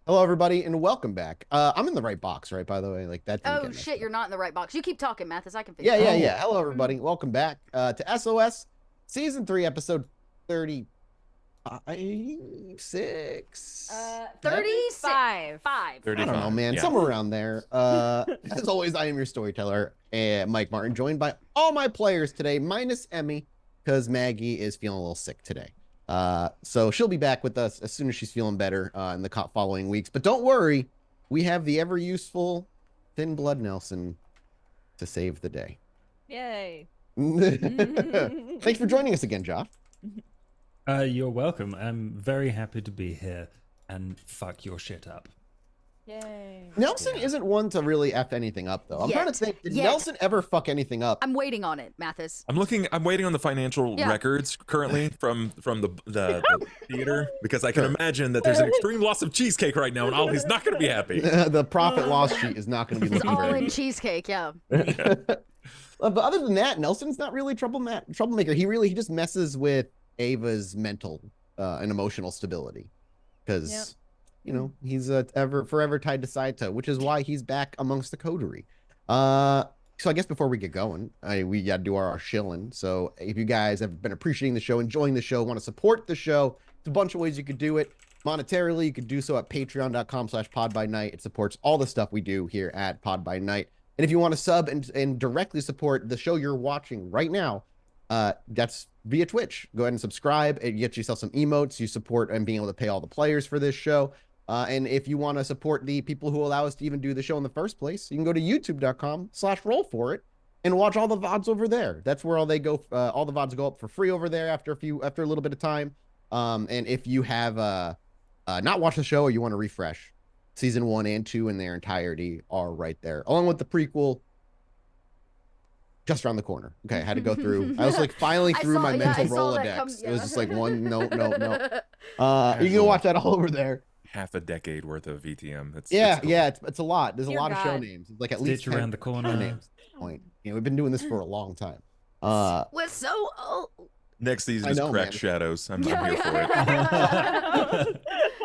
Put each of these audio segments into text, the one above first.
Hello, everybody, and welcome back. I'm in the right box, right? By the way, like that. Oh shit, you're not in the right box. You keep talking, Mathis. I can fix Yeah, it. yeah. Hello, everybody. Welcome back to SOS Season 3, Episode 36. 35. I don't know, man. Yeah. Somewhere around there. As always, I am your storyteller, Mike Martin, joined by all my players today, minus Emmy, because Maggie is feeling a little sick today. So she'll be back with us as soon as she's feeling better in the following weeks. But don't worry, we have the ever useful Thin Blood Nelson to save the day. Yay. Thanks for joining us again, Josh. You're welcome. I'm very happy to be here and fuck your shit up. Yay. Nelson isn't one to really F anything up, though. I'm trying to think, did Nelson ever fuck anything up? I'm waiting on it, Mathis. I'm waiting on the financial records currently from the theater, because I can imagine that there's an extreme loss of cheesecake right now and Ollie's not going to be happy. The profit loss sheet is not going to be It's looking all very in good. cheesecake, yeah. But other than that, Nelson's not really a troublemaker. He just messes with Ava's mental and emotional stability, because you know he's forever tied to Saito, which is why he's back amongst the coterie. So I guess before we get going, we got to do our shilling. So if you guys have been appreciating the show, enjoying the show, want to support the show, there's a bunch of ways you could do it. Monetarily, you could do so at patreon.com/podbynight. It supports all the stuff we do here at Pod by Night. And if you want to sub and directly support the show you're watching right now, that's via Twitch. Go ahead and subscribe and get yourself some emotes. You support and being able to pay all the players for this show. And if you want to support the people who allow us to even do the show in the first place, you can go to youtube.com/rollforit and watch all the VODs over there. That's where all they go. All the VODs go up for free over there after a little bit of time. And if you have not watched the show or you want to refresh, season 1 and 2 in their entirety are right there, along with the prequel. Just around the corner. Okay, I had to go through. I was like filing through my mental Rolodex. It was just like one, no. You can go watch that all over there. Half a decade worth of VTM. It's a lot. There's a lot of show God. names. It's like at least Stitch around the corner. names at this point. You know, we've been doing this for a long time. We're so old. Next season I is know, Crack man. Shadows. I'm here for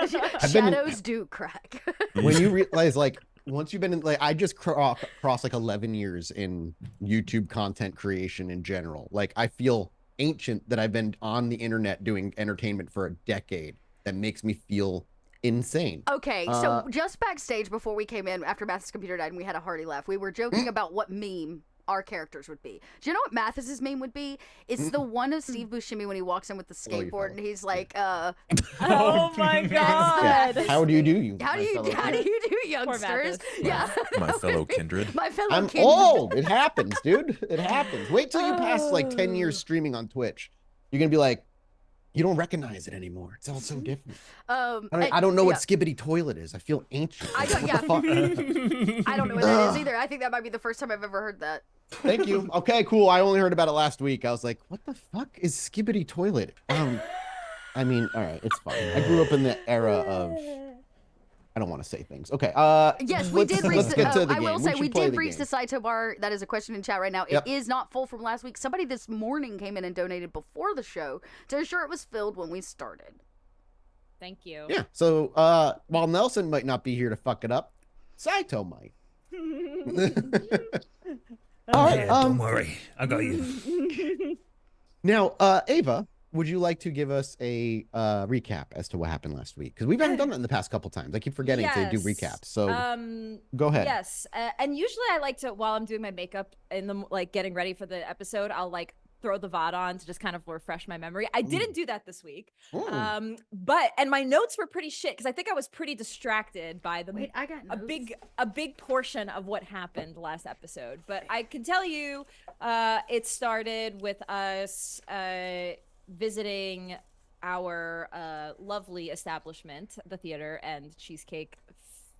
it. Shadows do crack. When you realize, like, once you've been in, like, I just crossed like 11 years in YouTube content creation in general. Like, I feel ancient that I've been on the internet doing entertainment for a decade. That makes me feel insane. Okay, so just backstage before we came in, after Mathis' computer died and we had a hearty laugh, we were joking about what meme our characters would be. Do you know what Mathis's meme would be? It's the one of Steve Buscemi when he walks in with the skateboard and he's like, Oh my god. How do you do, How do you do, youngsters? Yeah. My fellow kindred. My fellow I'm kindred. old. It happens, dude. It happens. Wait till you pass like 10 years streaming on Twitch. You're gonna be like, you don't recognize it anymore. It's all so different. I don't know what Skibbity Toilet is. I feel ancient. I don't know what that is either. I think that might be the first time I've ever heard that. Thank you. Okay, cool. I only heard about it last week. I was like, what the fuck is Skibbity Toilet? I mean, all right, it's fine. I grew up in the era of, I don't want to say things. Okay. Yes, we did reach. Let's get to the I game. will say we play did the reach game. the Saito bar. That is a question in chat right now. Yep. It is not full from last week. Somebody this morning came in and donated before the show to ensure it was filled when we started. Thank you. Yeah. So while Nelson might not be here to fuck it up, Saito might. All right. Don't worry, I got you. Now, Ava, would you like to give us a recap as to what happened last week? Because we haven't done that in the past couple times. I keep forgetting to do recaps. So go ahead. Yes, and usually I like to, while I'm doing my makeup in the getting ready for the episode, I'll like throw the VOD on to just kind of refresh my memory. I didn't do that this week. And my notes were pretty shit because I think I was pretty distracted by the I got notes. a big portion of what happened last episode. But I can tell you, it started with us visiting our lovely establishment, the theater and cheesecake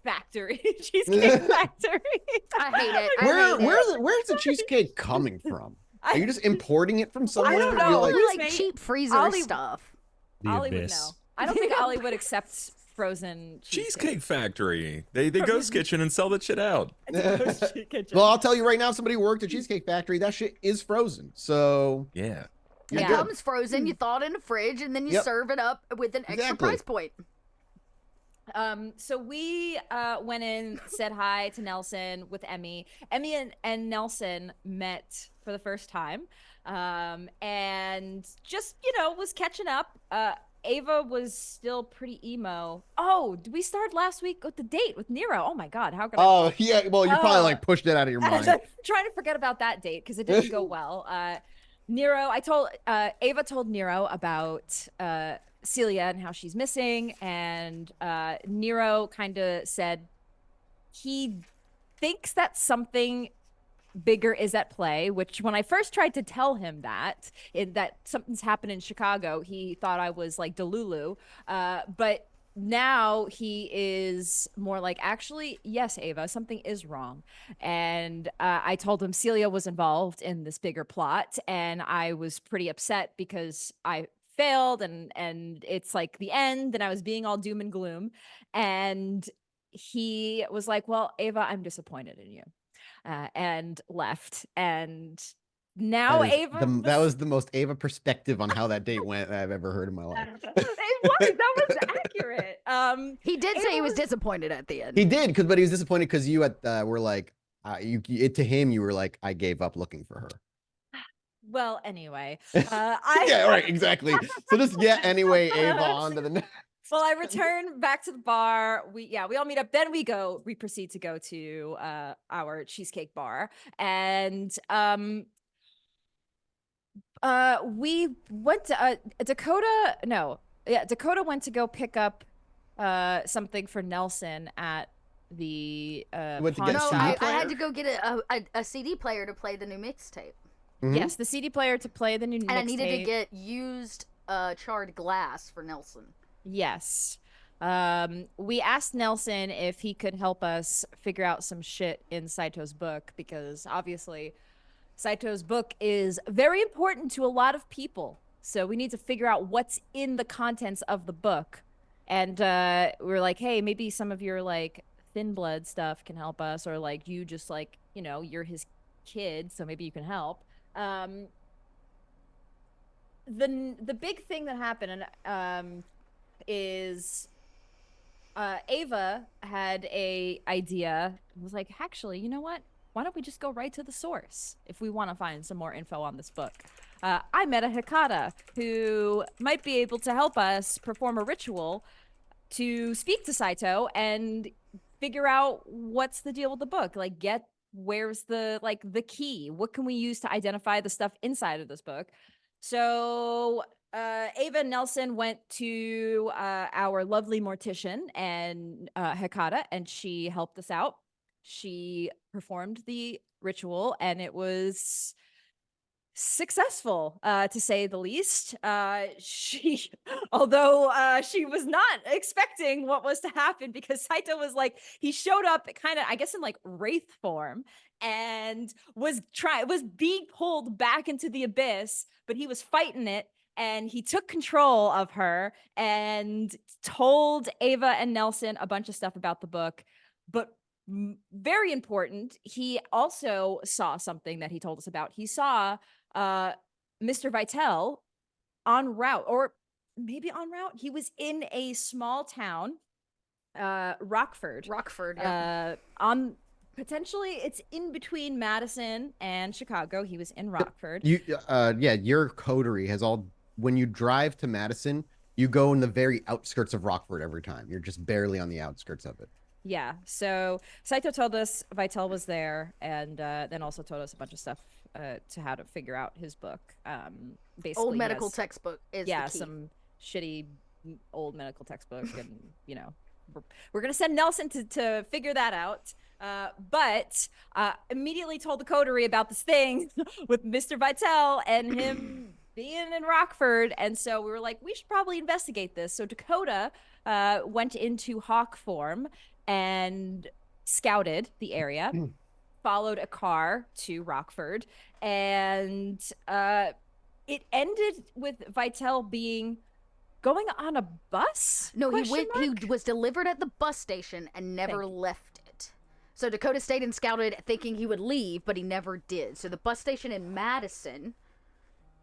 factory. Cheesecake factory. I hate it. Where's the cheesecake coming from? Are you just importing it from somewhere? I don't know. You're Probably like, like cheap freezer Ollie- stuff. The Ollie would abyss. know. I don't think Ollie would accept frozen Cheesecake Factory. They Ghost Kitchen and sell that shit out. well, I'll tell you right now, somebody who worked at Cheesecake Factory, that shit is frozen. So Yeah. you're It good. comes frozen, you thaw it in the fridge, and then you Yep. serve it up with an extra Exactly. price point. So we went in, said hi to Nelson with Emmy. Emmy and Nelson met for the first time, and just was catching up. Ava was still pretty emo. Oh, did we start last week with the date with Nero? Oh my God, how could I? Oh yeah, well you probably like pushed it out of your mind. I'm trying to forget about that date because it didn't go well. Nero, Ava told Nero about Celia and how she's missing, and Nero kind of said he thinks that something bigger is at play, which when I first tried to tell him that something's happened in Chicago, he thought I was like Delulu. But now he is more like, actually, yes, Ava, something is wrong. And I told him Celia was involved in this bigger plot, and I was pretty upset because I failed and it's like the end, and I was being all doom and gloom. And he was like, well, Ava, I'm disappointed in you. And left. And now that was the most Ava perspective on how that date went I've ever heard in my life. That was accurate. He did say he was disappointed at the end. He did, but he was disappointed because you were like, to him you were like, I gave up looking for her. Well, anyway, yeah, right, exactly. So just anyway, Ava, on to the next. Well, I return back to the bar. We all meet up. Then we proceed to go to our cheesecake bar. And we went to Dakota went to go pick up something for Nelson at the went to get no, CD I player? had to go get a CD player to play the new mixtape. Mhm. Yes, the CD player to play the new mixtape. And I needed to get used charred glass for Nelson. Yes. We asked Nelson if he could help us figure out some shit in Saito's book, because obviously Saito's book is very important to a lot of people. So we need to figure out what's in the contents of the book. And we were like, hey, maybe some of your like thin blood stuff can help us, or like you just like, you're his kid, so maybe you can help. The big thing that happened is Ava had a idea. It was like, actually, you know what? Why don't we just go right to the source if we want to find some more info on this book? I met a Hikata who might be able to help us perform a ritual to speak to Saito and figure out what's the deal with the book. Like, where's the key? What can we use to identify the stuff inside of this book? So Ava and Nelson went to our lovely mortician and Hikata, and she helped us out. She performed the ritual, and it was successful, to say the least. Although she was not expecting what was to happen, because Saito was like, he showed up kind of, I guess, in like wraith form, and was being pulled back into the abyss, but he was fighting it. And he took control of her and told Ava and Nelson a bunch of stuff about the book. But very important, he also saw something that he told us about. He saw Mr. Vitel en route, or maybe en route. He was in a small town, Rockford. Yeah. Potentially, it's in between Madison and Chicago. He was in Rockford. Your coterie has all. When you drive to Madison, you go in the very outskirts of Rockford every time. You're just barely on the outskirts of it. Yeah. So Saito told us Vitel was there, and then also told us a bunch of stuff to how to figure out his book. Basically, old medical textbook is the key. Some shitty old medical textbook, and we're gonna send Nelson to figure that out. But immediately told the coterie about this thing with Mr. Vitel and him being in Rockford. And so we were like, we should probably investigate this. So Dakota went into hawk form and scouted the area, followed a car to Rockford, and it ended with Vitel going on a bus? No, he was delivered at the bus station and never left it. So Dakota stayed and scouted thinking he would leave, but he never did. So the bus station in Madison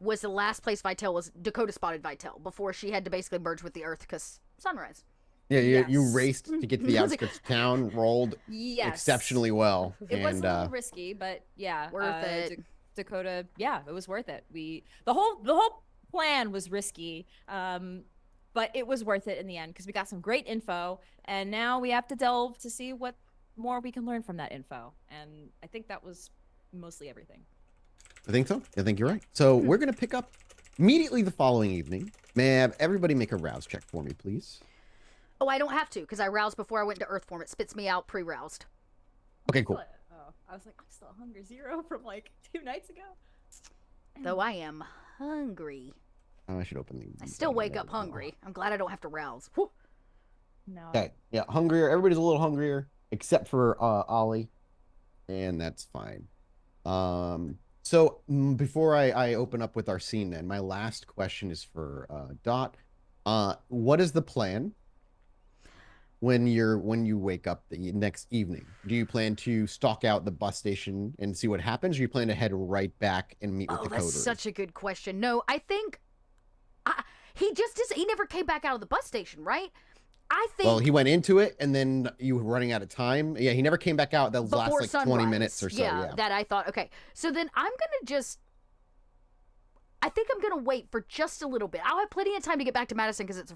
was the last place Dakota spotted Vitel before she had to basically merge with the earth because sunrise. Yeah, you Yes. raced to get to the outskirts of town, rolled Yes. exceptionally well. It was and a little risky, but yeah, Worth it. Dakota, yeah, it was worth it. The whole plan was risky, but it was worth it in the end because we got some great info, and now we have to delve to see what more we can learn from that info. And I think that was mostly everything. I think so. I think you're right. So we're gonna pick up immediately the following evening. May I have everybody make a rouse check for me, please? Oh, I don't have to because I roused before I went to Earth form. It spits me out pre-roused. Okay, cool. Oh, I was like, I'm still hunger 0 from like 2 nights ago. Though I am hungry. Oh, I should open the. I still wake up hungry. I'm glad I don't have to rouse. Whew. No. Okay, yeah, hungrier. Everybody's a little hungrier except for Ollie, and that's fine. So before I open up with our scene, then my last question is for Dot. What is the plan when you wake up the next evening? Do you plan to stalk out the bus station and see what happens, or do you plan to head right back and meet with the that's coders? such a good question. No, I think he never came back out of the bus station, right? I think. Well, he went into it, and then you were running out of time. Yeah, he never came back out. That was last like sunrise. 20 minutes or so. Yeah, that I thought. Okay, so then I think I'm gonna wait for just a little bit. I'll have plenty of time to get back to Madison because it's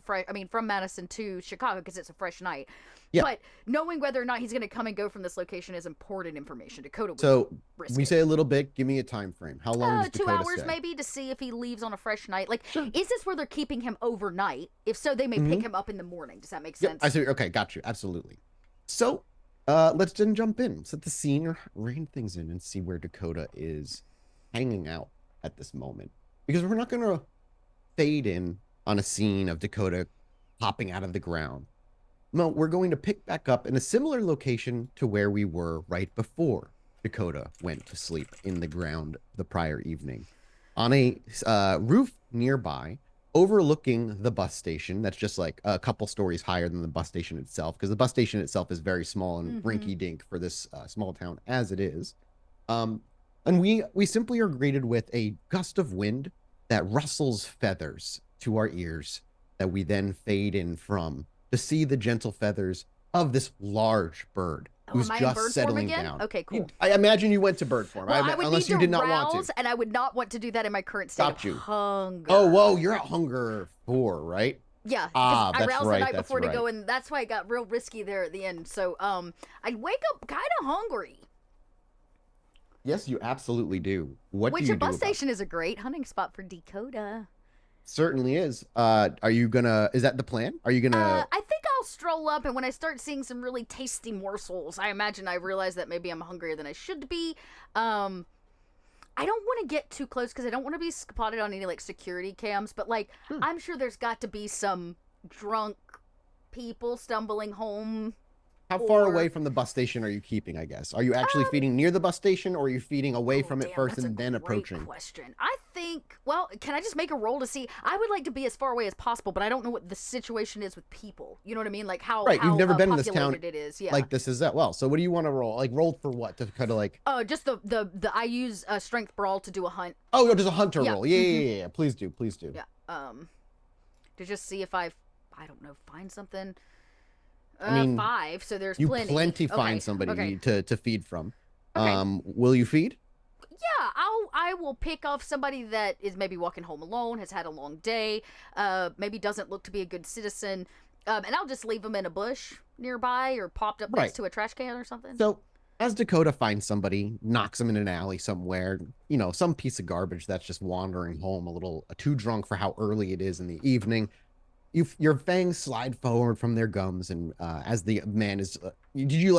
from Madison to Chicago because it's a fresh night. Yeah. But knowing whether or not he's gonna come and go from this location is important information. Dakota would So risk when you it. say a little bit, give me a time frame. How long does 2 Dakota hours stay? maybe to see if he leaves on a fresh night. Like, Sure. is this where they're keeping him overnight? If so, they may pick him up in the morning. Does that make Yep, sense? I see. Okay, got you. Absolutely. So, let's then jump in, set the scene, or rein things in, and see where Dakota is hanging out at this moment. Because we're not going to fade in on a scene of Dakota popping out of the ground. No, we're going to pick back up in a similar location to where we were right before Dakota went to sleep in the ground the prior evening. On a roof nearby, overlooking the bus station that's just like a couple stories higher than the bus station itself, because the bus station itself is very small and rinky-dink for this small town as it is. And we simply are greeted with a gust of wind that rustles feathers to our ears that we then fade in from to see the gentle feathers of this large bird who's am I in bird just form settling again? down. Okay, cool. I imagine you went to bird form, Well, I would unless need you to did not rouse, want to. and I would not want to do that in my current state Got of you. hunger. Oh, whoa, you're at hunger 4, right? Yeah, Ah, I that's roused right, the night that's before to go, right. and that's why it got real risky there at the end. So, I'd wake up kind of hungry. Yes, you absolutely do. What Which do you a do bus about it? station is a great hunting spot for Dakota. Certainly is. Are you gonna? Is that the plan? Are you gonna? I think I'll stroll up, and when I start seeing some really tasty morsels, I imagine I realize that maybe I'm hungrier than I should be. I don't want to get too close because I don't want to be spotted on any like security cams, but like I'm sure there's got to be some drunk people stumbling home. How far away from the bus station are you keeping? I guess. Are you actually feeding near the bus station, or are you feeding away from it first that's and a then great approaching? Question. I think. Well, can I just make a roll to see? I would like to be as far away as possible, but I don't know what the situation is with people. You know what I mean? Like how Right. You've never been in this town populated it is. Yeah. like this is that well. So what do you want to roll? Like roll for what? To kind of like. Just the I use strength brawl to do a hunt. Oh, you're just a hunter Yeah. roll. Yeah. Please do. Please do. Yeah. To just see if I don't know, find something. I mean, 5. So there's You plenty. find Okay, somebody okay. to feed from. Okay. Will you feed? Yeah, I will pick off somebody that is maybe walking home alone, has had a long day, maybe doesn't look to be a good citizen, and I'll just leave them in a bush nearby or popped up Right. next to a trash can or something. So as Dakota finds somebody, knocks them in an alley somewhere, some piece of garbage that's just wandering home a little too drunk for how early it is in the evening. Your fangs slide forward from their gums, and as the man is, did you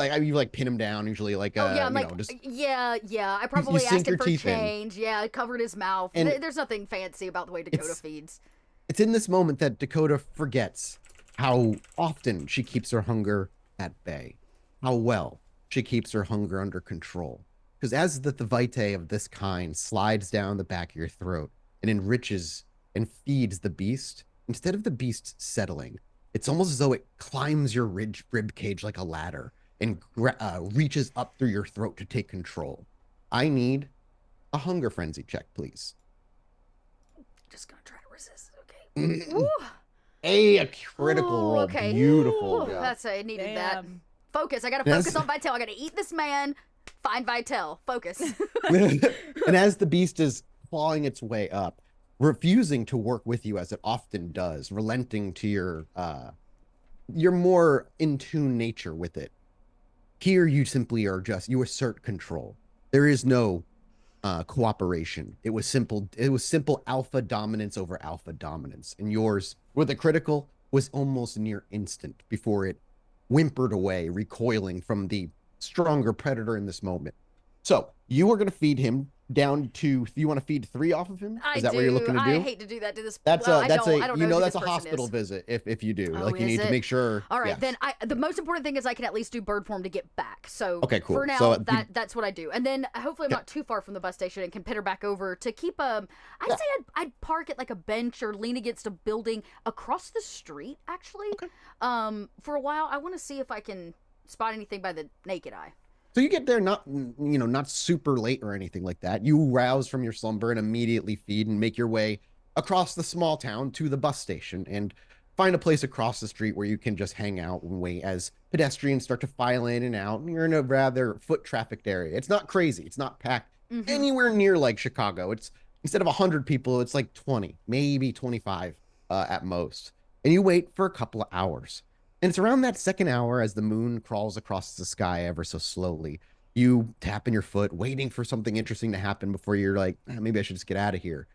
pin him down usually like yeah, I'm like, yeah. I probably sink asked him your for teeth in. change. Yeah, I covered his mouth. And There's nothing fancy about the way Dakota feeds. It's in this moment that Dakota forgets how often she keeps her hunger at bay, how well she keeps her hunger under control. Because as the vitae of this kind slides down the back of your throat and enriches and feeds the beast, instead of the beast settling, it's almost as though it climbs your rib cage like a ladder and reaches up through your throat to take control. I need a hunger frenzy check, please. Just gonna try to resist. Okay. Ooh. A critical roll. Okay. Beautiful. Ooh, Yeah. I needed that. Damn. Focus. I gotta focus on Vitel. I gotta eat this man. Find Vitel. Focus. And as the beast is clawing its way up, refusing to work with you as it often does, relenting to your more in tune nature with it. Here you simply are you assert control. There is no cooperation. It was simple alpha dominance over alpha dominance. And yours, with a critical, was almost near instant before it whimpered away, recoiling from the stronger predator in this moment. So you are going to feed him down to. You want to feed 3 off of him? Is that what you're looking to do? I hate to do that to this. That's well, a that's I don't a you know who that's this a person hospital is. visit if you do. Oh, Like you is need to it? make sure. All right, yes. then the most important thing is I can at least do bird form to get back. So Okay, cool. For now, So, that's what I do, and then hopefully I'm not too far from the bus station and can pitter back over to keep I'd say I'd park at like a bench or lean against a building across the street. Actually, for a while I want to see if I can spot anything by the naked eye. So you get there not super late or anything like that. You rouse from your slumber and immediately feed and make your way across the small town to the bus station and find a place across the street where you can just hang out and wait as pedestrians start to file in and out. And you're in a rather foot trafficked area. It's not crazy. It's not packed anywhere near like Chicago. It's instead of 100 people, it's like 20, maybe 25 at most. And you wait for a couple of hours. And it's around that second hour as the moon crawls across the sky ever so slowly. You tap in your foot, waiting for something interesting to happen before you're like, maybe I should just get out of here.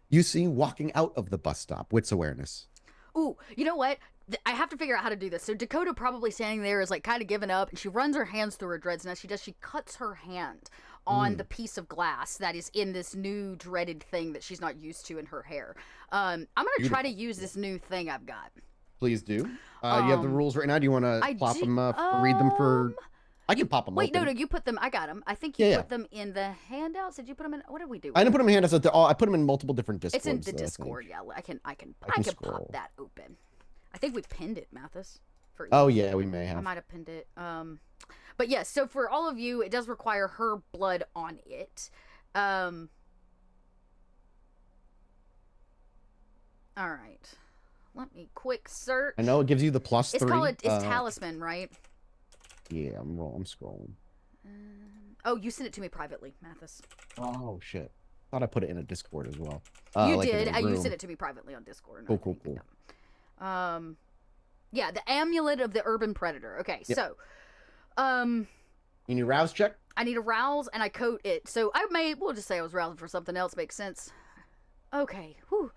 You see walking out of the bus stop, wits awareness. Ooh, you know what? I have to figure out how to do this. So Dakota probably standing there is like kind of giving up, and she runs her hands through her dreads. And as she cuts her hand on the piece of glass that is in this new dreaded thing that she's not used to in her hair. I'm gonna try to use this new thing I've got. Please do. You have the rules right now. Do you want to plop them up, read them for? I can pop them. Wait, open. no, you put them. I got them. I think you put them in the handouts. Did you put them in? What did we do? I didn't put them in handouts. I put them in multiple different Discords. It's in the Discord. Yeah, I can pop that open. I think we pinned it, Mathis. Oh yeah, we may have. I might have pinned it. But yes. So for all of you, it does require her blood on it. All right. Let me quick search. I know it gives you the +3. It's called it's talisman, right? Yeah, I'm scrolling. Oh, you sent it to me privately, Mathis. Oh shit! Thought I put it in a Discord as well. You like did. you sent it to me privately on Discord. Cool. Yeah, the amulet of the urban predator. Okay, so, you need a rouse check. I need a rouse and I coat it. So we'll just say I was rousing for something else. Makes sense. Okay. Whew.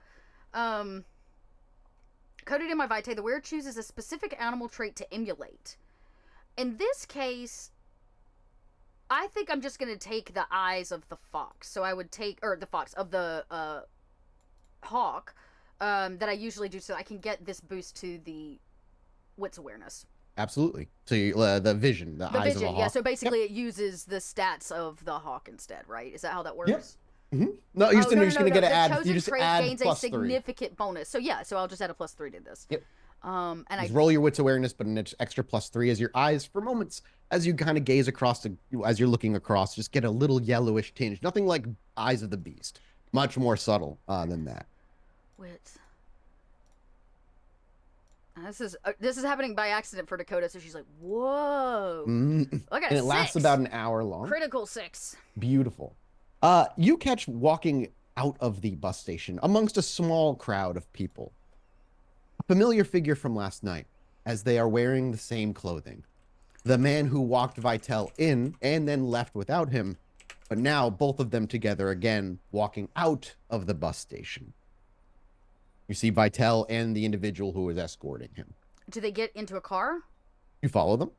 Coated in my vitae, the wearer chooses a specific animal trait to emulate. In this case, I think I'm just going to take the eyes of the fox. So I would take, or the fox, of the hawk that I usually do so I can get this boost to the wits awareness. Absolutely. So the vision, the eyes of the hawk. Yeah, so basically it uses the stats of the hawk instead, right? Is that how that works? Yes. No, you're just going to add. You just trait add gains +3. a significant bonus. So yeah, so I'll just add a +3 to this. Yep. And just roll your wits awareness, but an extra +3 as your eyes for moments as you kind of gaze across as you're looking across, just get a little yellowish tinge. Nothing like eyes of the beast. Much more subtle than that. Wits. This is happening by accident for Dakota, so she's like, "Whoa!" Look at And it lasts about an hour long. Critical 6. Beautiful. You catch walking out of the bus station amongst a small crowd of people. A familiar figure from last night, as they are wearing the same clothing. The man who walked Vitel in and then left without him, but now both of them together again, walking out of the bus station. You see Vitel and the individual who is escorting him. Do they get into a car? You follow them?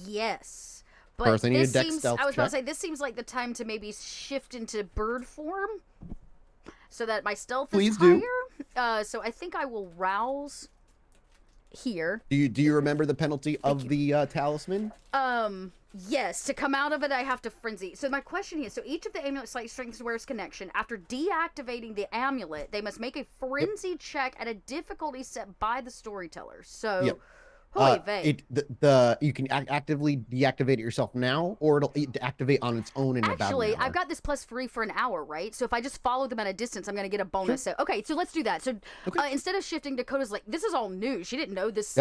Yes. But First, I need a this dex seems, stealth I was about to check. say, this seems like the time to maybe shift into bird form so that my stealth Please is do. higher. So I think I will rouse here. Do you remember the penalty of the talisman? Yes, to come out of it, I have to frenzy. So my question here, so each of the amulet slight strengths wears connection. After deactivating the amulet, they must make a frenzy check at a difficulty set by the storyteller. So Holy vague. You can actively deactivate it yourself now, or it'll deactivate on its own in about an hour. I've got this +3 for an hour, right? So if I just follow them at a distance, I'm going to get a bonus. Sure. So, okay, so let's do that. So instead of shifting, Dakota's like, this is all new. She didn't know this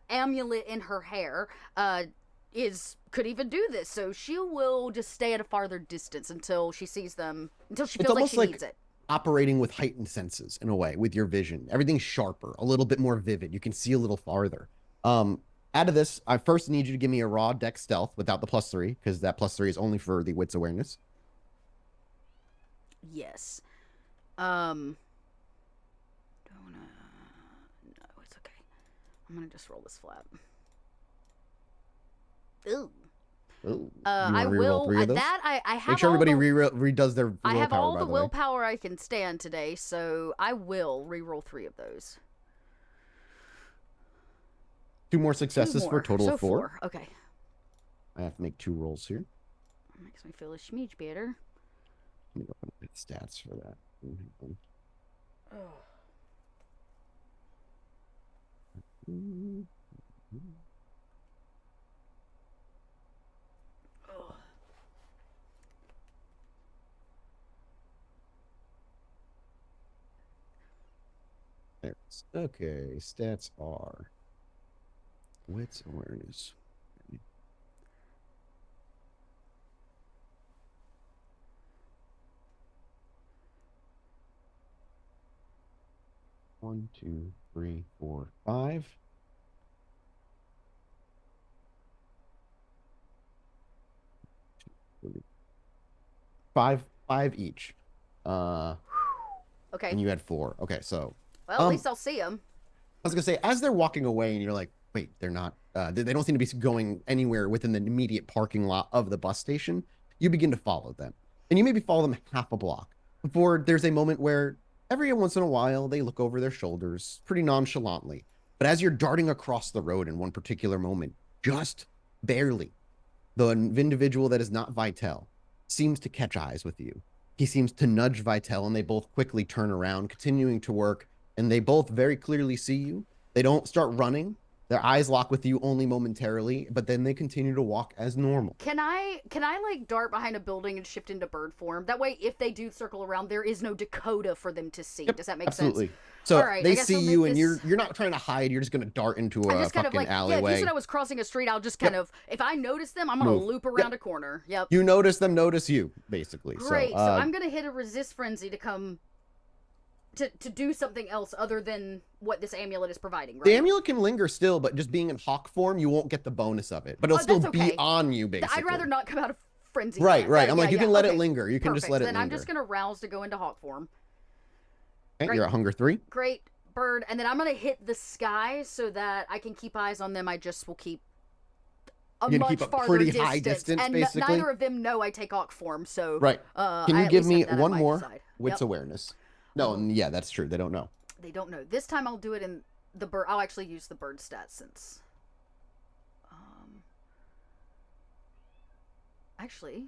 amulet in her hair could even do this. So she will just stay at a farther distance until she sees them, until she feels like she needs it. Operating with heightened senses in a way, with your vision. Everything's sharper, a little bit more vivid. You can see a little farther. Out of this, I first need you to give me a raw dex stealth without the +3, because that +3 is only for the wits awareness. Yes. No, it's okay. I'm gonna just roll this flat. Ooh. I will. I have. Make sure everybody redoes their. I have all the willpower I can stand today, so I will reroll 3 of those. 2 more successes for a total of 4. Okay. I have to make 2 rolls here. Makes me feel a smidge better. Let me go up and get stats for that. Okay, stats are wits awareness. One, 2, 3, 4, 5. 5 each. Okay. And you had 4. Okay, so. Well, at least I'll see them. I was gonna say, as they're walking away, and you're like, wait, they're not. They don't seem to be going anywhere within the immediate parking lot of the bus station. You begin to follow them, and you maybe follow them half a block before there's a moment where every once in a while they look over their shoulders pretty nonchalantly. But as you're darting across the road in one particular moment, just barely, the individual that is not Vitel seems to catch eyes with you. He seems to nudge Vitel, and they both quickly turn around, continuing to work, and they both very clearly see you. They don't start running. Their eyes lock with you only momentarily, but then they continue to walk as normal. Can I like dart behind a building and shift into bird form? That way, if they do circle around, there is no Dakota for them to see. Yep, does that make absolutely. sense? So they see you, and you're not trying to hide. You're just going to dart into a fucking alleyway. Yeah, if you said I was crossing a street, I'll just kind of, if I notice them, I'm going to loop around a corner. Yep. You notice them, notice you, basically. Great. So I'm going to hit a resist frenzy to come to do something else other than what this amulet is providing, right? The amulet can linger still, but just being in hawk form, you won't get the bonus of it. But it'll still be on you, basically. I'd rather not come out of frenzy. Right. I'm like, you can let it linger. You can just let it linger. Then I'm just going to rouse to go into hawk form. Okay, you're at hunger 3. Great, bird. And then I'm going to hit the sky so that I can keep eyes on them. I just will keep a much farther pretty high distance, and basically. neither of them know I take hawk form, so... Right. Can you give me one more wits awareness? No, yeah, that's true. They don't know. They don't know. This time I'll do it in the bird. I'll actually use the bird stat since... Actually,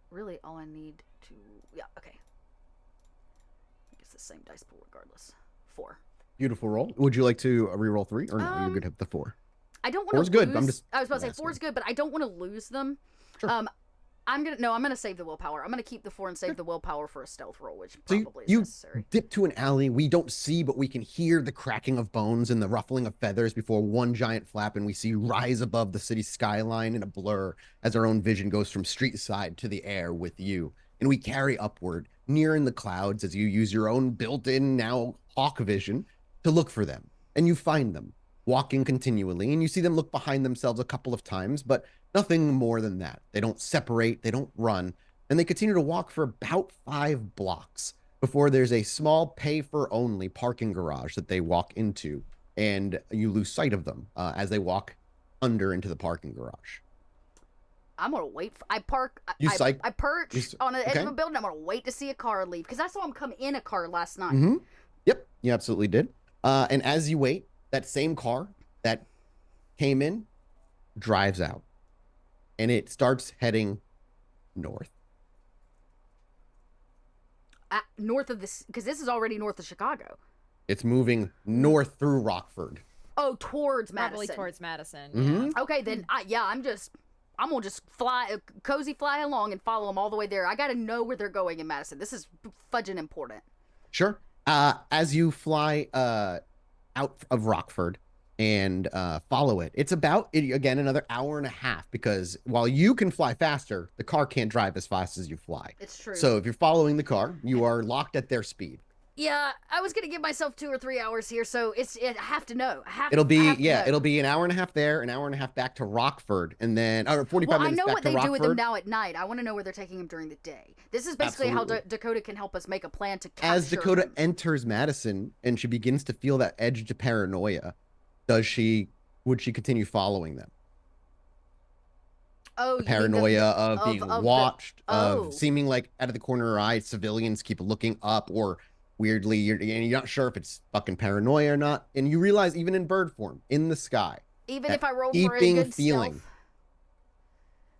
really all I need to... Yeah, okay. It's the same dice pool regardless. 4. Beautiful roll. Would you like to re-roll 3? Or no, you're good at the 4. I don't want to lose... 4's good. I was about to say 4's good, but I don't want to lose them. Sure. I'm gonna save the willpower. I'm gonna keep the 4 and save the willpower for a stealth roll, which probably is necessary. You dip to an alley. We don't see, but we can hear the cracking of bones and the ruffling of feathers before one giant flap, and we see you rise above the city skyline in a blur as our own vision goes from street side to the air with you. And we carry upward, near in the clouds, as you use your own built-in now hawk vision to look for them. And you find them, walking continually, and you see them look behind themselves a couple of times, but nothing more than that. They don't separate, they don't run, and they continue to walk for about 5 blocks before there's a small pay-for-only parking garage that they walk into, and you lose sight of them as they walk under into the parking garage. I'm gonna wait. I perch on the edge of a building. I'm gonna wait to see a car leave because I saw him come in a car last night. Mm-hmm. Yep, you absolutely did. And as you wait, that same car that came in drives out. And it starts heading north. North of this, because this is already north of Chicago. It's moving north through Rockford. Oh, towards Probably Madison. towards Madison. Mhm. Yeah. Okay, then I'm gonna just cozy fly along and follow them all the way there. I gotta know where they're going in Madison. This is fudging important. Sure. As you fly out of Rockford and follow it, it's about again another hour and a half, because while you can fly faster, the car can't drive as fast as you fly. It's true. So if you're following the car, you are locked at their speed. Yeah, I was gonna give myself 2 or 3 hours here, so I have to know. It'll be I have to know. it'll be an hour and a half there, an hour and a half back to Rockford, and then or 45 Well, I minutes know back what to they Rockford. do with them now at night. I want to know where they're taking them during the day. This is basically how Absolutely. Dakota can help us make a plan to capture As Dakota them. enters Madison and she begins to feel that edge to paranoia, would she continue following them? Oh, The you mean paranoia of being of the- watched, oh. of seeming like out of the corner of her eye, civilians keep looking up, or weirdly, you're not sure if it's fucking paranoia or not. And you realize even in bird form, in the sky, even that if I roll for a keeping good feeling. stealth.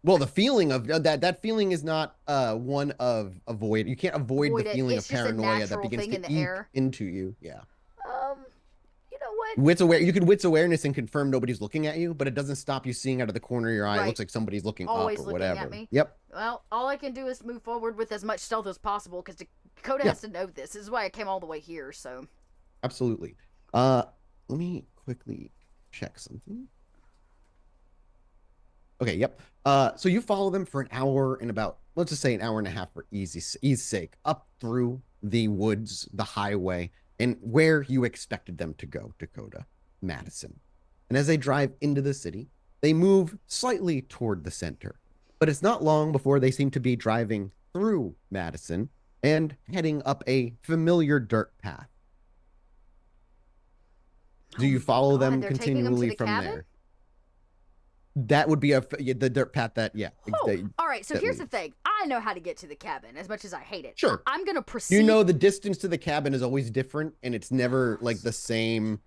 Well, the feeling of that feeling is not one of avoid. You can't avoid Avoid the it. feeling It's of just a paranoia that natural begins thing to in the eat air. into you. Yeah. You know what? Wits aware. You could wits awareness and confirm nobody's looking at you, but it doesn't stop you seeing out of the corner of your eye. It Right. looks like somebody's looking Always up or looking at whatever. me. Yep. Well, all I can do is move forward with as much stealth as possible because Dakota Yeah. has to know this. This is why I came all the way here. So Absolutely. Let me quickly check something. Okay, yep. So you follow them for an hour and about, let's just say an hour and a half for ease's sake, up through the woods, the highway, and where you expected them to go, Dakota, Madison. And as they drive into the city, they move slightly toward the center. But it's not long before they seem to be driving through Madison and heading up a familiar dirt path. Do you follow God, them they're taking them to continually the from cabin? there? That would be the dirt path that, yeah. Oh, all right. So that here's the leads. thing. I know how to get to the cabin, as much as I hate it. Sure. I'm gonna proceed. You know, the distance to the cabin is always different, and it's never like the same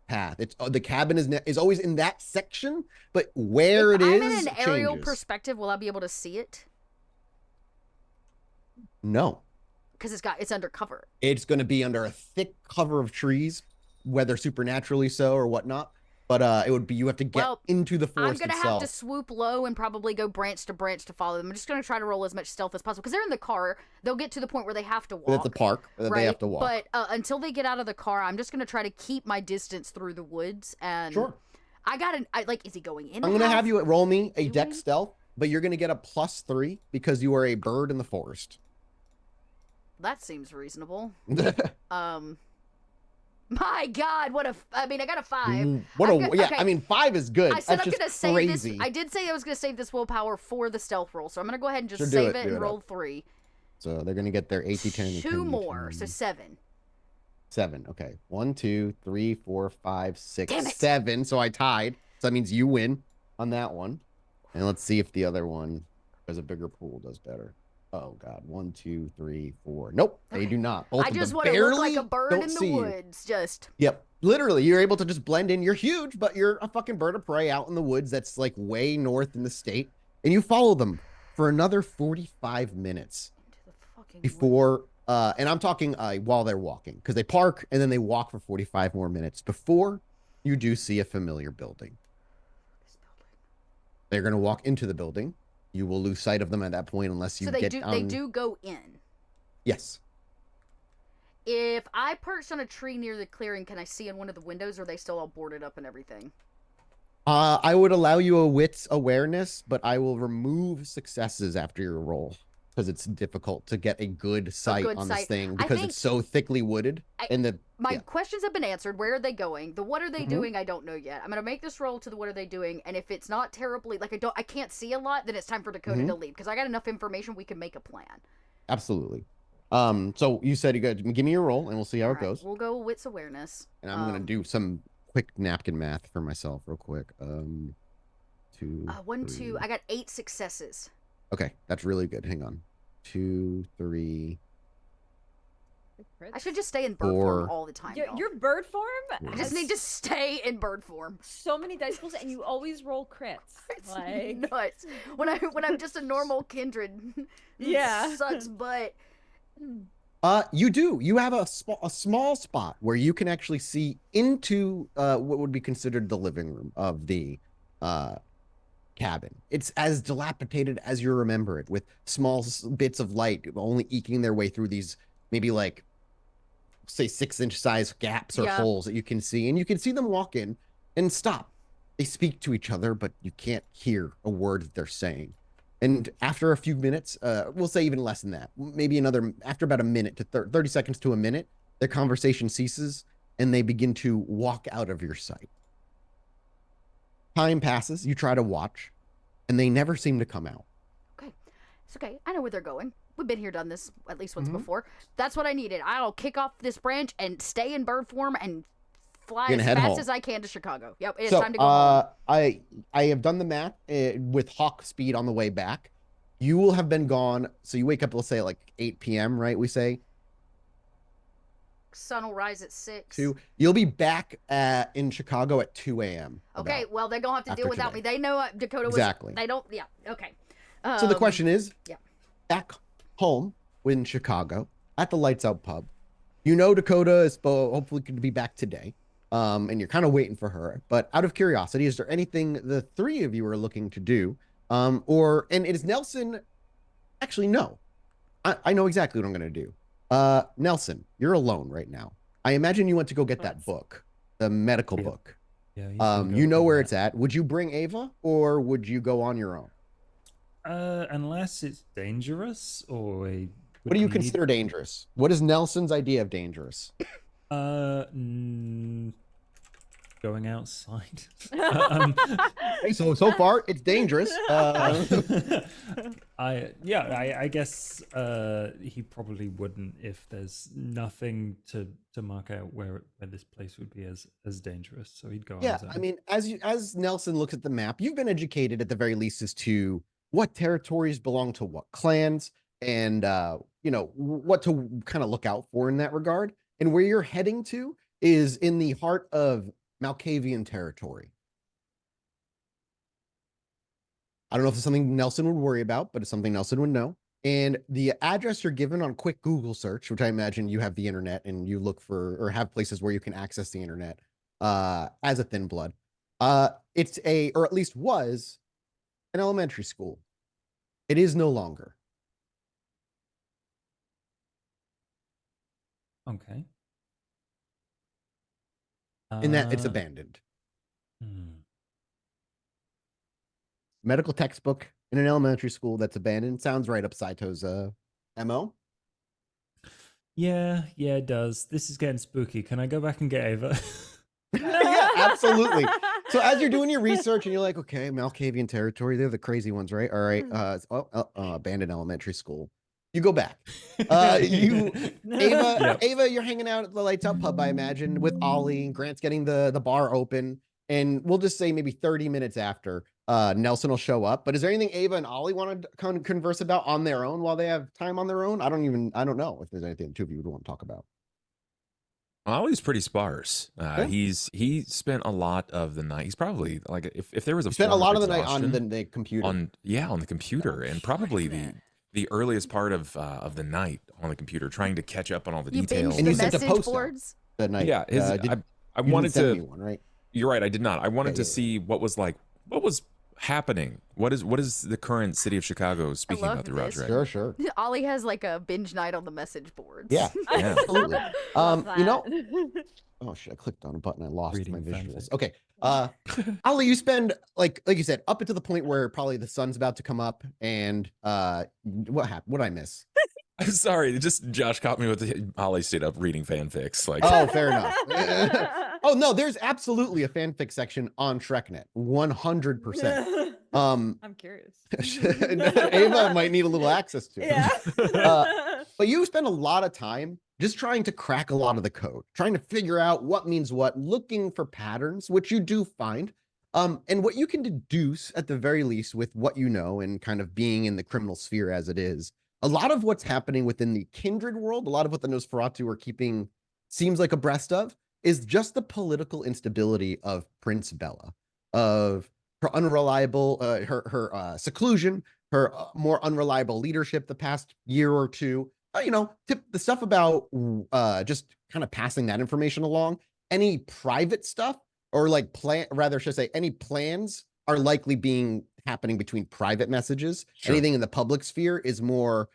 path. It's the cabin is always in that section, but where if it I'm is in an aerial changes. perspective, will I be able to see it? No, Because it's undercover. it's going to be under a thick cover of trees, whether supernaturally so or whatnot. But it would be, you have to get Well, into the I'm forest gonna itself. have to swoop low and probably go branch to branch to follow them. I'm just gonna try to roll as much stealth as possible because they're in the car. They'll get to the point where they have to walk. At the park that right? they have to walk. But until they get out of the car, I'm just gonna try to keep my distance through the woods. And Sure. is he going in? I'm the going to house? have you roll me a Do dex we? stealth, but you're going to get a +3 because you are a bird in the forest. That seems reasonable. My God, I got a 5. What I'm a go- yeah! okay. I mean, 5 is good. I said That's I'm just gonna save crazy. this. I did say I was gonna save this willpower for the stealth roll, so I'm gonna go ahead and just Sure, do save it, it do and it roll up. 3. So they're gonna get their 18, 10, and 2 10, more, 10. so 7. 7. Okay, 1, 2, 3, 4, 5, 6, Damn it. 7. So I tied. So that means you win on that one. And let's see if the other one has a bigger pool, does better. Oh God, 1, 2, 3, 4. Nope, they Okay. do not. Both I of just them want to look like barely a bird don't in the see you. woods. Just Yep. Literally, you're able to just blend in. You're huge, but you're a fucking bird of prey out in the woods that's like way north in the state. And you follow them for another 45 minutes into the fucking woods. before, and I'm talking while they're walking, because they park and then they walk for 45 more minutes before you do see a familiar building. They're going to walk into the building. You will lose sight of them at that point unless you So they get do. down. They do go in. Yes. If I perched on a tree near the clearing, can I see in one of the windows? Or are they still all boarded up and everything? I would allow you a wits awareness, but I will remove successes after your roll because it's difficult to get a good sight good on this sight. thing I because think- it's so thickly wooded. My Yeah. questions have been answered. Where are they going? The what are they Mhm. doing? I don't know yet. I'm gonna make this roll to the what are they doing, and if it's not terribly I can't see a lot, then it's time for Dakota to leave because I got enough information. We can make a plan. Absolutely. So you said you got give me your roll and we'll see how All it right, goes. We'll go wits awareness. And I'm gonna do some quick napkin math for myself real quick. 2, 1, 3. 2. I got 8 successes. Okay, that's really good. Hang on. 2, 3. I should just stay in bird 4. form all the time. y'all. Your bird form. I just need to stay in bird form. so many dice pools, and you always roll crits. It's Like nuts. When I'm just a normal kindred, Yeah. sucks butt. You do. You have a small spot where you can actually see into what would be considered the living room of the uh cabin. It's as dilapidated as you remember it, with small bits of light only eking their way through these maybe like say 6-inch size gaps or Yeah. holes that you can see, and you can see them walk in and stop. They speak to each other, but you can't hear a word that they're saying. And after a few minutes, we'll say even less than that, maybe after about a minute to 30 seconds to a minute, their conversation ceases and they begin to walk out of your sight. Time passes, you try to watch, and they never seem to come out. Okay. It's okay. I know where they're going. We've been here, done this at least once Mhm. before. That's what I needed. I'll kick off this branch and stay in bird form and fly You're as gonna head fast home. as I can to Chicago. Yep, it's So, time to go home. I have done the math with hawk speed on the way back. You will have been gone. So you wake up, let's say like 8 p.m., right? We say Sun will rise at 6. 2. You'll be back in Chicago at 2 a.m. Okay, about. well, they're going to have to after deal without today. me. They know Dakota was... Exactly. They don't... Yeah, okay. So the question is, yeah. back home in Chicago at the Lights Out pub, you know Dakota is hopefully going to be back today, and you're kind of waiting for her. But out of curiosity, is there anything the three of you are looking to do? And is Nelson... Actually, no. I know exactly what I'm going to do. Nelson, you're alone right now. I imagine you went to go get that book, the medical Yep. book. Yeah, he's gonna You go know do where that. it's at. Would you bring Ava, or would you go on your own? Unless it's dangerous, or What do you consider dangerous? What is Nelson's idea of dangerous? Going outside. Hey, so far it's dangerous. I guess he probably wouldn't if there's nothing to mark out where this place would be as dangerous. So he'd go on Yeah, his own. I mean, as Nelson looks at the map, you've been educated at the very least as to what territories belong to what clans, and what to kind of look out for in that regard. And where you're heading to is in the heart of Malkavian territory. I don't know if it's something Nelson would worry about, but it's something Nelson would know. And the address you're given on quick Google search, which I imagine you have the internet and you look for or have places where you can access the internet as a thin blood. It's or at least was, an elementary school. It is no longer. Okay. In that it's abandoned. Medical textbook in an elementary school that's abandoned. Sounds right up Saito's MO. Yeah, it does. This is getting spooky. Can I go back and get Ava? Yeah, absolutely. So as you're doing your research and you're like, okay, Malkavian territory, they're the crazy ones, right? All right. Abandoned elementary school. You go back. Ava, Yep. Ava, you're hanging out at the Lights Out pub, I imagine, with Ollie. Grant's getting the bar open. And we'll just say maybe 30 minutes after, Nelson will show up. But is there anything Ava and Ollie want to converse about on their own while they have time on their own? I don't know if there's anything the two of you would want to talk about. Ollie's pretty sparse. Yeah. He spent a lot of the night. He's probably like if there was a Spent a form lot of the night on exhaustion the computer. on the computer, and probably the earliest part of the night on the computer, trying to catch up on all the You details. binged And the you sent a message post out. boards? That night. Yeah, I You wanted didn't send me to. one, right? You're right. I did not. I wanted to Yeah. see what was happening. What is the current city of Chicago speaking love about throughout this. Dragon? Sure. Ollie has like a binge night on the message boards. Yeah, Yeah. absolutely. Love You know, that. oh shit, I clicked on a button. I lost Reading my visuals. fanfic. Okay. Ollie, you spend like you said, up until the point where probably the sun's about to come up, and what happened? What did I miss? I'm sorry. Just Josh caught me with Ollie stayed up reading fanfics. Like, Oh, fair enough. Oh no, there's absolutely a fanfic section on Shreknet. 100%. I'm curious. Ava might need a little access to it. Yeah. But you spend a lot of time just trying to crack a lot of the code, trying to figure out what means what, looking for patterns, which you do find. And what you can deduce at the very least with what you know and kind of being in the criminal sphere as it is, a lot of what's happening within the Kindred world, a lot of what the Nosferatu are keeping seems like abreast of, is just the political instability of Prince Bella, of her unreliable, her seclusion, her more unreliable leadership the past year or two, tip the stuff about just kind of passing that information along. Any private stuff or like should I say any plans are likely happening between private messages. Sure. Anything in the public sphere is more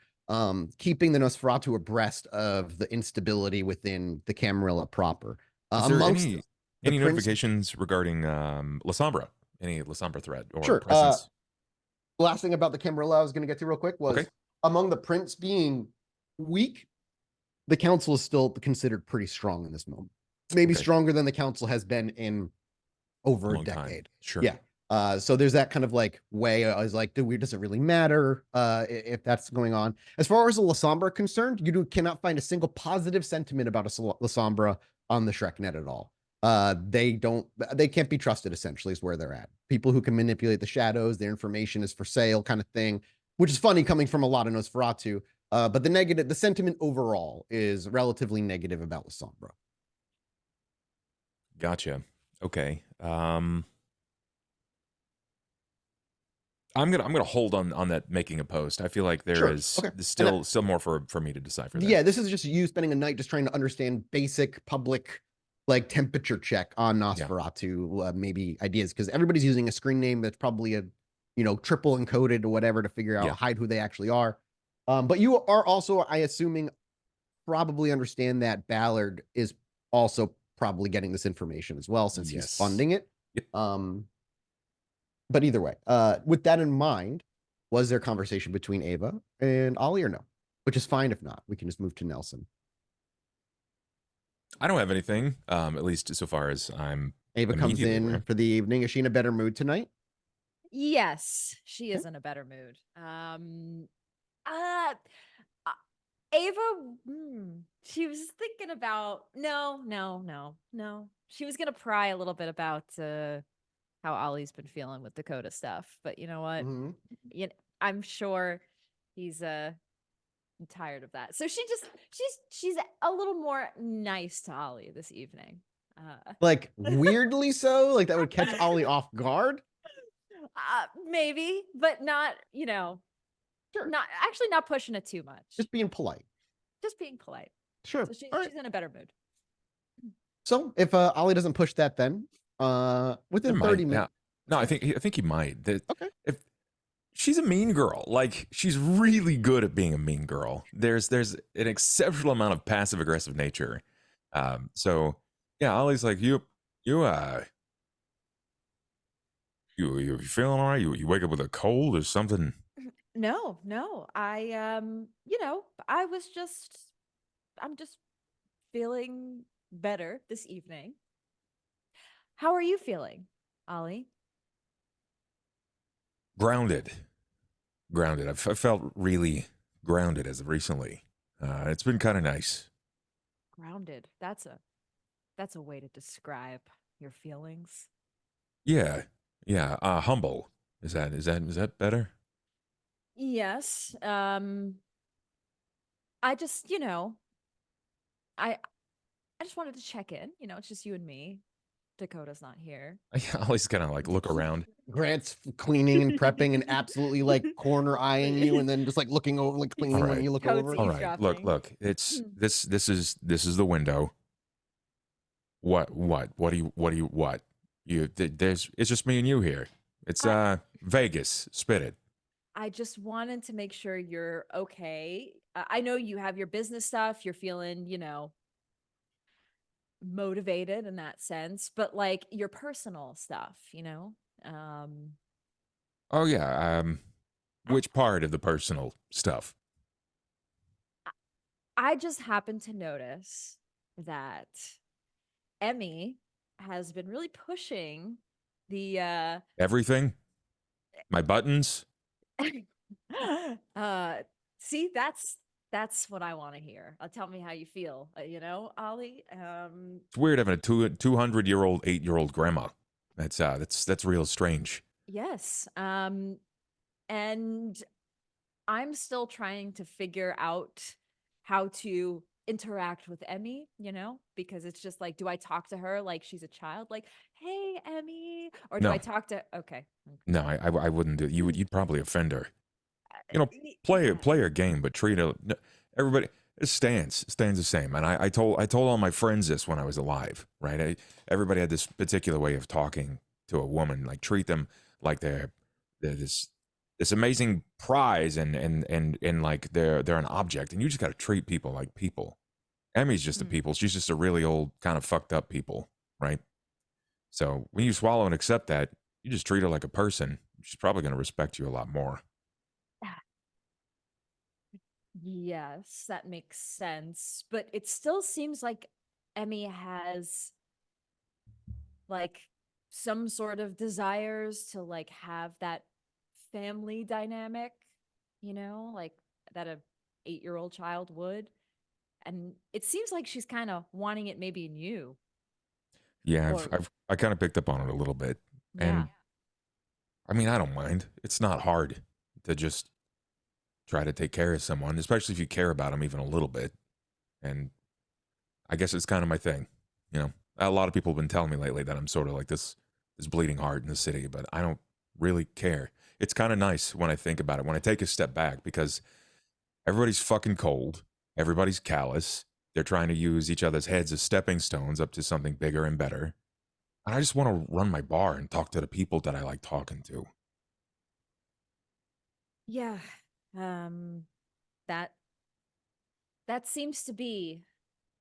keeping the Nosferatu abreast of the instability within the Camarilla proper. Is there Amongst any notifications regarding La Sombra? Any La Sombra threat or Sure. presence? Last thing about the Camarilla I was going to get to real quick was among the prince being weak, the council is still considered pretty strong in this moment. Maybe stronger than the council has been in over a decade. Sure. Yeah. So there's that kind of like way I was like, does it really matter if that's going on? As far as the La Sombra concerned, cannot find a single positive sentiment about a La Sombra on the ShrekNet at all. They can't be trusted, essentially, is where they're at. People who can manipulate the shadows, their information is for sale kind of thing, which is funny coming from a lot of Nosferatu. But the sentiment overall is relatively negative about La Sombra. Gotcha. Okay. I'm gonna hold on that making a post. I feel like there's still more for me to decipher there. Yeah, this is just you spending a night just trying to understand basic public like temperature check on Nosferatu, maybe ideas, because everybody's using a screen name that's probably a triple encoded or whatever to figure out hide who they actually are. But you are also, I assuming, probably understand that Ballard is also probably getting this information as well since he's funding it. Yep. But either way, with that in mind, was there conversation between Ava and Ollie or no? Which is fine if not. We can just move to Nelson. I don't have anything, at least so far as I'm. Ava comes in for the evening. Is she in a better mood tonight? Yes, she is in a better mood. Ava, she was thinking about no. She was gonna pry a little bit about how Ollie's been feeling with Dakota stuff, but you know what? Mm-hmm. I'm sure he's tired of that. So she's a little more nice to Ollie this evening. Like weirdly so, like that would catch Ollie off guard. Maybe, but not, Sure. Not pushing it too much. Just being polite. Sure. So she's in a better mood. So if Ollie doesn't push that, then within 30 minutes. No, I think he might. Okay. If she's a mean girl, like she's really good at being a mean girl. There's an exceptional amount of passive aggressive nature. So yeah, Ollie's like you feeling all right? You wake up with a cold or something? No. I'm just feeling better this evening. How are you feeling, Ollie? Grounded. I've felt really grounded as of recently. It's been kind of nice. Grounded. That's a way to describe your feelings. Yeah. Humble. Is that better? Yes. I just, I just wanted to check in. It's just you and me. Dakota's not here. I always kind of like look around. Grant's cleaning and prepping and absolutely like corner eyeing you, and then just like looking over, like cleaning when you look over. All right, look. It's this is the window. What? It's just me and you here. It's Vegas. Spit it. I just wanted to make sure you're okay. I know you have your business stuff. You're feeling, motivated in that sense, but like your personal stuff, Oh yeah. Which part of the personal stuff? I just happened to notice that Emmy has been really pushing the everything. My buttons. See, that's what I want to hear. Tell me how you feel, Ollie. It's weird having a 200-year-old 8-year-old grandma. That's real strange. Yes. And I'm still trying to figure out how to interact with Emmy, because it's just like, do I talk to her like she's a child, like, hey Emmy, or do I talk to No, I wouldn't do it. You'd probably offend her. Play her game, but treat her. everybody, it stands the same. And I told all my friends this when I was alive, right? Everybody had this particular way of talking to a woman, like treat them like they're this amazing prize and like they're an object, and you just got to treat people like people. Emmy's just a people. She's just a really old, kind of fucked up people, right? So when you swallow and accept that, you just treat her like a person. She's probably going to respect you a lot more. Yes, that makes sense. But it still seems like Emmy has like some sort of desires to like have that family dynamic, like that a 8-year-old child would. And it seems like she's kind of wanting it maybe in you. Yeah, Or- I kind of picked up on it a little bit. Yeah. And I mean, I don't mind. It's not hard to just try to take care of someone, especially if you care about them even a little bit. And I guess it's kind of my thing. A lot of people have been telling me lately that I'm sort of like this bleeding heart in the city, but I don't really care. It's kind of nice when I think about it, when I take a step back, because everybody's fucking cold. Everybody's callous. They're trying to use each other's heads as stepping stones up to something bigger and better. And I just want to run my bar and talk to the people that I like talking to. Yeah. That seems to be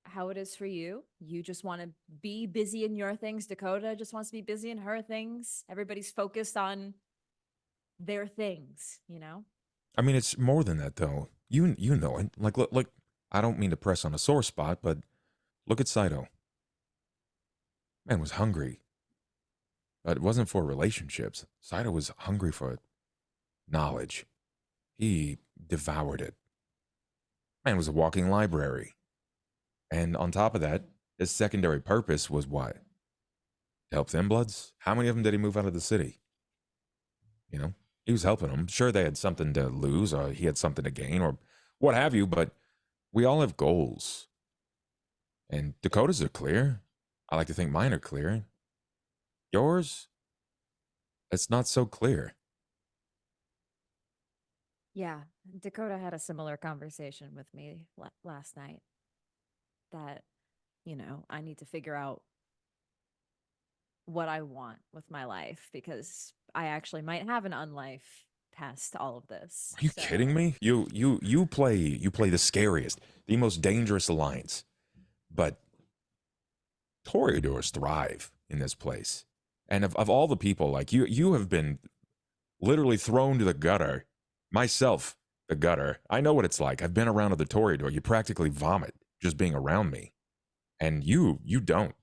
how it is for you. You just want to be busy in your things. Dakota just wants to be busy in her things. Everybody's focused on their things, I mean, it's more than that, though. You know it. Like, I don't mean to press on a sore spot, but look at Saito. Man was hungry. But it wasn't for relationships. Saito was hungry for knowledge. He devoured it. Man was a walking library. And on top of that, his secondary purpose was what? To help Thin Bloods? How many of them did he move out of the city? He was helping them. Sure, they had something to lose, or he had something to gain, or what have you, but we all have goals. And Dakota's are clear. I like to think mine are clear. Yours? It's not so clear. Yeah. Dakota had a similar conversation with me last night that, I need to figure out what I want with my life, because I actually might have an unlife past all of this. Are you kidding me? You play the scariest, the most dangerous alliance. But Toreadors thrive in this place. And of all the people, like you have been literally thrown to the gutter. Myself, the gutter. I know what it's like. I've been around the Toreador. You practically vomit just being around me. And you don't.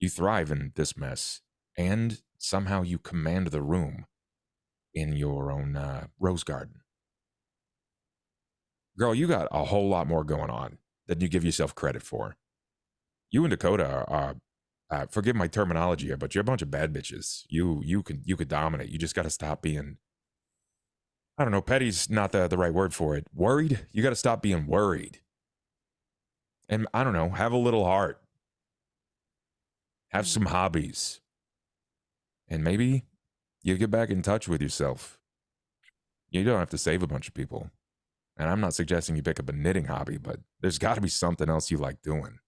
You thrive in this mess. And somehow you command the room in your own rose garden. Girl, you got a whole lot more going on than you give yourself credit for. You and Dakota are forgive my terminology here, but you're a bunch of bad bitches. You could dominate. You just got to stop being, I don't know, petty's not the right word for it. Worried? You got to stop being worried. And I don't know, have a little heart. Have some hobbies. And maybe you get back in touch with yourself. You don't have to save a bunch of people. And I'm not suggesting you pick up a knitting hobby, but there's got to be something else you like doing.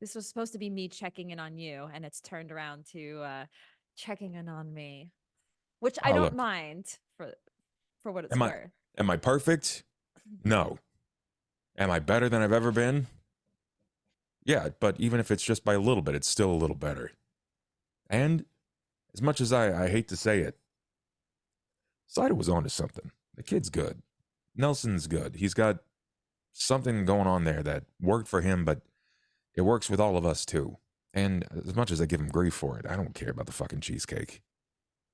This was supposed to be me checking in on you, and it's turned around to checking in on me, which I don't mind for what it's worth. Am I perfect? No. Am I better than I've ever been? Yeah, but even if it's just by a little bit, it's still a little better. And as much as I hate to say it, Saito was onto something. The kid's good. Nelson's good. He's got something going on there that worked for him, but it works with all of us too. And as much as I give him grief for it, I don't care about the fucking cheesecake.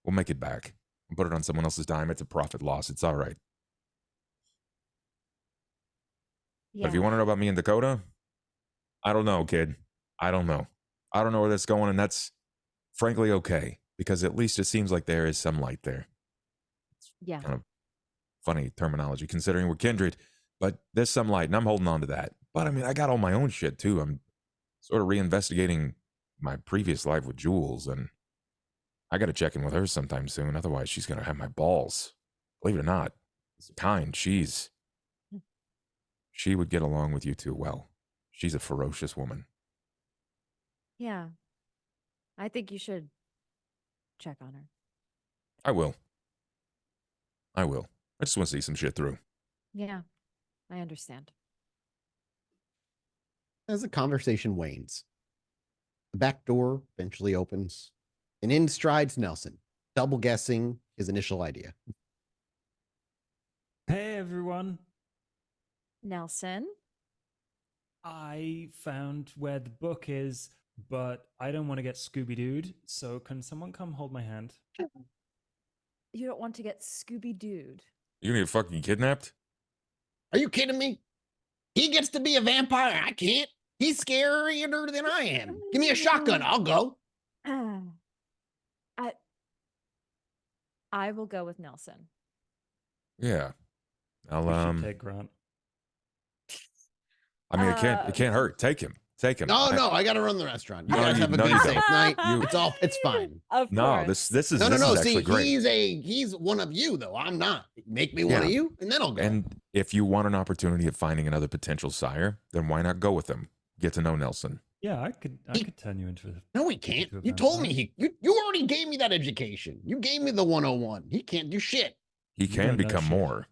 We'll make it back. We'll put it on someone else's dime. It's a profit loss. It's all right. Yeah. But if you want to know about me and Dakota, I don't know, kid. I don't know. I don't know where that's going, and that's frankly okay, because at least it seems like there is some light there. Yeah. Kind of funny terminology considering we're kindred, but there's some light, and I'm holding on to that. But I mean, I got all my own shit too. I'm sort of reinvestigating my previous life with Jules, and I got to check in with her sometime soon. Otherwise, she's going to have my balls. Believe it or not. kind. She would get along with you too well. She's a ferocious woman. Yeah. I think you should check on her. I will. I just want to see some shit through. Yeah, I understand. As the conversation wanes, the back door eventually opens, and in strides Nelson, double guessing his initial idea. Hey everyone, Nelson? I found where the book is, but I don't want to get Scooby-Dooed, so can someone come hold my hand? You don't want to get Scooby-Dooed. You gonna get fucking kidnapped? Are you kidding me? He gets to be a vampire. I can't. He's scarier than I am. Give me a shotgun. I'll go. I will go with Nelson. Yeah. I'll You should take Grant. I mean, it can't hurt. Take him. No, I gotta run the restaurant. You No, guys you- have a no, good you safe don't. night. You- It's fine. Of No, course. this is No. this is See, actually great. he's one of you though. I'm not. Make me one of you, and then I'll go. And if you want an opportunity of finding another potential sire, then why not go with him? Get to know Nelson. Yeah, I could turn you into a... No, he can't. into a You told vampire. me you already gave me that education. You gave me the 101. He can't do shit. He You can don't know become shit. more.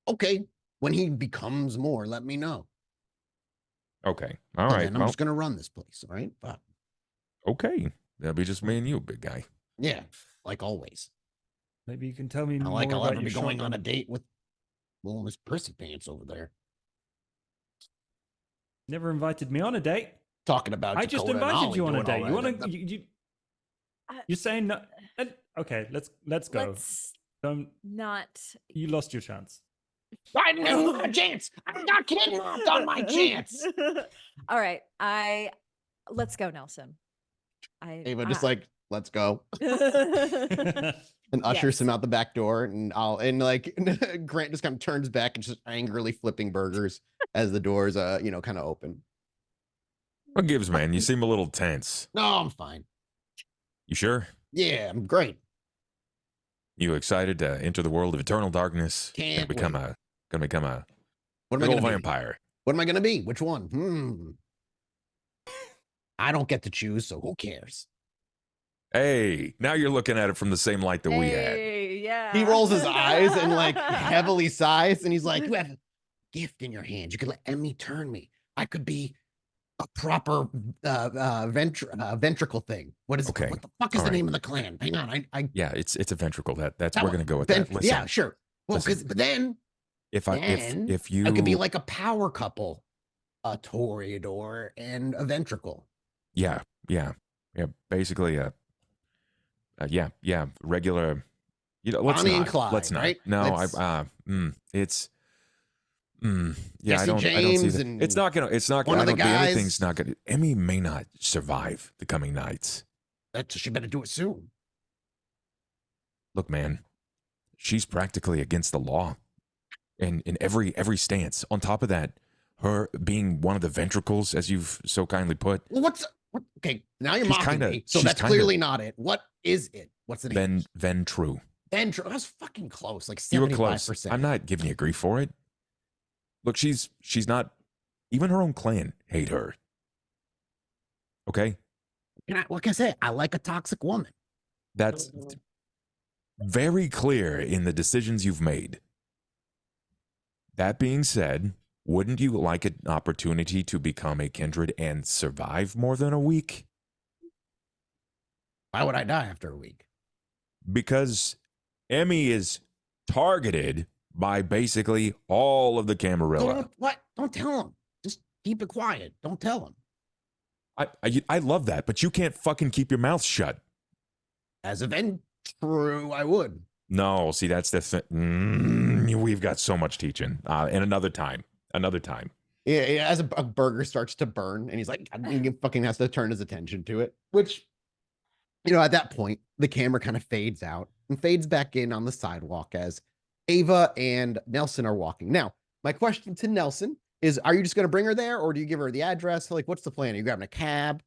Okay, when he becomes more, let me know. Okay. All And right. then I'm Well, just gonna run this place. All right. But okay. That'll be just me and you, big guy. yeah, like always. Maybe you can tell me Not more like I'll about ever your be going on a shotgun. date with little Miss Percy Pants over there. Never invited me on a date. Talking about I just Dakota and invited Ollie you on a doing all date. You that. want to? Uh, You're saying no? Okay, let's go. Let's Don't. not. You lost your chance. I knew my chance. I got kidnapped on my chance. All right, let's go, Nelson. Ava just like, let's go. like And ushers Yes. him out the back door, and Grant just kind of turns back and just angrily flipping burgers as the doors kind of open. What gives, man? You seem a little tense. No, I'm fine. You sure? Yeah, I'm great. You excited to enter the world of eternal darkness? Can't and become wait. gonna become a What am big I old gonna be? vampire. What am I gonna be? Which one? I don't get to choose, so who cares? Hey, now you're looking at it from the same light that we had. Hey, yeah. He rolls his eyes and like heavily sighs, and he's like, "You have a gift in your hands. You could let Emmy turn me. I could be a proper ventricle thing. What is Okay. What the fuck is All the right. name of the clan? Hang on, I Yeah, it's a ventricle. That's That we're one. gonna go with that. Listen, yeah, sure. Well, listen. but then if you I could be like a power couple, a Toreador and a ventricle. yeah, basically regular. Let's Bonnie and not. Clyde, Let's not. right? No, Let's- it's. Jesse I don't see James that. and It's not gonna. It's not. one I of the don't, the other guys- thing's not gonna. Emmy may not survive the coming nights. She better do it soon. Look, man, she's practically against the law, in every stance. On top of that, her being one of the ventricles, as you've so kindly put, Well, okay, now you're She's mocking kinda- me. So she's that's kinda- clearly not it. What is it? What's the name? Ventru. Ventru. That's fucking close. Like You were 75%. close. I'm not giving you grief for it. Look, she's not. Even her own clan hate her. Okay, Like I said, I like a toxic woman. that's very clear in the decisions you've made. That being said, wouldn't you like an opportunity to become a kindred and survive more than a week? Why would I die after a week? Because Emmy is targeted by basically all of the Camarilla. What? Don't tell him. Just keep it quiet. Don't tell him. I love that, but you can't fucking keep your mouth shut. As a Ventru, I would. No, see, that's the thing. We've got so much teaching. And another time. Yeah, as a burger starts to burn, and he's like, he fucking has to turn his attention to it. Which, at that point, the camera kind of fades out and fades back in on the sidewalk as Ava and Nelson are walking. Now, my question to Nelson is, are you just going to bring her there, or do you give her the address? Like, what's the plan? Are you grabbing a cab?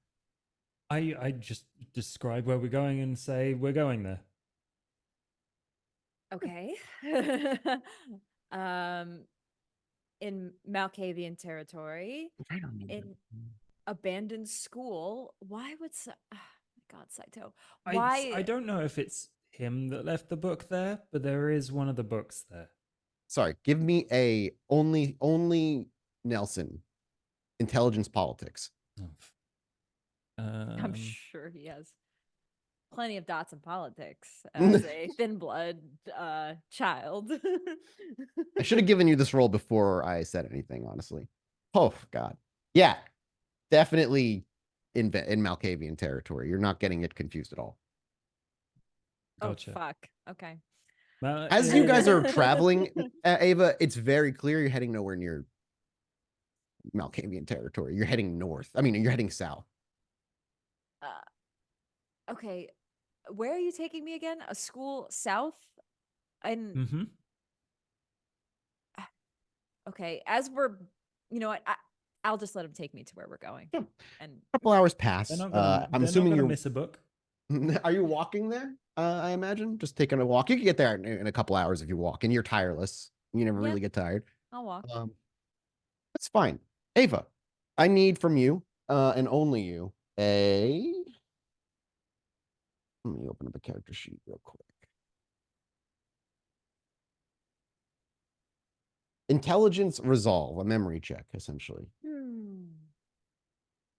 I just describe where we're going and say we're going there. Okay. um, in Malkavian territory, I don't need in abandoned school. Why would my God, Saito? I Why? don't know if it's him that left the book there, but there is one of the books there. Sorry, give me a only Nelson intelligence politics. Oh, I'm sure he has plenty of dots in politics as a thin blood child. I should have given you this role before I said anything, honestly. Oh God. Yeah, definitely in Malkavian territory. You're not getting it confused at all. Gotcha. Oh fuck. Okay. As you guys are traveling, Ava, it's very clear you're heading nowhere near Malkavian territory. You're heading north. I mean, you're heading south. Okay. Where are you taking me again? A school south? And Mm-hmm. okay, as we're, you know what? I'll just let him take me to where we're going. Yeah. And A couple hours They're pass. not gonna. I'm they're assuming not gonna you're. miss a book. Are you walking there? I imagine just taking a walk. You can get there in a couple hours if you walk, and you're tireless. You never Yeah. really get tired. I'll walk. That's fine. Ava, I need from you, and only you, a. Let me open up a character sheet real quick. Intelligence resolve, a memory check, essentially.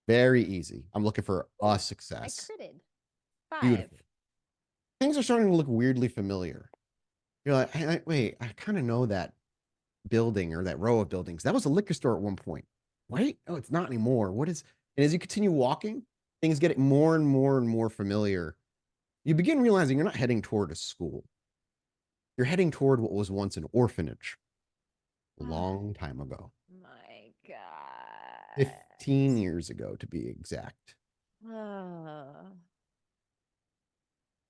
Very easy. I'm looking for a success. I critted. 5. Beautiful. Things are starting to look weirdly familiar. You're like, wait, I kind of know that building or that row of buildings. That was a liquor store at one point. Wait, oh, it's not anymore. What is? And as you continue walking, things get more and more and more familiar. You begin realizing you're not heading toward a school. You're heading toward what was once an orphanage a long time ago. My God. 15 years ago, to be exact.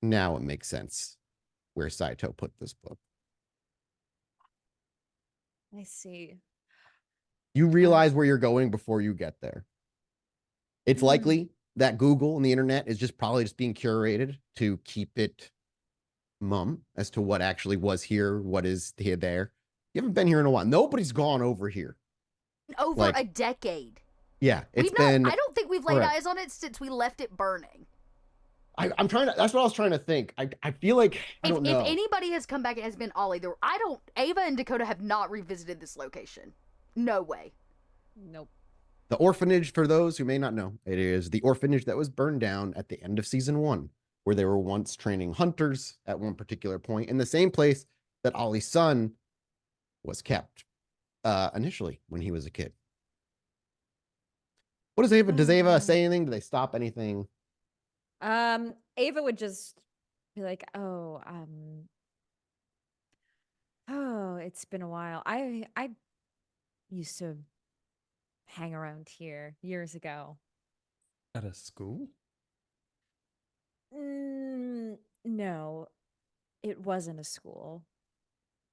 Now it makes sense where Saito put this book. I see. You realize where you're going before you get there. It's likely that Google and the internet is probably being curated to keep it mum as to what actually was here, what is here there. You haven't been here in a while. Nobody's gone over here. Over a decade. Yeah, it's been. I don't think we've laid eyes on it since we left it burning. I'm trying to. That's what I was trying to think. I feel like I don't know. If anybody has come back, it has been Ollie. Ava and Dakota have not revisited this location. No way. Nope. The orphanage, for those who may not know, it is the orphanage that was burned down at the end of season 1, where they were once training hunters at one particular point in the same place that Ollie's son was kept initially when he was a kid. What does Ava? Does Ava say anything? Do they stop anything? Ava would just be like, oh, it's been a while. I used to hang around here years ago. At a school? No, it wasn't a school.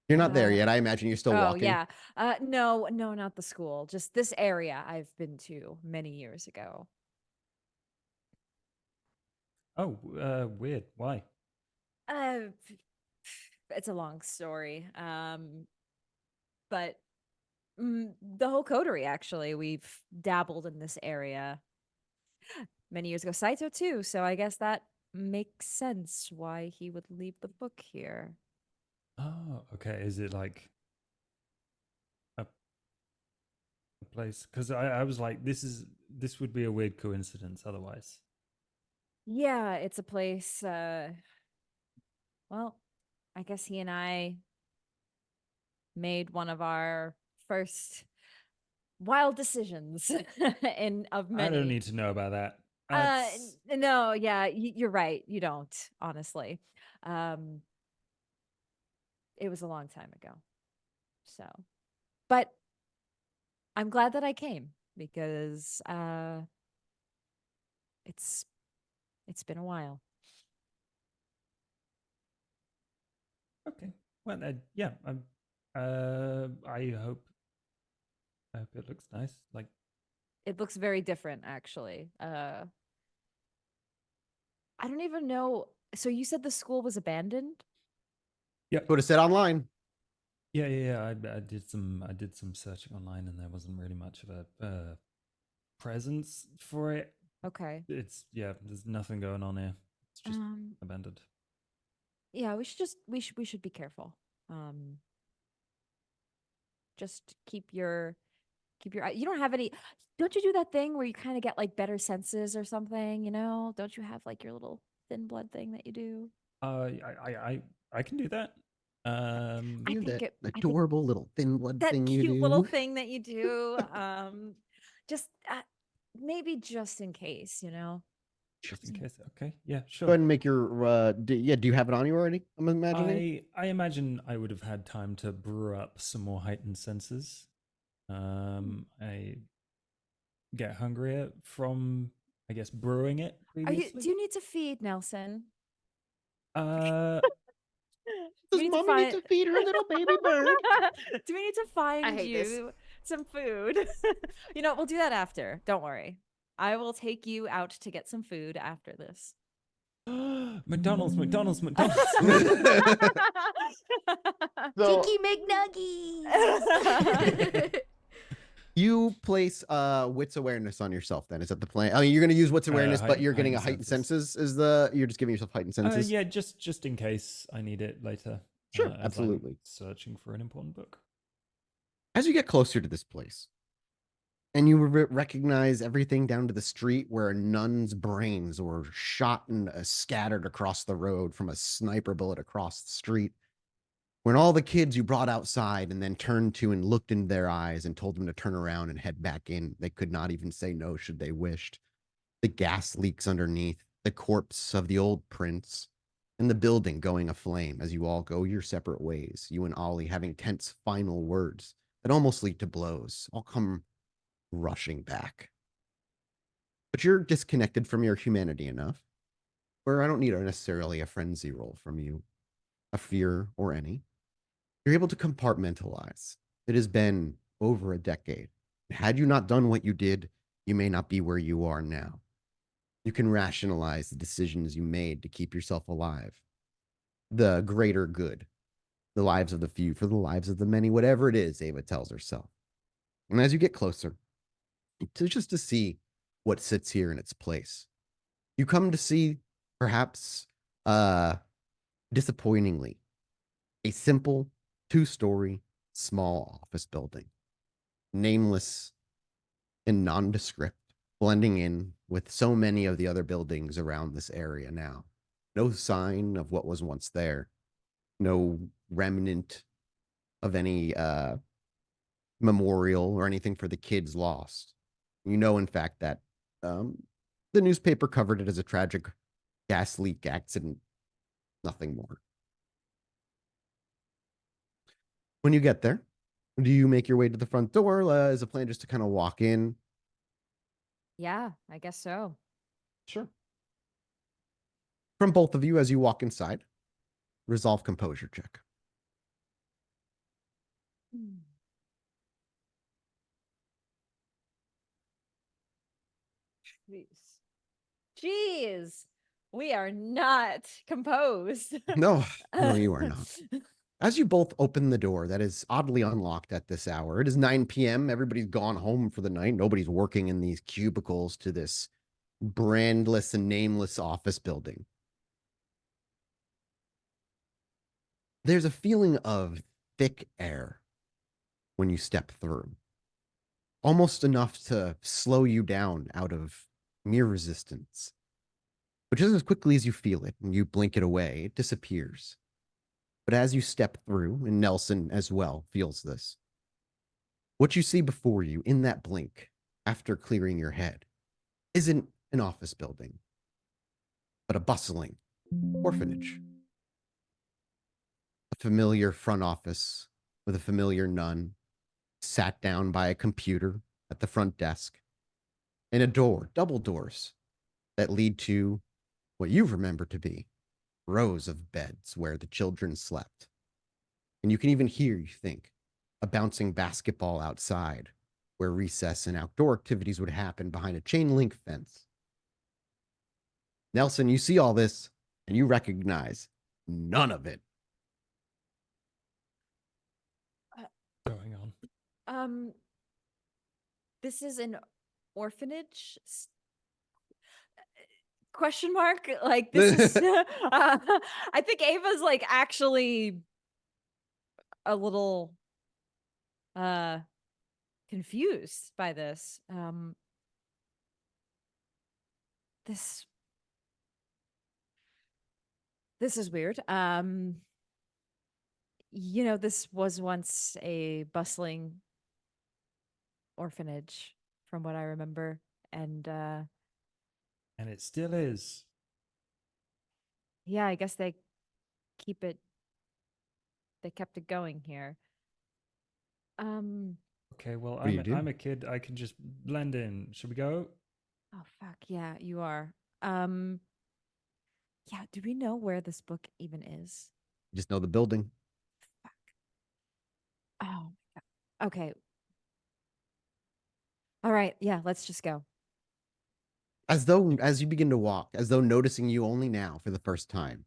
You're not there yet. I imagine you're still walking. Oh, yeah. No, not the school. Just this area I've been to many years ago. Oh, weird. Why? It's a long story. But the whole coterie, actually, we've dabbled in this area many years ago. Saito too, so I guess that makes sense why he would leave the book here. Oh, okay. Is it like a place? Because I was like, this would be a weird coincidence otherwise. Yeah, it's a place. Well, I guess he and I made one of our first wild decisions of many. I don't need to know about that. No, yeah, you're right. You don't, honestly. It was a long time ago. So, but I'm glad that I came because it's been a while. Okay. Well, yeah. I hope it looks nice. Like, it looks very different, actually. I don't even know. So you said the school was abandoned? Yeah. Go to set online. Yeah. I did some searching online, and there wasn't really much of a presence for it. Okay. There's nothing going on here. It's just abandoned. Yeah, we should be careful. Just keep your you don't have any, don't you do that thing where you kind of get like better senses or something, you know? Don't you have like your little thin blood thing that you do? I can do that. I You think that I think adorable little thin blood that thing you cute do. little thing that you do, just maybe just in case, you know. Just in case. Okay. Yeah, sure. Go ahead and make your do you have it on you already? I'm imagining. I imagine I would have had time to brew up some more heightened senses. I get hungrier from, I guess, brewing it previously. Do you need to feed Nelson? Uh, Do Does we need to mommy need find to feed her little baby bird? Do we need to find hate this. you some food? You know, we'll do that after. Don't worry. I will take you out to get some food after this. McDonald's. So Tiki McNuggies. you place wits awareness on yourself. Then is that the plan? I mean, you're going to use wits awareness, but you're getting a heightened senses. You're just giving yourself heightened senses? Yeah, just in case I need it later. Sure, as absolutely. I'm searching for an important book. As you get closer to this place, and you recognize everything down to the street where a nun's brains were shot and scattered across the road from a sniper bullet across the street. When all the kids you brought outside and then turned to and looked into their eyes and told them to turn around and head back in, they could not even say no should they wished. The gas leaks underneath, the corpse of the old prince, and the building going aflame as you all go your separate ways, you and Ollie having tense final words that almost lead to blows, all come rushing back. But you're disconnected from your humanity enough where I don't need necessarily a frenzy roll from you, a fear or any. You're able to compartmentalize. It has been over a decade. Had you not done what you did, you may not be where you are now. You can rationalize the decisions you made to keep yourself alive. The greater good, the lives of the few for the lives of the many, whatever it is, Ava tells herself. And as you get closer, to see what sits here in its place, you come to see, perhaps disappointingly, a simple 2-story small office building, nameless and nondescript, blending in with so many of the other buildings around this area now. No sign of what was once there, no remnant of any memorial or anything for the kids lost. You know, in fact, that the newspaper covered it as a tragic gas leak accident, nothing more. When you get there, do you make your way to the front door? Is the plan just to kind of walk in? Yeah, I guess so. Sure. From both of you, as you walk inside, resolve composure check. Jeez. We are not composed. No, you are not. As you both open the door that is oddly unlocked at this hour, it is 9 p.m. Everybody's gone home for the night. Nobody's working in these cubicles to this brandless and nameless office building. There's a feeling of thick air when you step through, almost enough to slow you down out of mere resistance. But just as quickly as you feel it and you blink it away, it disappears. But as you step through, and Nelson as well feels this, what you see before you in that blink, after clearing your head, isn't an office building, but a bustling orphanage. A familiar front office with a familiar nun, sat down by a computer at the front desk, and a door, double doors, that lead to what you remember to be rows of beds where the children slept. And you can even hear, you think, a bouncing basketball outside where recess and outdoor activities would happen behind a chain link fence. Nelson, you see all this and you recognize none of it This is an orphanage? Question mark? Like, this is I think Ava's like actually a little confused by this. This is weird. This was once a bustling orphanage from what I remember. And it still is. yeah, I guess they kept it going here. Okay, well, do you do? I'm a kid. I can just blend in. Should we go? Oh fuck, yeah, you are. Yeah, do we know where this book even is? Just know the building. Fuck. Oh my god. Okay. All right, yeah, let's just go. As you begin to walk, as though noticing you only now for the first time,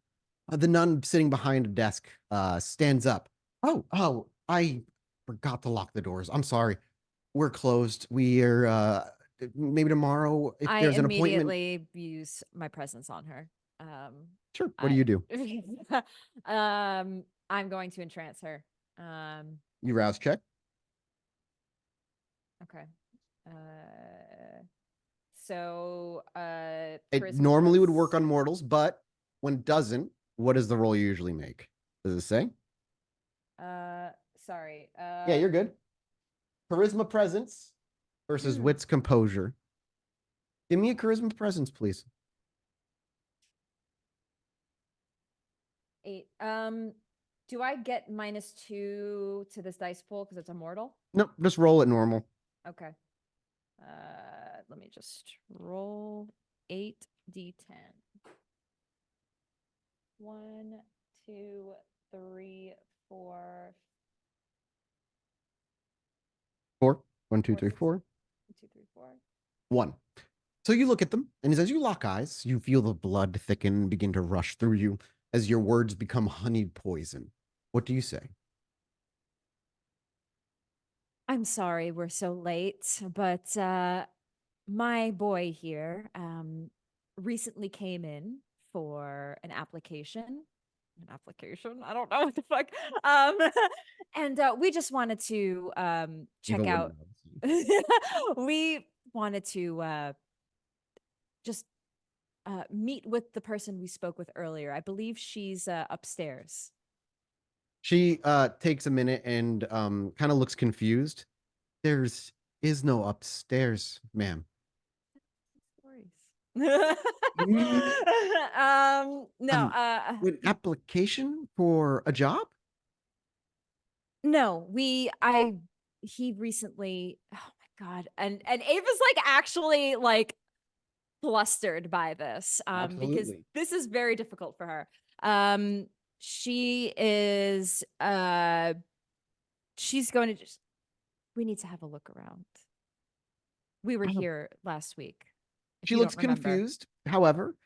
the nun sitting behind a desk stands up. Oh, I forgot to lock the doors. I'm sorry. We're closed. We're maybe tomorrow if I there's an appointment. immediately use my presence on her. Sure. What do you do? I'm going to entrance her. You rouse check. Okay. So It charisma normally would plus- work on mortals, but when it doesn't, what does the roll usually make? Does it say? Sorry. Yeah, you're good. Charisma presence versus wits composure. Give me a charisma presence, please. 8. Do I get -2 to this dice pool because it's a mortal? Nope, just roll it normal. Okay. Let me just roll 8d10. 1, 2, 3, 4. 4. 1, 2, 3, 4. 1, 2, 3, 4. 1. So you look at them, and as you lock eyes, you feel the blood thicken and begin to rush through you as your words become honeyed poison. What do you say? I'm sorry we're so late, but my boy here recently came in for an application. I don't know what the fuck. And we just wanted to check out. We wanted to just meet with the person we spoke with earlier. I believe she's upstairs. She takes a minute and kind of looks confused. There is no upstairs, ma'am. No. An application for a job? No, he recently, oh my god. And Ava's like actually like flustered by this because this is very difficult for her. She is she's going to just, we need to have a look around. We were here last week. She looks confused. However,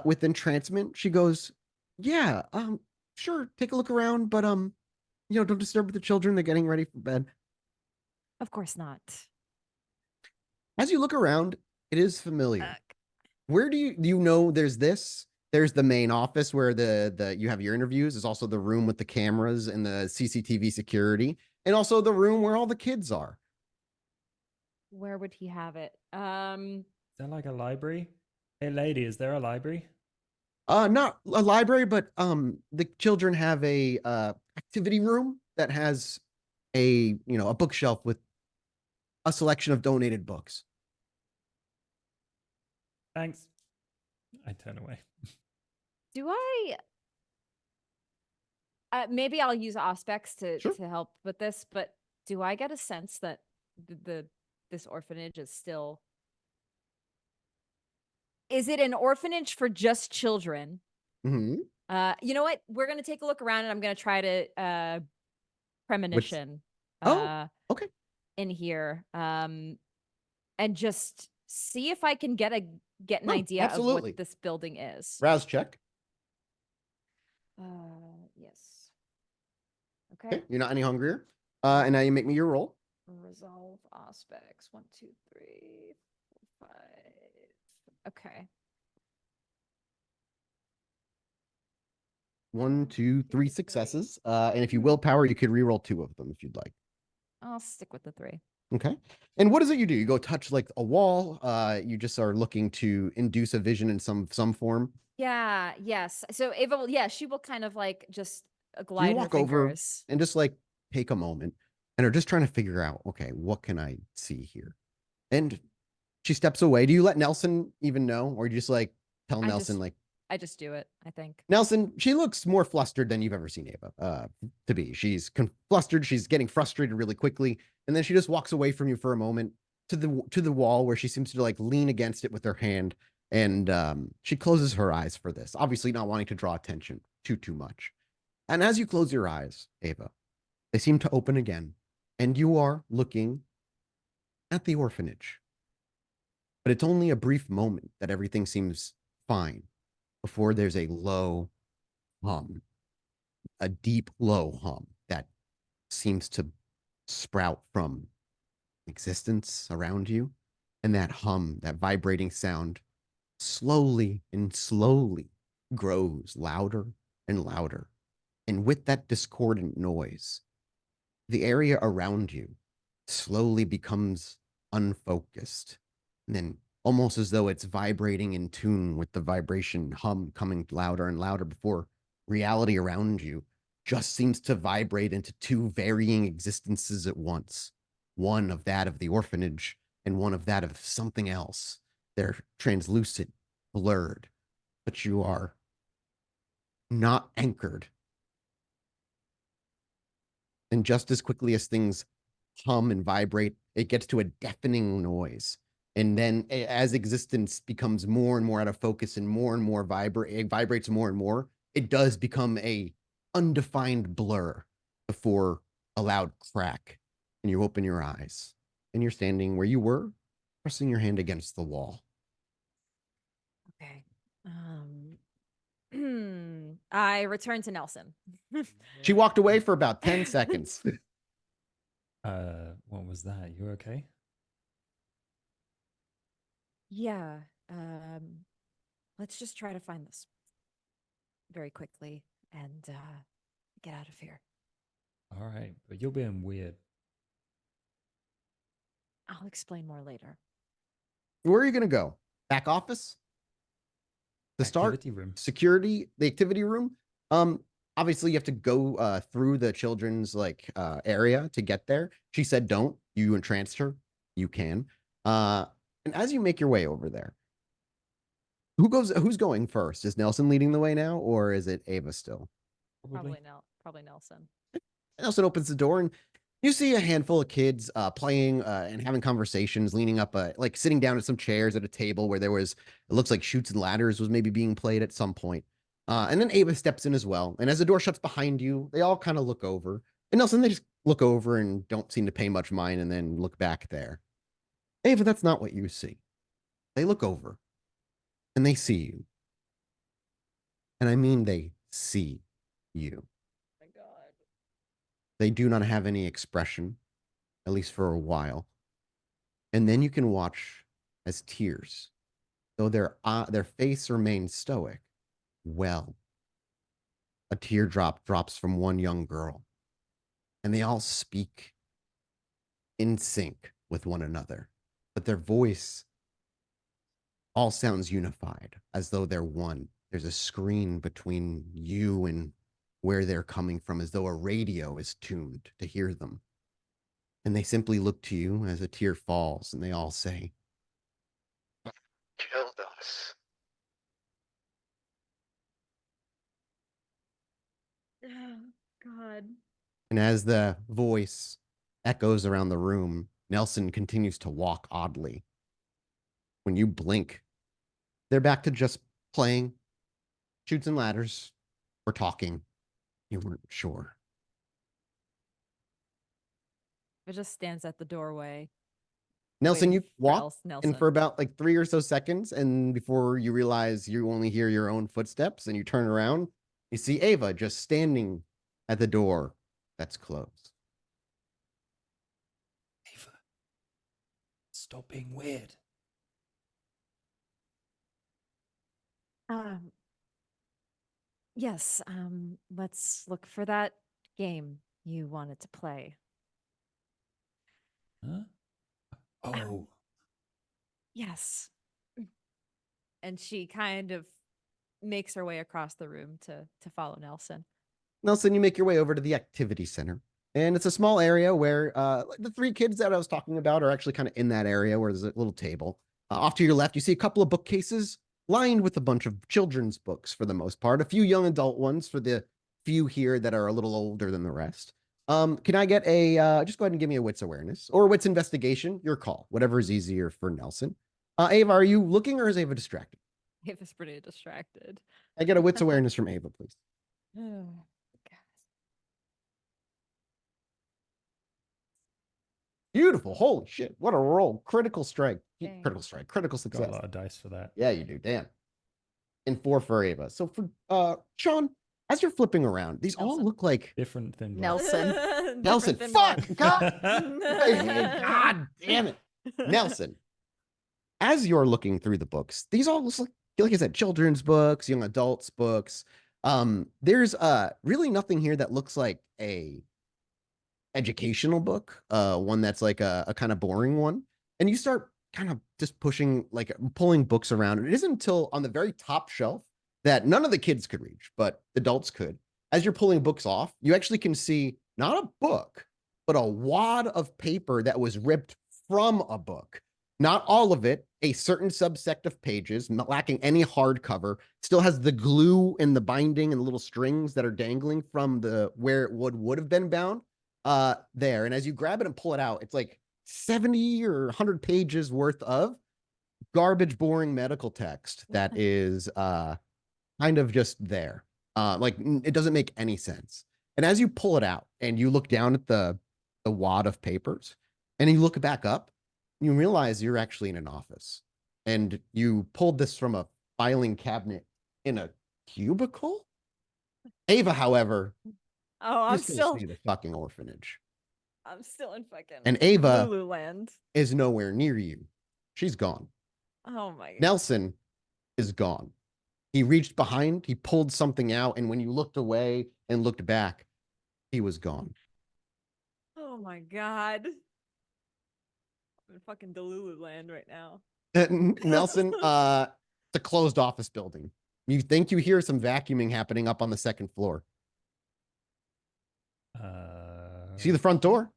with entrancement, she goes, "Yeah, sure, take a look around, but don't disturb the children. They're getting ready for bed." Of course not. As you look around, it is familiar. Where do you know there's this? There's the main office where the you have your interviews. There's also the room with the cameras and the CCTV security, and also the room where all the kids are. Where would he have it? Is there like a library? Hey, lady, is there a library? Not a library, but the children have a activity room that has a bookshelf with a selection of donated books. Thanks. I turn away. Do I maybe I'll use aspects to help with this, but do I get a sense that this orphanage is still, is it an orphanage for just children? Mm-hmm. You know what? We're gonna take a look around, and I'm gonna try to premonition. Okay. In here, and just see if I can get an idea of what this building is. Rouse check. Yes. Okay. You're not any hungrier. And now you make me your roll. resolve aspects. 1, 2, 3, 4, 5. Okay. 1, 2, 3 successes. And if you willpower, you could reroll 2 of them if you'd like. I'll stick with the 3. Okay. And what is it you do? You go touch like a wall. You just are looking to induce a vision in some form. Yeah, yes. So Ava will, yeah, she will kind of like just You glide her walk over fingers. and just like take a moment and are just trying to figure out, okay, what can I see here? And she steps away. Do you let Nelson even know, or you just like tell Nelson like, I just do it, I think. Nelson, she looks more flustered than you've ever seen Ava to be. She's flustered. She's getting frustrated really quickly, and then she just walks away from you for a moment to the wall where she seems to like lean against it with her hand, and she closes her eyes for this, obviously not wanting to draw attention too much. And as you close your eyes, Ava, they seem to open again, and you are looking at the orphanage. But it's only a brief moment that everything seems fine before there's a low hum, a deep low hum that seems to sprout from existence around you. And that hum, that vibrating sound, slowly and slowly grows louder and louder. And with that discordant noise, the area around you slowly becomes unfocused. And then almost as though it's vibrating in tune with the vibration hum coming louder and louder before reality around you just seems to vibrate into 2 varying existences at once. One of that of the orphanage and one of that of something else. They're translucent, blurred, but you are not anchored. And just as quickly as things hum and vibrate, it gets to a deafening noise. And then as existence becomes more and more out of focus and more it vibrates more and more, it does become a undefined blur before a loud crack. And you open your eyes and you're standing where you were, pressing your hand against the wall. Okay. I return to Nelson. She walked away for about 10 seconds. What was that? You okay? Yeah. Let's just try to find this very quickly and get out of here. All right, but you're being weird. I'll explain more later. Where are you going to go? Back office? The start? Activity room. Security? The activity room? Obviously you have to go through the children's like area to get there. She said don't. You entranced her. You can. And as you make your way over there, who's going first? Is Nelson leading the way now, or is it Ava still? Probably Nelson. Nelson opens the door and you see a handful of kids playing and having conversations, leaning up, like sitting down at some chairs at a table where there was, it looks like Chutes and Ladders was maybe being played at some point. And then Ava steps in as well. And as the door shuts behind you, they all kind of look over. And Nelson, they just look over and don't seem to pay much mind and then look back there. Ava, that's not what you see. They look over and they see you. And I mean, they see you. My God. They do not have any expression, at least for a while. And then you can watch as tears, though their face remains stoic, well, a teardrop drops from one young girl, and they all speak in sync with one another, but their voice all sounds unified, as though they're one. There's a screen between you and where they're coming from, as though a radio is tuned to hear them. And they simply look to you as a tear falls, and they all say, "Killed us." Oh, God. And as the voice echoes around the room, Nelson continues to walk oddly. When you blink, they're back to just playing Chutes and Ladders or talking. You weren't sure. It just stands at the doorway. Nelson, you waiting for walk Nelson. and for about like 3 or so seconds, and before you realize you only hear your own footsteps and you turn around, you see Ava just standing at the door that's closed. Stop being weird. Yes, let's look for that game you wanted to play. Huh? Oh. Yes. And she kind of makes her way across the room to follow Nelson. Nelson, you make your way over to the activity center. And it's a small area where the three kids that I was talking about are actually kind of in that area where there's a little table. Off to your left, you see a couple of bookcases lined with a bunch of children's books for the most part, a few young adult ones for the few here that are a little older than the rest. Can I get a, just go ahead and give me a wits awareness or wits investigation, your call, whatever is easier for Nelson. Ava, are you looking or is Ava distracted? Ava's pretty distracted. I get a wits awareness from Ava, please. Oh, Beautiful. Holy shit. What a roll. Critical strike. Dang. Critical strike. Critical Got success. a lot of dice for that. Yeah, you do. Damn. And 4 for Ava. So for Sean, as you're flipping around, these all Nelson. look like Different than Nelson. Nelson. Different Fuck. than God. one. God damn it. Nelson. As you're looking through the books, these all look like I said, children's books, young adults books. There's really nothing here that looks like a educational book, one that's like a kind of boring one. And you start kind of just pushing, like pulling books around. And it isn't until on the very top shelf that none of the kids could reach, but adults could. As you're pulling books off, you actually can see not a book, but a wad of paper that was ripped from a book. Not all of it, a certain subsect of pages, not lacking any hardcover, still has the glue and the binding and the little strings that are dangling from the where it would have been bound there. And as you grab it and pull it out, it's like 70 or 100 pages worth of garbage, boring medical text that is kind of just there. Like it doesn't make any sense. And as you pull it out and you look down at the wad of papers and you look back up, you realize you're actually in an office and you pulled this from a filing cabinet in a cubicle. Ava, however, Oh, I'm is gonna still see the fucking orphanage. I'm still in fucking And Ava Lululand. is nowhere near you. She's gone. Oh my god. Nelson is gone. He reached behind, he pulled something out, and when you looked away and looked back, he was gone. Oh my god. I'm in fucking Delulu land right now. Nelson, it's a closed office building. You think you hear some vacuuming happening up on the second floor. See the front door?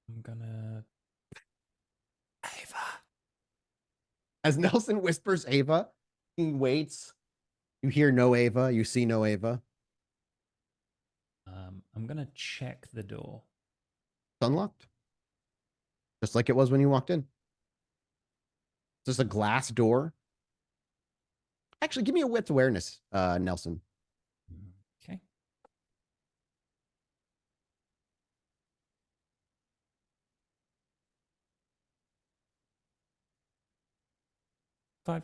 I'm gonna. Ava. As Nelson whispers Ava, he waits. You hear no Ava. You see no Ava. I'm gonna check the door. It's unlocked. Just like it was when you walked in. It's just a glass door. Actually, give me a wits awareness, Nelson. Okay. Five.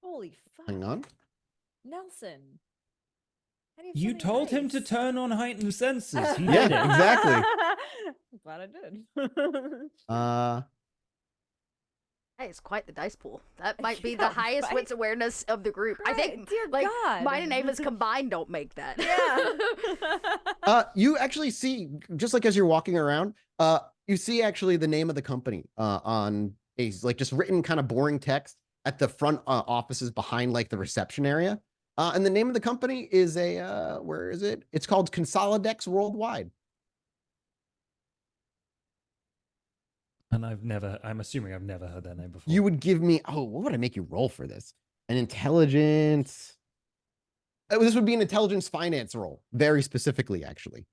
Holy fuck. Hang on. Nelson. How do have You so many told him to dice? turn on heightened senses. He Yeah, did it. exactly. I'm glad I did. Hey, it's quite the dice pool. That might be Yeah, the highest right? wits awareness of the group. I think, Dear like, God. mine and Ava's combined don't make that. Yeah. You actually see, just like as you're walking around, you see actually the name of the company on a like just written kind of boring text at the front offices behind like the reception area. And the name of the company is where is it? It's called Consolidex Worldwide. And I'm assuming I've never heard that name before. You would give me, oh, what would I make you roll for this? An intelligence. Oh, this would be an intelligence finance roll, very specifically, actually.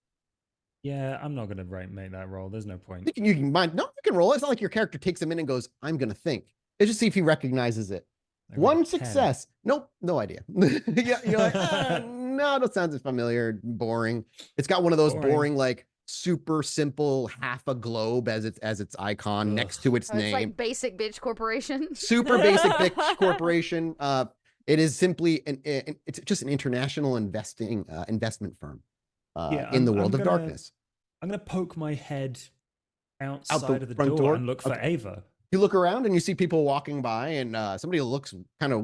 Yeah, I'm not gonna make that roll. There's no point. You can mind. No, you can roll. It's not like your character takes him in and goes, I'm gonna think. It's just see if he recognizes it. I got a One 10. success. Nope, no idea. Yeah, you're like, no, that sounds familiar, boring. It's got one of those boring like super simple half a globe as its icon next to its Oh, it's name. like Basic Bitch Corporation. Super basic bitch corporation. It is simply it's just an international investment firm Yeah, in the I'm world of gonna- darkness. I'm gonna poke my head outside of the front door, door? and look for Okay. Ava. You look around and you see people walking by, and somebody looks kind of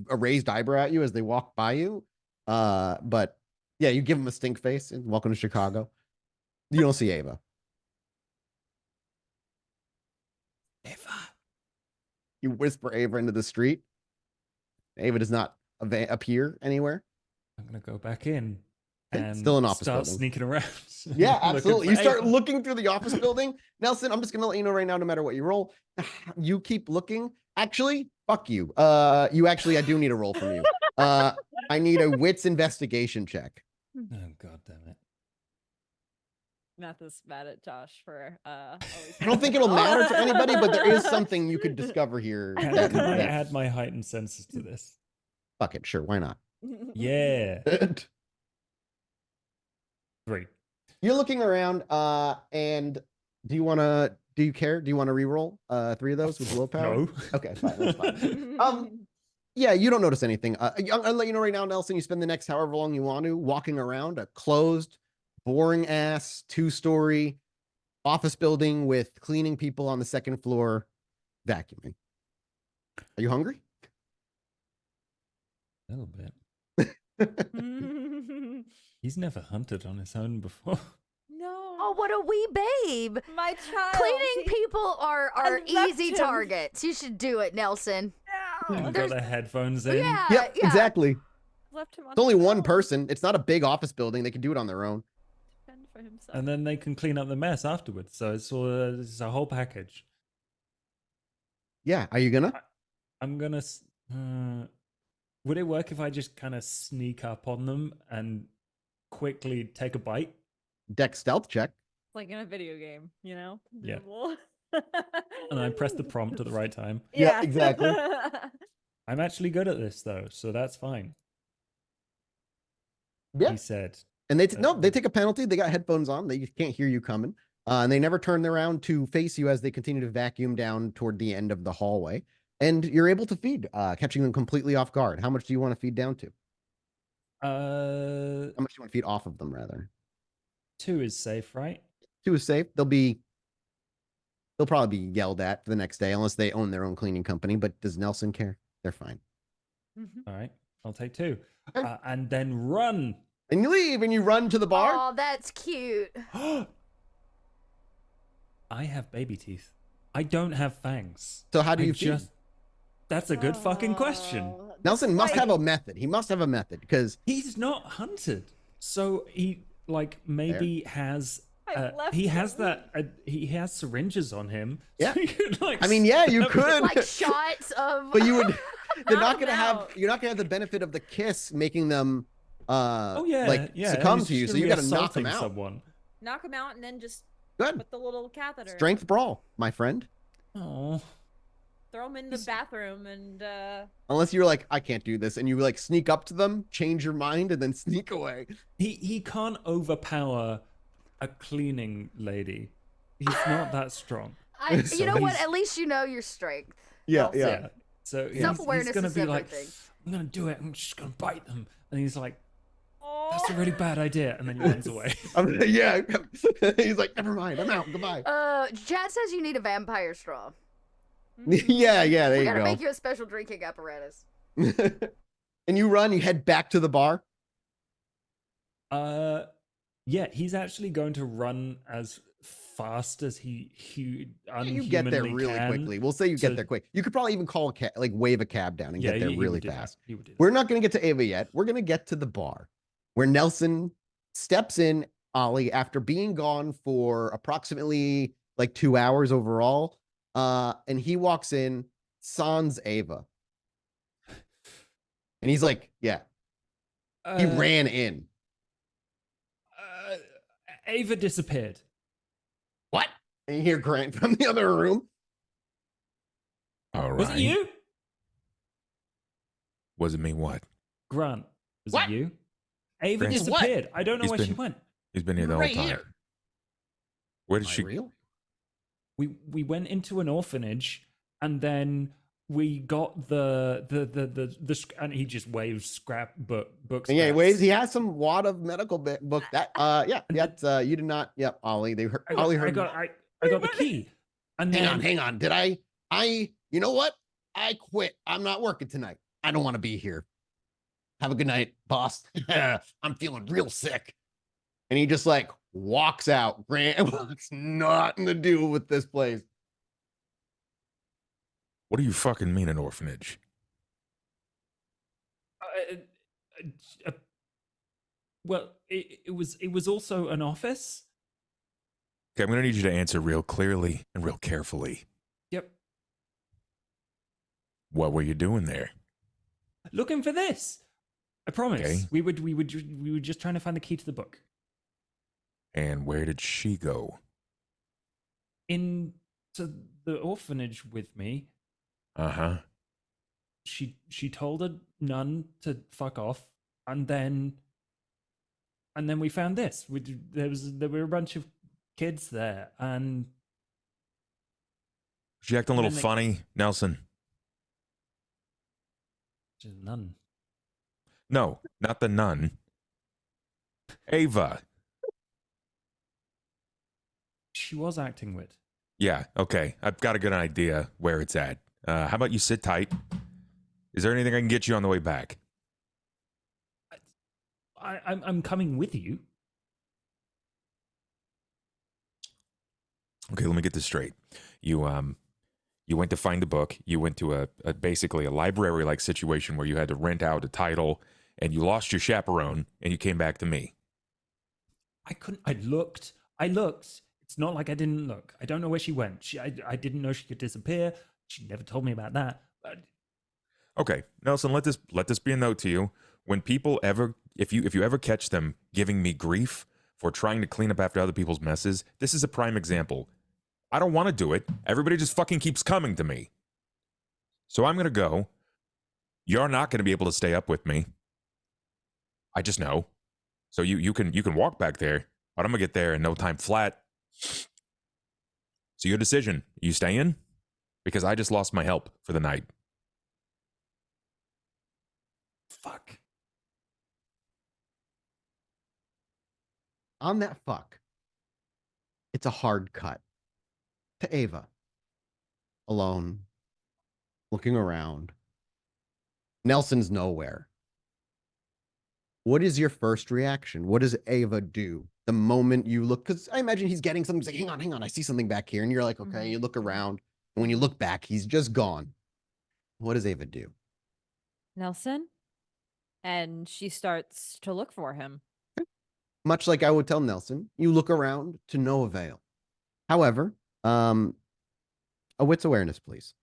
a raised eyebrow at you as they walk by you. But yeah, you give them a stink face and welcome to Chicago. You don't see Ava. Ava. You whisper Ava into the street. Ava does not appear anywhere. I'm gonna go back in Okay, and still an office start building. sneaking around. Yeah, looking absolutely. for You start Ava. looking through the office building. Nelson, I'm just gonna let you know right now, no matter what you roll, you keep looking. Actually, fuck you. I do need a roll from you. I need a wits investigation check. Oh god damn it! Math is mad at Josh for I don't think it'll matter to anybody, but there is something you could discover. discover here. Can I add my heightened senses to this? Fuck it, sure, why not? Yeah, 3. You're looking around, and do you care? Do you want to re-roll 3 of those with willpower? No. Okay, fine, that's fine. Yeah, you don't notice anything. I'll let you know right now, Nelson, you spend the next however long you want to walking around a closed, boring ass 2-story office building with cleaning people on the 2nd floor vacuuming. Are you hungry? A little bit. He's never hunted on his own before. No. Oh, what a wee babe. My child. Cleaning people are I left easy him. targets. You should do it, Nelson. No. Got the headphones in. Yeah, Yep, yeah. exactly. Left him on It's only his one own. person. It's not a big office building. They can do it on their own. Fend for himself. And then they can clean up the mess afterwards. So it's a whole package. Yeah, are you gonna? I'm gonna. Would it work if I just kind of sneak up on them and quickly take a bite? Deck stealth check. Like in a video game, you know? Yeah. Dribble. And I press the prompt at the right time. Yeah, exactly. I'm actually good at this though, so that's fine. Yeah. He said. And they take a penalty. They got headphones on. They can't hear you coming. And they never turn around to face you as they continue to vacuum down toward the end of the hallway. And you're able to feed, catching them completely off guard. How much do you want to feed down to? How much do you want to feed off of them, rather? 2 is safe, right? 2 is safe. They'll probably be yelled at for the next day unless they own their own cleaning company. But does Nelson care? They're fine. All right, I'll take 2. Okay. And then run. And you leave and you run to the bar. Oh, that's cute. I have baby teeth. I don't have fangs. So how do you feed? That's a good fucking question. Oh, Nelson must right. have a method. He must have a method because He's not hunted, so he maybe has. I left He has him. that. He has syringes on him. Yeah. So you could, I mean, yeah, you could. Like shots of. But you would. You're not Knock 'em gonna have. out. You're not gonna have the benefit of the kiss making them. Oh yeah, like yeah. succumb he's to you. just So you gonna got be to knock them assaulting out. Someone. Knock him out and then just Good. put the little catheter. Strength brawl, my friend. Oh, Throw him in the bathroom and Unless you're like, I can't do this, and you like sneak up to them, change your mind, and then sneak away. he can't overpower a cleaning lady. He's not that strong. You So know what? he's- At least you know your strength. Yeah, Nelson. yeah. So he's Self-awareness gonna is be like, everything. I'm gonna do it. I'm just gonna bite them. And he's like, oh. that's a really bad idea. And then he runs away. Yeah. He's like, never mind. I'm out. Goodbye. Chad says you need a vampire straw. Yeah. There We you gotta go. make you a special drinking apparatus. And you run. You head back to the bar. Yeah, he's actually going to run as fast as he You get there unhumanly really can. quickly. We'll say you get to- there quick. You could probably even call a cab, like wave a cab down and get there he really would do that. fast. He would do that. We're not going to get to Ava yet. We're going to get to the bar where Nelson steps in, Ollie, after being gone for approximately like 2 hours overall. And he walks in, sans Ava. And he's like, yeah, he ran in. Ava disappeared. What? And you hear Grant from the other room. All right. Was it you? Was it me? What? Grant, was What? it you? Ava Grant. What? disappeared. I don't know He's where she been- went. He's been here the Right whole time. here. Where did Am I she? real? We went into an orphanage and then we got the and he just waves scrap books. And yeah, anyways, he has some wad of medical book that yeah, that's you did not. Yep, Ollie. Ollie heard. I got the key. And then Hang on. Did you know what? I quit. I'm not working tonight. I don't want to be here. Have a good night, boss. I'm feeling real sick. And he just like walks out. Grant wants nothing to do with this place. What do you fucking mean an orphanage? uh, well, it was also an office. Okay, I'm gonna need you to answer real clearly and real carefully. Yep. What were you doing there? Looking for this. I promise. Okay. We were just trying to find the key to the book. And where did she go? Into the orphanage with me. Uh-huh. She told a nun to fuck off, and then we found this. There were a bunch of kids there, and She acting a little then they- funny, Nelson. she's a nun. No, not the nun. Ava. She was acting weird. Yeah, okay. I've got a good idea where it's at. How about you sit tight? Is there anything I can get you on the way back? I'm coming with you. Okay, let me get this straight. You went to find the book. You went to a basically a library-like situation where you had to rent out a title, and you lost your chaperone, and you came back to me. I couldn't. I looked. It's not like I didn't look. I don't know where she went. I didn't know she could disappear. She never told me about that. But Okay, Nelson, let this be a note to you. When people ever, if you ever catch them giving me grief for trying to clean up after other people's messes, this is a prime example. I don't want to do it. Everybody just fucking keeps coming to me. So I'm gonna go. You're not gonna be able to stay up with me. I just know. So you can walk back there, but I'm gonna get there in no time flat. So your decision. You staying? Because I just lost my help for the night. fuck. On that fuck, it's a hard cut to Ava. Alone, looking around. Nelson's nowhere. What is your first reaction? What does Ava do the moment you look? Because I imagine he's getting something. He's like, hang on, I see something back here. And you're like, okay, you look around. And when you look back, he's just gone. What does Ava do? Nelson? And she starts to look for him. Much like I would tell Nelson, you look around to no avail. However, a wits awareness, please.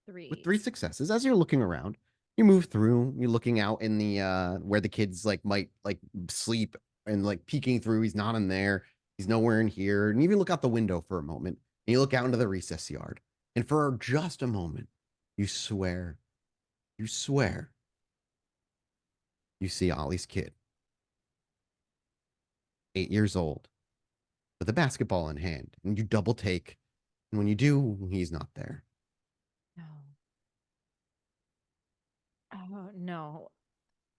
With 3 successes, as you're looking around, you move through, you're looking out in the where the kids like might like sleep and like peeking through. He's not in there. He's nowhere in here. And you even look out the window for a moment and you look out into the recess yard. And for just a moment, you swear you see Ollie's kid, 8 years old, with a basketball in hand. And you double take. And when you do, he's not there. No. Oh, no.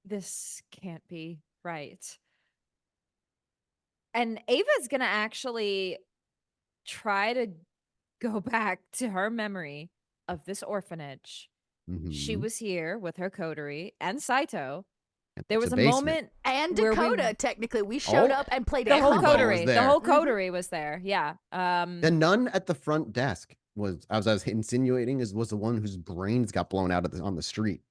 This can't be right. And Ava's going to actually try to go back to her memory of this orphanage. She Mhm. was here with her coterie and Saito. There It's was a a basement. moment And where we- Dakota, technically, we showed Oh, up and played the whole Everybody was coterie. The there. whole Mhm. coterie was there. Yeah. The nun at the front desk was, as I was insinuating, was the one whose brains got blown out on the street.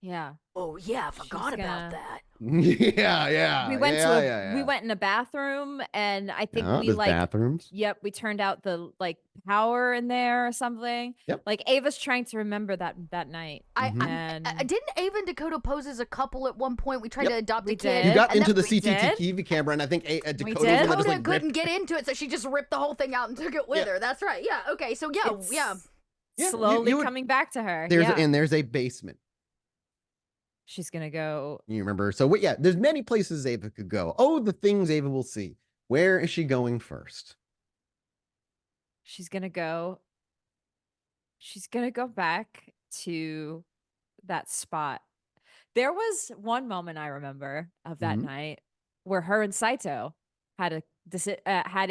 Yeah. Oh yeah, I forgot about gonna- that. yeah. We went yeah. we went in a bathroom, and I think Yeah, we there's like bathrooms. Yep, we turned out the like power in there or something. Yep. Like Ava's trying to remember that night. Mhm. And Didn't Ava and Dakota pose as a couple at one point? We tried Yep. to adopt We a kid. did. You got and into then the we CCTV did. camera, and I think Dakota did. was the one that Dakota just like couldn't ripped. get into it, so she just ripped the whole thing out and took it with Yeah. her. That's right. Yeah. Okay. So yeah, It's yeah. Yeah, slowly you would- coming back to her. There's yeah. and there's a basement. She's gonna go. You remember? So yeah, there's many places Ava could go. Oh, the things Ava will see. Where is she going first? She's gonna go. She's gonna go back to that spot There was one moment I remember of that Mhm. night where her and Saito had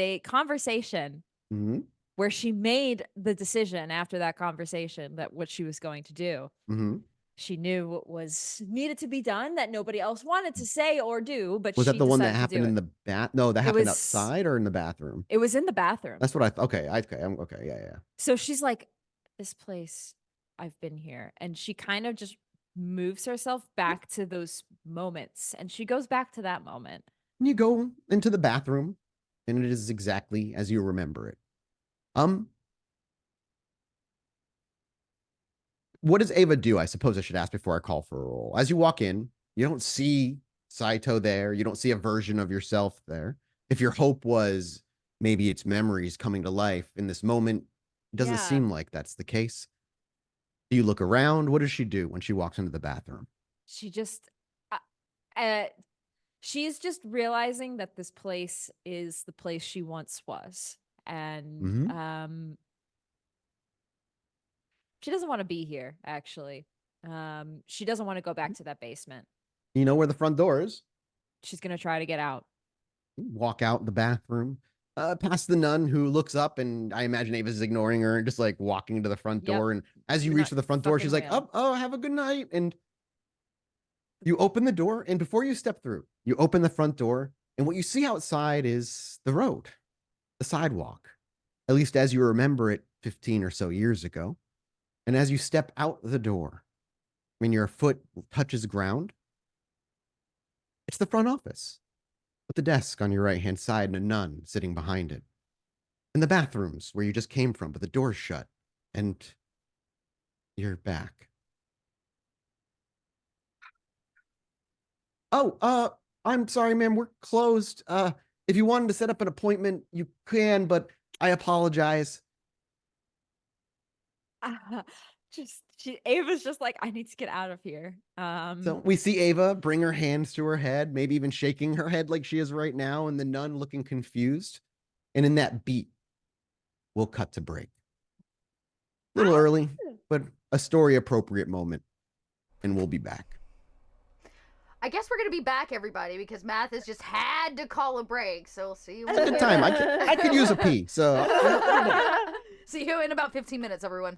a conversation Mhm. where she made the decision after that conversation that what she was going to do. Mhm. She knew what was needed to be done that nobody else wanted to say or do, but Was that she the one that decided to happened do in it. the bath? No, that It happened was outside or in the bathroom? it was in the bathroom. That's what I thought. Okay, I'm okay. Yeah, yeah. So she's like, this place, I've been here. And she kind of just moves herself back to those moments. And she goes back to that moment. And you go into the bathroom, and it is exactly as you remember it. What does Ava do? I suppose I should ask before I call for a roll. As you walk in, you don't see Saito there. You don't see a version of yourself there. If your hope was maybe it's memories coming to life in this moment, it doesn't Yeah. seem like that's the case. Do you look around? What does she do when she walks into the bathroom? She just, uh, uh, she's just realizing that this place is the place she once was. And Mhm. she doesn't want to be here, actually. She doesn't want to go back to that basement. You know where the front door is. She's going to try to get out. You walk out the bathroom, past the nun who looks up, and I imagine Ava's ignoring her and just like walking to the front Yep. door. And as you You're reach not for the front door, fucking she's like, real. oh, have a good night. And you open the door, and before you step through, you open the front door, and what you see outside is the road, the sidewalk, at least as you remember it 15 or so years ago. And as you step out the door, when your foot touches ground, it's the front office with the desk on your right hand side and a nun sitting behind it. And the bathrooms where you just came from, but the door's shut, and you're back. Oh, I'm sorry, ma'am, we're closed. If you wanted to set up an appointment, you can, but I apologize. Ava's just like, I need to get out of here. So we see Ava bring her hands to her head, maybe even shaking her head like she is right now, and the nun looking confused. And in that beat, we'll cut to break. A little early, but a story appropriate moment, and we'll be back. I guess we're gonna be back, everybody, because Math has just had to call a break. So we'll see you. It's a good time. I could use a pee, so See you in about 15 minutes, everyone.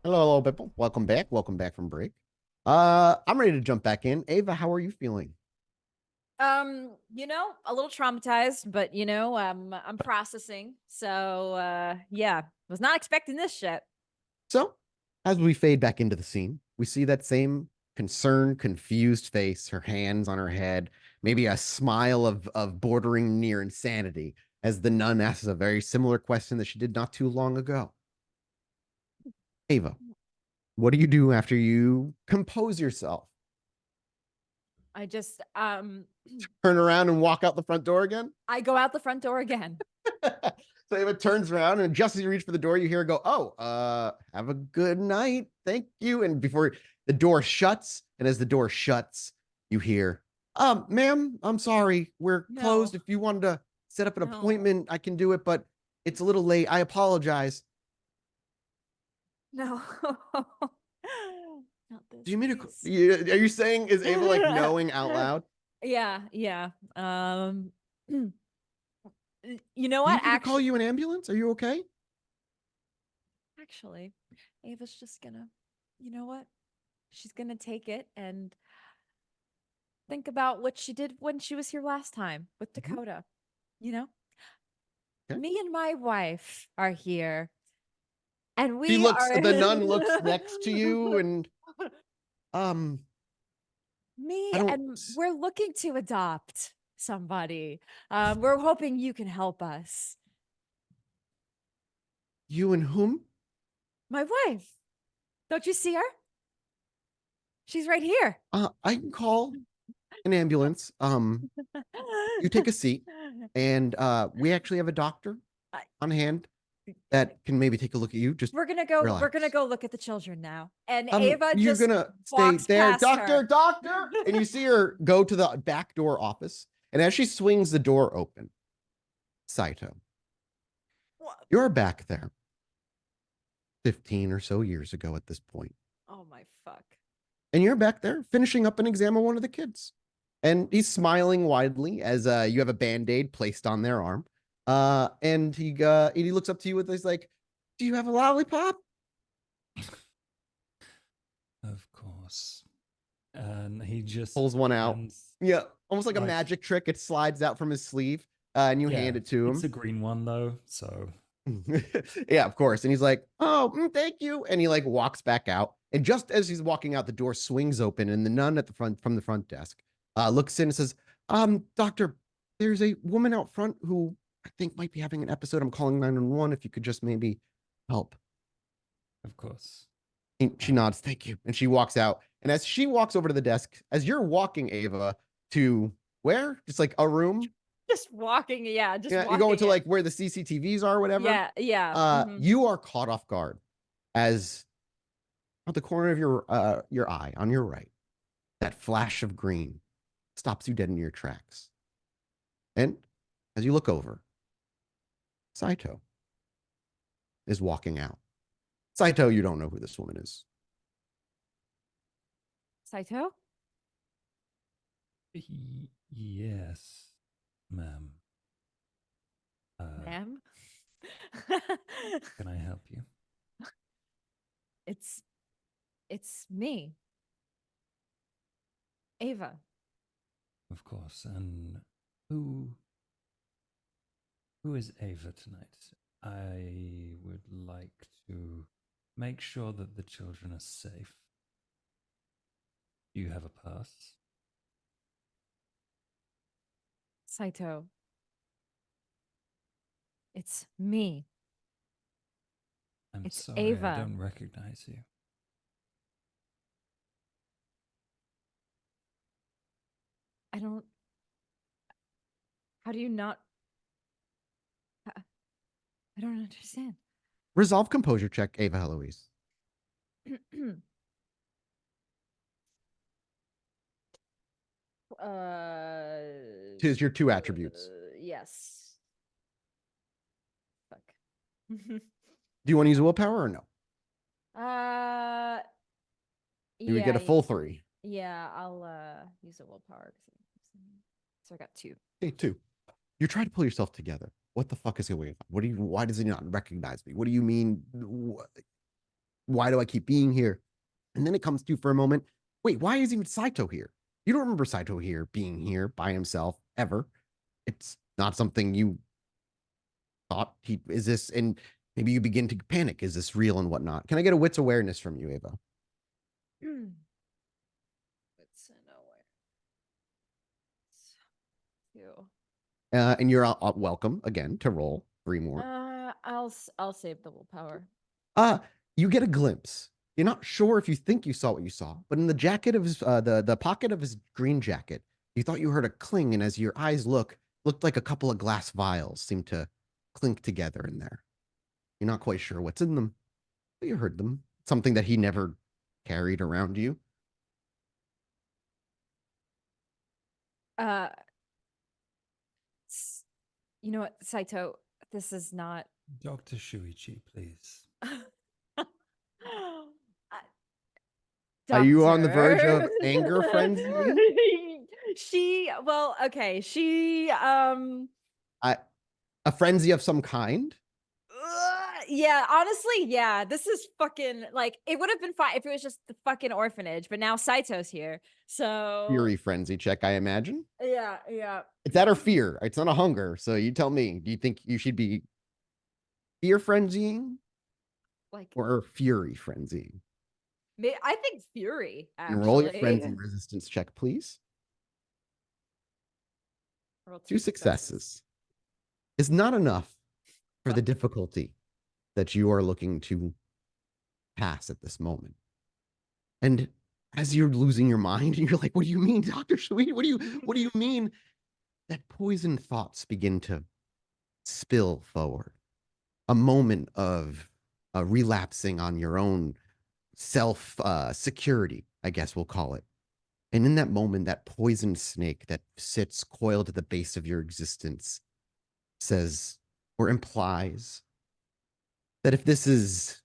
Hello, people. Welcome back. Welcome back from break. I'm ready to jump back in. Ava, how are you feeling? You know, a little traumatized, but you know, I'm processing. So yeah, was not expecting this shit. So, as we fade back into the scene, we see that same concerned, confused face, her hands on her head, maybe a smile of bordering near insanity, as the nun asks a very similar question that she did not too long ago. Ava, what do you do after you compose yourself? I just Turn around and walk out the front door again? I go out the front door again. So Ava turns around, and just as you reach for the door, you hear her go, "Oh, have a good night. Thank you." And before the door shuts, and as the door shuts, you hear, ma'am, I'm sorry. We're closed. No. If you wanted to set up an No. appointment, I can do it, but it's a little late. I apologize." No. Not this. Do you mean please. are you saying, is Ava like knowing out loud? Yeah, yeah. You know Do you what? need to call you an ambulance? Are you okay? Actually, Ava's just gonna, you know what? She's gonna take it and think about what she did when she was here last time with Dakota. You know, Okay. me and my wife are here, and She we looks, are. the nun looks next to you, and Me I don't. and we're looking to adopt somebody. We're hoping you can help us. You and whom? My wife. Don't you see her? She's right here. I can call an ambulance. You take a seat, and we actually have a doctor on hand that can maybe take a look at you. Just We're gonna go. relax. We're gonna go look at the children now. And Ava you're just gonna stay walks there, past doctor, her. doctor, and you see her go to the back door office. And as she swings the door open, Saito, you're back there 15 or so years ago at this point. Oh my fuck. And you're back there finishing up an exam on one of the kids. And he's smiling widely as you have a band-aid placed on their arm. And he looks up to you with this like, "Do you have a lollipop?" Of course. And he just Pulls one out. hands- Yeah, almost like a Like- magic trick. It slides out from his sleeve, and you hand it to him. It's a green one though, so Yeah, of course. And he's like, "Oh, thank you." And he like walks back out. And just as he's walking out, the door swings open, and the nun at the front from the front desk looks in and says, "Doctor, there's a woman out front who I think might be having an episode. I'm calling 911. If you could just maybe help." of course. She nods, "Thank you." And she walks out. And as she walks over to the desk, as you're walking, Ava, to where? Just like a room? Just walking. Yeah. Just Yeah, walking. you're going to it. like where the CCTVs are, or whatever. Yeah. Yeah. You are caught off guard as at the corner of your eye on your right, that flash of green stops you dead in your tracks. And as you look over, Saito is walking out. Saito, you don't know who this woman is. Saito. Yes, ma'am. Ma'am. Can I help you? It's me. Ava. Of course. And who is Ava tonight? I would like to make sure that the children are safe. Do you have a purse? Saito. It's me. I'm It's sorry, Ava. I don't recognize you. I don't. How do you not? I don't understand. Resolve composure check, Ava Heloise. Tis your two attributes. Yes. Fuck. Do you want to use willpower or no? You would get a full 3. Yeah, I'll use a willpower. So I got 2. Okay, 2. You try to pull yourself together. What the fuck is going on? Why does he not recognize me? What do you mean? Why do I keep being here? And then it comes to you for a moment. Wait, why is even Saito here? You don't remember Saito here being here by himself ever. It's not something you thought he is this, and maybe you begin to panic. Is this real and whatnot? Can I get a wits awareness from you, Ava? It's nowhere. Two. And you're welcome again to roll 3 more. I'll save the willpower. You get a glimpse. You're not sure if you think you saw what you saw, but in the jacket of his, the pocket of his green jacket, you thought you heard a cling, and as your eyes looked like a couple of glass vials seemed to clink together in there. You're not quite sure what's in them, but you heard them. Something that he never carried around you. You know what, Saito? This is not. Dr. Shuichi, please. Are you on the verge of anger frenzy? A frenzy of some kind? Yeah, honestly, yeah. This is fucking like it would have been fine if it was just the fucking orphanage, but now Saito's here. So Fury frenzy check, I imagine. Yeah. It's that or fear. It's not a hunger. So you tell me, do you think you should be fear frenzying? Like, or fury frenzying? I think fury, actually. And roll your frenzy resistance check, please. Roll 2 successes is not enough for the difficulty that you are looking to pass at this moment. And as you're losing your mind, and you're like, what do you mean, Dr. Sweet? What do you mean? That poisoned thoughts begin to spill forward. A moment of relapsing on your own self security, I guess we'll call it. And in that moment, that poisoned snake that sits coiled at the base of your existence says or implies that if this is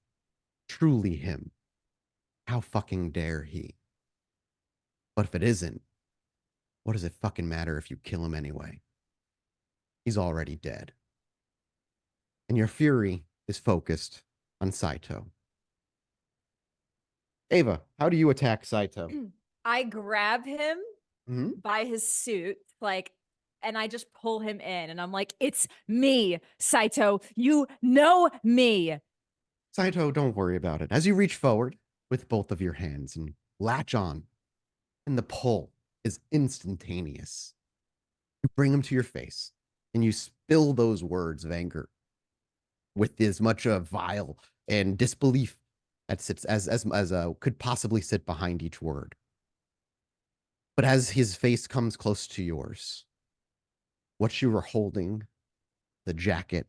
truly him, how fucking dare he? But if it isn't, what does it fucking matter if you kill him anyway? He's already dead. And your fury is focused on Saito. Ava, how do you attack Saito? I grab him by his suit, and I just pull him in, and I'm like, it's me, Saito. You know me. Saito, don't worry about it. As you reach forward with both of your hands and latch on, and the pull is instantaneous. You bring him to your face, and you spill those words of anger with as much vile and disbelief that sits as could possibly sit behind each word. But as his face comes close to yours, what you were holding, the jacket,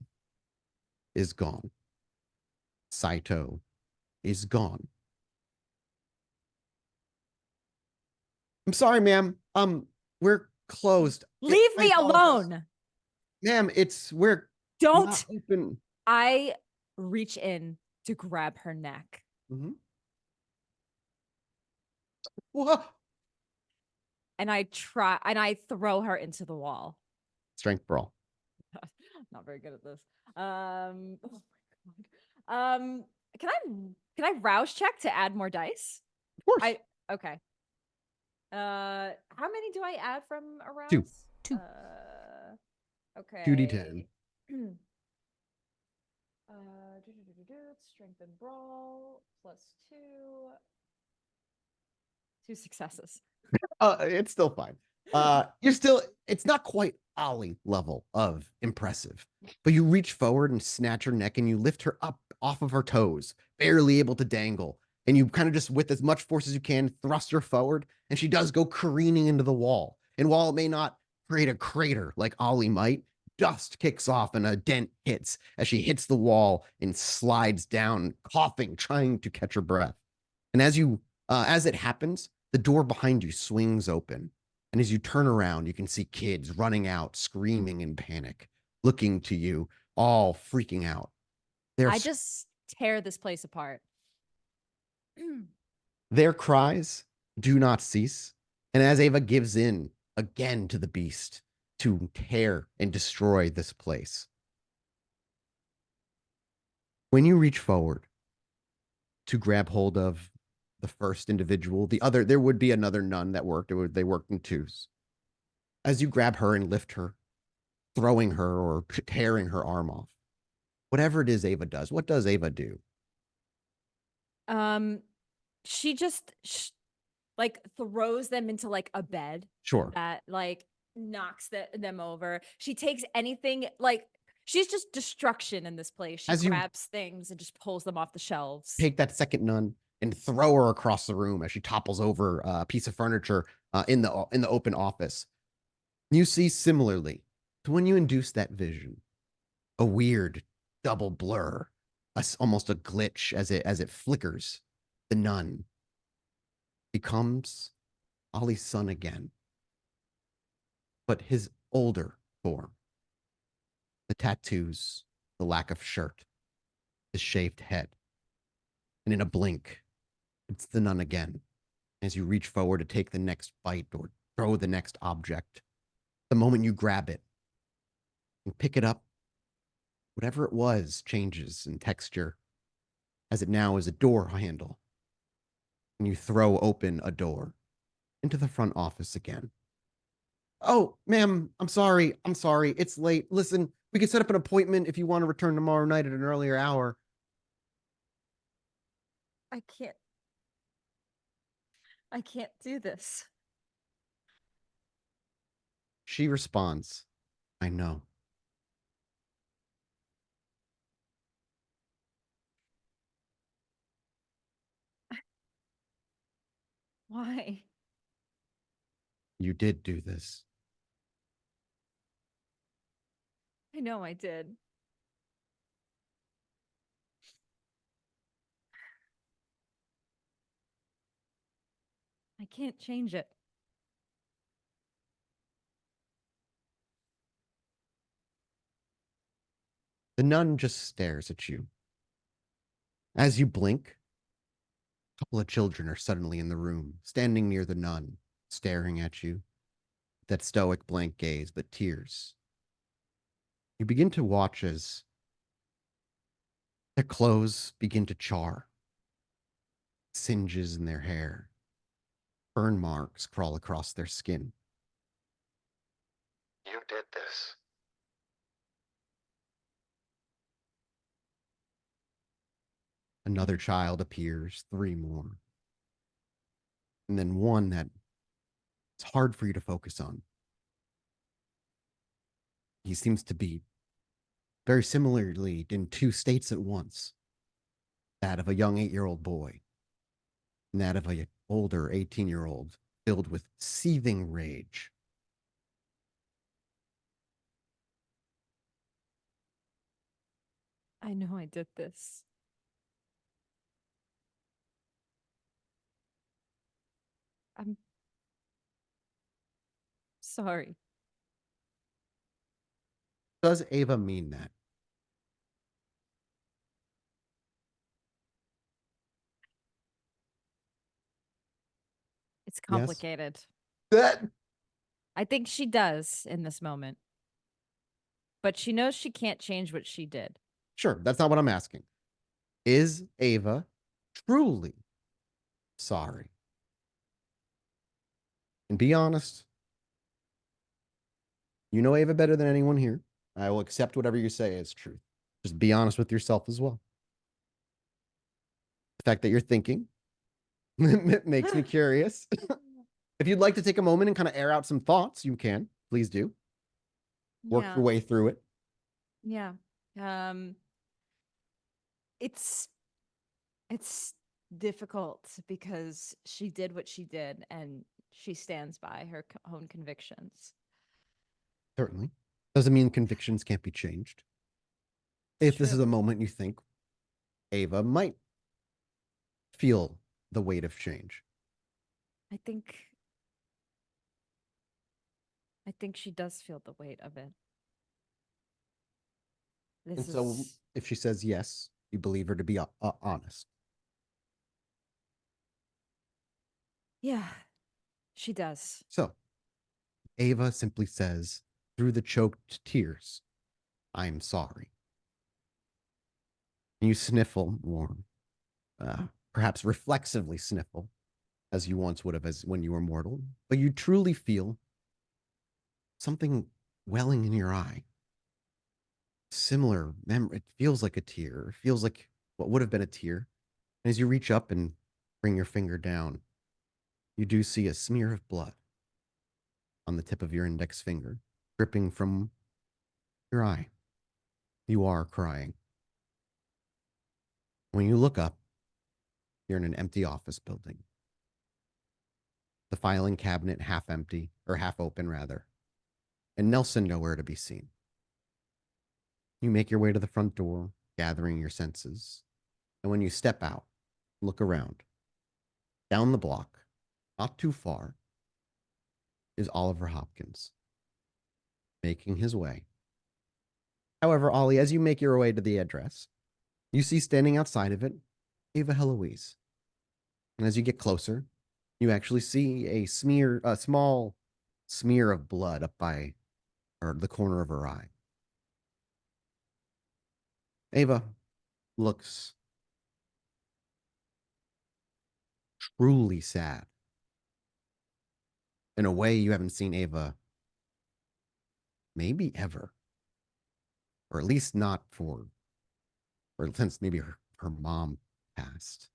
is gone. Saito is gone. I'm sorry, ma'am. We're closed. Leave me alone. Ma'am, we're Don't. not open. I reach in to grab her neck. Mm-hmm. Whoa. And I throw her into the wall. Strength brawl. Not very good at this. Oh my god. Can I rouse check to add more dice? Of course. Okay. How many do I add from a rouse? 2. Okay. 2d10. Strength and brawl plus 2. 2 successes. It's still fine. It's not quite Ollie level of impressive, but you reach forward and snatch her neck and you lift her up off of her toes, barely able to dangle. And you kind of just, with as much force as you can, thrust her forward, and she does go careening into the wall. And while it may not create a crater like Ollie might, dust kicks off and a dent hits as she hits the wall and slides down, coughing, trying to catch her breath. And as it happens, the door behind you swings open. And as you turn around, you can see kids running out, screaming in panic, looking to you, all freaking out. I just tear this place apart. Their cries do not cease. And as Ava gives in again to the beast to tear and destroy this place, when you reach forward to grab hold of the first individual. There would be another nun that worked. They worked in twos. As you grab her and lift her, throwing her or tearing her arm off, whatever it is Ava does, what does Ava do? She just like throws them into like a bed. Sure. That like knocks them over. She takes anything, like she's just destruction in this place. She grabs things and just pulls them off the shelves. Take that second nun and throw her across the room as she topples over a piece of furniture in the open office. You see similarly to when you induce that vision, a weird double blur, almost a glitch as it flickers. The nun becomes Ollie's son again, but his older form. The tattoos, the lack of shirt, his shaved head. And in a blink, it's the nun again. As you reach forward to take the next bite or throw the next object, the moment you grab it and pick it up, whatever it was changes in texture, as it now is a door handle. And you throw open a door into the front office again. Oh, ma'am, I'm sorry. It's late. Listen, we can set up an appointment if you want to return tomorrow night at an earlier hour. I can't do this. She responds, I know. Why? You did do this. I know I did. I can't change it. The nun just stares at you. As you blink, a couple of children are suddenly in the room, standing near the nun, staring at you. That stoic blank gaze, but tears. You begin to watch as their clothes begin to char. Singes in their hair. Burn marks crawl across their skin. You did this. Another child appears, 3 more. And then one that it's hard for you to focus on. He seems to be very similarly in 2 states at once. That of a young 8-year-old boy, and that of an older 18-year-old filled with seething rage. I know I did this. I'm sorry. Does Ava mean that? It's complicated. That I think she does in this moment. But she knows she can't change what she did. Sure, that's not what I'm asking. Is Ava truly sorry? And be honest. You know Ava better than anyone here. I will accept whatever you say as truth. Just be honest with yourself as well. The fact that you're thinking makes me curious. If you'd like to take a moment and kind of air out some thoughts, you can. Please do. Work your way through it. Yeah. It's difficult because she did what she did and she stands by her own convictions. Certainly. Doesn't mean convictions can't be changed. If this is a moment you think Ava might feel the weight of change. I think she does feel the weight of it. So if she says yes, you believe her to be honest. Yeah, she does. So Ava simply says through the choked tears, I'm sorry. And you sniffle warm. perhaps reflexively sniffle, as you once would have as when you were mortal, but you truly feel something welling in your eye. Similar memory. It feels like a tear. It feels like what would have been a tear. And as you reach up and bring your finger down, you do see a smear of blood on the tip of your index finger, dripping from your eye. You are crying. When you look up, you're in an empty office building. The filing cabinet half empty, or half open rather, and Nelson nowhere to be seen. You make your way to the front door, gathering your senses, and when you step out, look around. Down the block, not too far, is Oliver Hopkins, making his way. However, Ollie, as you make your way to the address, you see standing outside of it, Ava Heloise. And as you get closer, you actually see a small smear of blood up by the corner of her eye. Ava looks truly sad. In a way you haven't seen Ava maybe ever. Or at least not or since maybe her mom passed.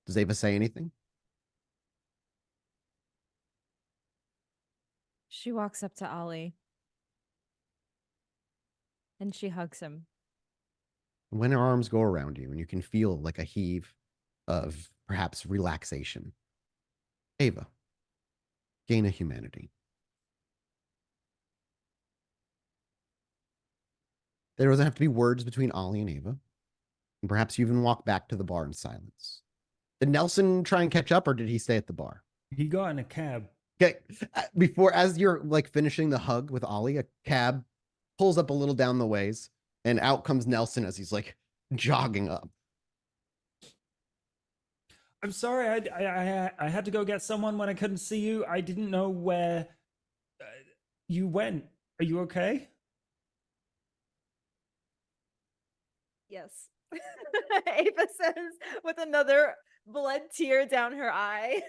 Does Ava say anything? She walks up to Ollie. And she hugs him. When her arms go around you and you can feel like a heave of perhaps relaxation. Ava, gain of humanity. There doesn't have to be words between Ollie and Ava. And perhaps you even walk back to the bar in silence. Did Nelson try and catch up, or did he stay at the bar? He got in a cab. Okay. As you're like finishing the hug with Ollie, a cab pulls up a little down the ways, and out comes Nelson as he's like jogging up. I'm sorry, I had to go get someone when I couldn't see you. I didn't know where you went. Are you okay? Yes. Ava says with another blood tear down her eye.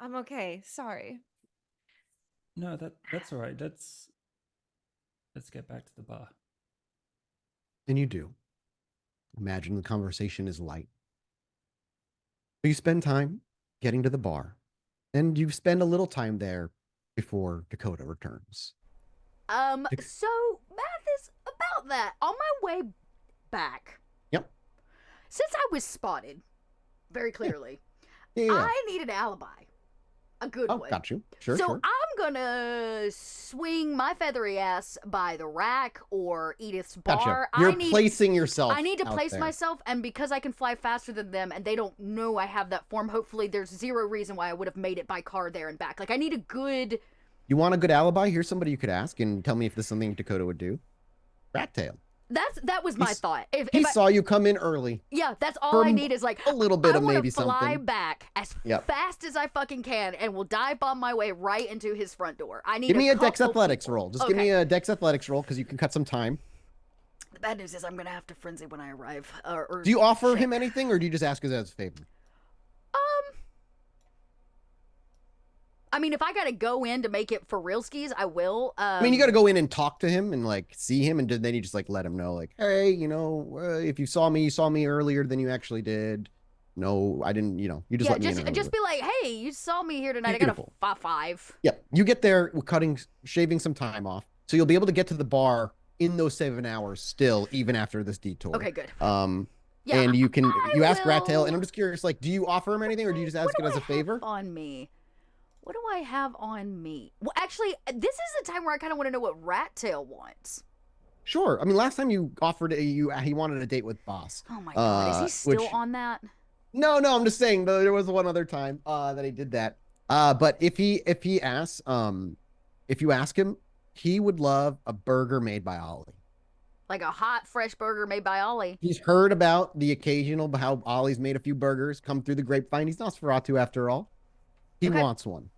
I'm okay. Sorry. No, that's all right. Let's get back to the bar. And you do. Imagine the conversation is light. You spend time getting to the bar, and you spend a little time there before Dakota returns. So Mathis, about that, on my way back. Yep. Since I was spotted, very clearly, Yeah. I need an alibi. A good one. Got you. Sure, so sure. I'm gonna swing my feathery ass by the rack or Edith's bar. Gotcha. You're placing yourself. I need to out place there. myself, and because I can fly faster than them, and they don't know I have that form, hopefully there's zero reason why I would have made it by car there and back. Like, I need a good... You want a good alibi? Here's somebody you could ask and tell me if this is something Dakota would do. Rat Tail. That was my thought. If He I saw you come in early. Yeah, that's all I need is like a little bit I of wanna maybe fly something. back as Yep. fast as I fucking can, and will dive bomb my way right into his front door. I need Give me a Dex couple Athletics people. roll. Just give me a Dex Athletics roll because you can cut some time. The bad news is I'm gonna have to frenzy when I arrive. Or Do you offer check. him anything, or do you just ask us as a favor? I mean, if I gotta go in to make it for real skis, I will. I mean, you got to go in and talk to him and like see him, and then you just like let him know, like, hey, if you saw me earlier than you actually did. No, I didn't. You just let me in. Just be like, hey, you saw me here tonight. Beautiful. I got a 5-5. Yep. You get there, shaving some time off, so you'll be able to get to the bar in those 7 hours still, even after this detour. Okay, good. Yeah, and you ask Rat Tail, and will- I'm just curious, like, do you offer him anything, or do you just ask it as a favor? On me. What do I have on me? Well, actually, this is the time where I kind of want to know what Rat Tail wants. Sure. I mean, last time you offered he wanted a date with Boss. Oh my god, is he still on that? No, I'm just saying there was one other time that he did that. But if he asks, if you ask him, he would love a burger made by Ollie. Like a hot, fresh burger made by Ollie. He's heard about the occasional how Ollie's made a few burgers come through the grapevine. He's Nosferatu after all. He wants one.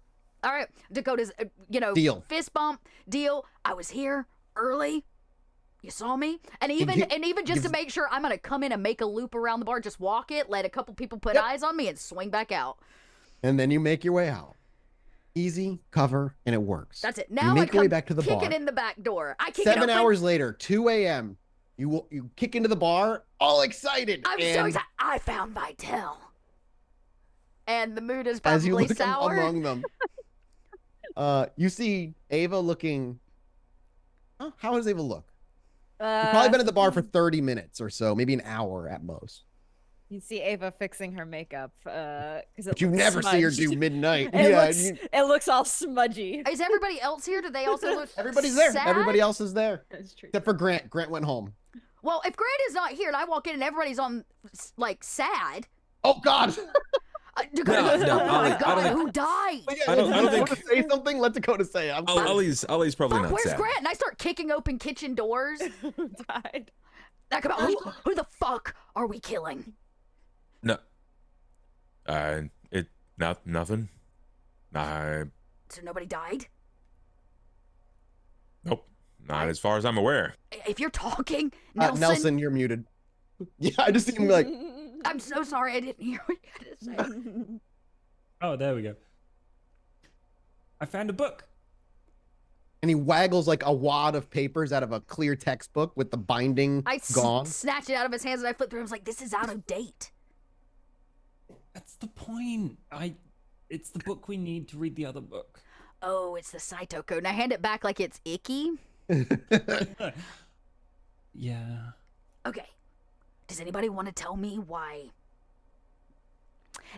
All right, Dakota's, Deal. fist bump, deal. I was here early. You saw me? And even just to make sure, I'm going to come in and make a loop around the bar, just walk it, let a couple people put eyes on me, and swing back out. And then you make your way out. Easy, cover, and it works. That's it. You Now I make your way come back to the bar. kicking in the back door. I kick 7 it open. hours later, 2 a.m., you kick into the bar, all excited. I'm so excited. I found Vitel. And the mood is As you probably look sour. among them, you see Ava looking. Oh, how does Ava look? You've probably been at the bar for 30 minutes or so, maybe an hour at most. You see Ava fixing her makeup because But you never see her do midnight. It looks all smudgy. Is everybody else here? Do they also look Everybody's there. sad? Everybody else is there. That's true. Except for Grant. Grant went home. Well, if Grant is not here and I walk in and everybody's on, like, sad. Oh, God. Dakota goes, No, oh my Ollie, God, who died? I don't think- Dakota say something. Let Dakota say it. Ollie's probably Fuck, not where's sad. Grant? And I start kicking open kitchen doors. Died. Like, about who the fuck are we killing? No. Nothing. So nobody died? Nope. Not as far as I'm aware. If you're talking, Nelson, you're muted. Yeah, I just see him like. I'm so sorry I didn't hear what you had to say. Oh, there we go. I found a book. And he waggles like a wad of papers out of a clear textbook with the binding I gone. snatch it out of his hands and I flip through. I was like, this is out of date. That's the point. It's the book we need to read the other book. Oh, it's the Saito code. And I hand it back like it's icky. Yeah. Okay. Does anybody want to tell me why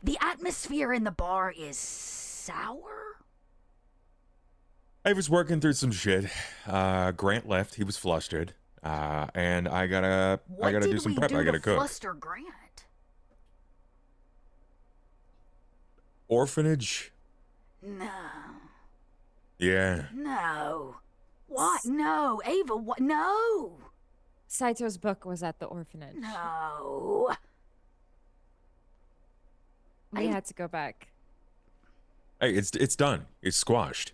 the atmosphere in the bar is sour? I was working through some shit. Grant left. He was flustered. And I gotta do some prep. I gotta cook. Fluster Grant? Orphanage? No. Yeah. No. What? No. Ava, what? No. Saito's book was at the orphanage. No. We had to go back. Hey, it's done. It's squashed.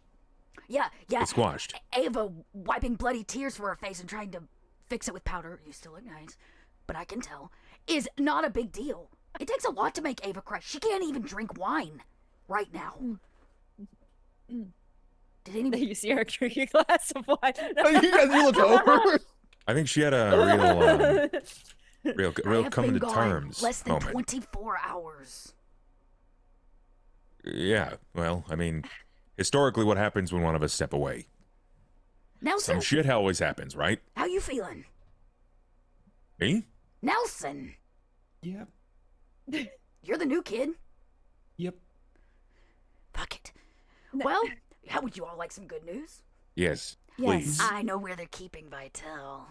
Yeah. It's squashed. Ava wiping bloody tears from her face and trying to fix it with powder. You still look nice, but I can tell. Is not a big deal. It takes a lot to make Ava cry. She can't even drink wine right now. Did anybody? You see her drinking a glass of wine. You look over. I think she had a real I have coming been to gone terms less than moment. 24 hours. Yeah. Well, I mean, historically, what happens when one of us step away? Nelson, Some shit always happens, right? how you feeling? Me? Nelson, Yep. you're the new kid. Yep. Fuck it. Well, how would you all like some good news? Yes. Yes. Please. I know where they're keeping Vitel.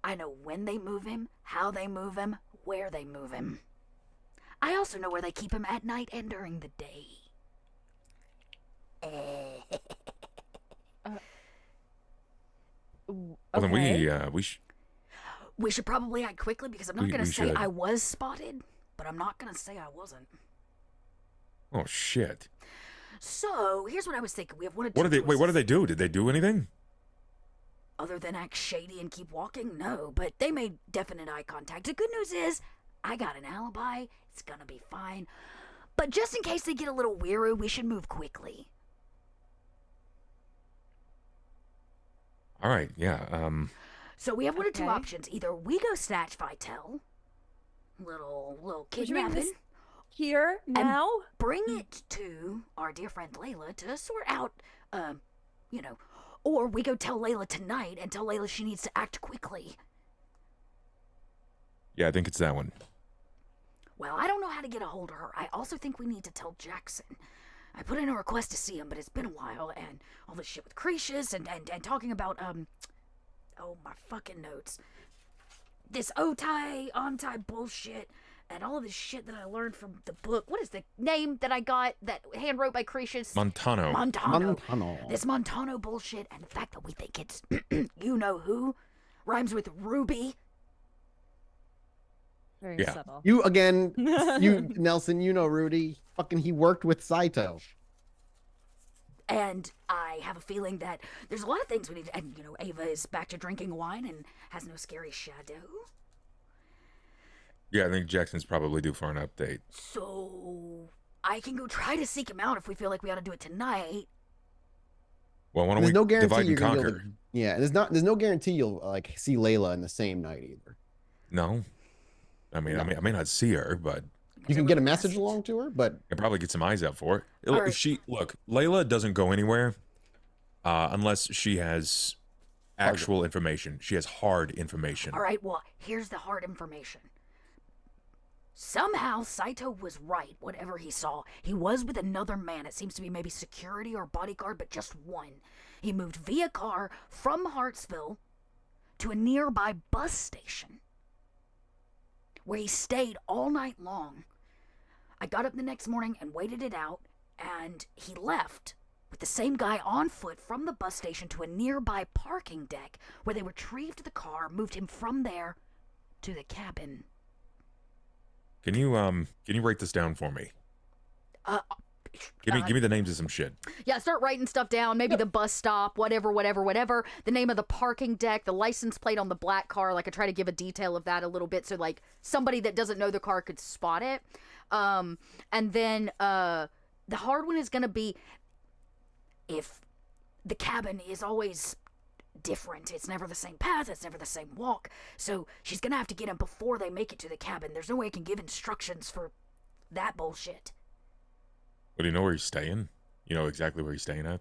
I know when they move him, how they move him, where they move him. I also know where they keep him at night and during the day. Well, then We should probably act quickly because I'm not We- going to we say should. I was spotted, but I'm not going to say I wasn't. Oh shit. So, here's what I was thinking. We have one of two What did they? Wait, what did choices. they do? Did they do anything? Other than act shady and keep walking? No, but they made definite eye contact. The good news is, I got an alibi. It's gonna be fine. But just in case they get a little weary, we should move quickly. All right. Yeah. So we have one of two Okay. options. Either we go snatch Vitel, little Would you bring kidnapping, this here now? bring it to our dear friend Layla to sort out, or we go tell Layla tonight and tell Layla she needs to act quickly. Yeah, I think it's that one. Well, I don't know how to get a hold of her. I also think we need to tell Jackson. I put in a request to see him, but it's been a while, and all this shit with Cretius and talking about, my fucking notes. This Ontai bullshit, and all of this shit that I learned from the book. What is the name that I got that hand wrote by Cretius? Montano. Montano. This Montano bullshit, and the fact that we think it's you know who rhymes with Ruby. Very Yeah. subtle. You again, Nelson. You know Rudy. Fucking, he worked with Saito. And I have a feeling that there's a lot of things we need to, and, you know, Ava is back to drinking wine and has no scary shadow. Yeah, I think Jackson's probably due for an update. So I can go try to seek him out if we feel like we ought to do it tonight. Well, why don't There's we no guarantee divide you're and gonna be able conquer? to, yeah, there's no guarantee you'll like see Layla in the same night either. No. I mean, No. I may not see her, but You can get a message along to her, but I probably get some eyes out for it. All right. If she look, Layla doesn't go anywhere unless she has actual information. She has hard information. All right, well, here's the hard information. Somehow, Saito was right, whatever he saw. He was with another man. It seems to be maybe security or bodyguard, but just one. He moved via car from Hartsville to a nearby bus station, where he stayed all night long. I got up the next morning and waited it out, and he left with the same guy on foot from the bus station to a nearby parking deck, where they retrieved the car, moved him from there to the cabin. Can you write this down for me? Give me the names of some shit. Yeah, start writing stuff down. Maybe the bus stop, whatever. The name of the parking deck, the license plate on the black car. Like, I try to give a detail of that a little bit so, like, somebody that doesn't know the car could spot it. And then the hard one is going to be if the cabin is always different. It's never the same path. It's never the same walk. So she's going to have to get him before they make it to the cabin. There's no way I can give instructions for that bullshit. Well, do you know where he's staying? You know exactly where he's staying at?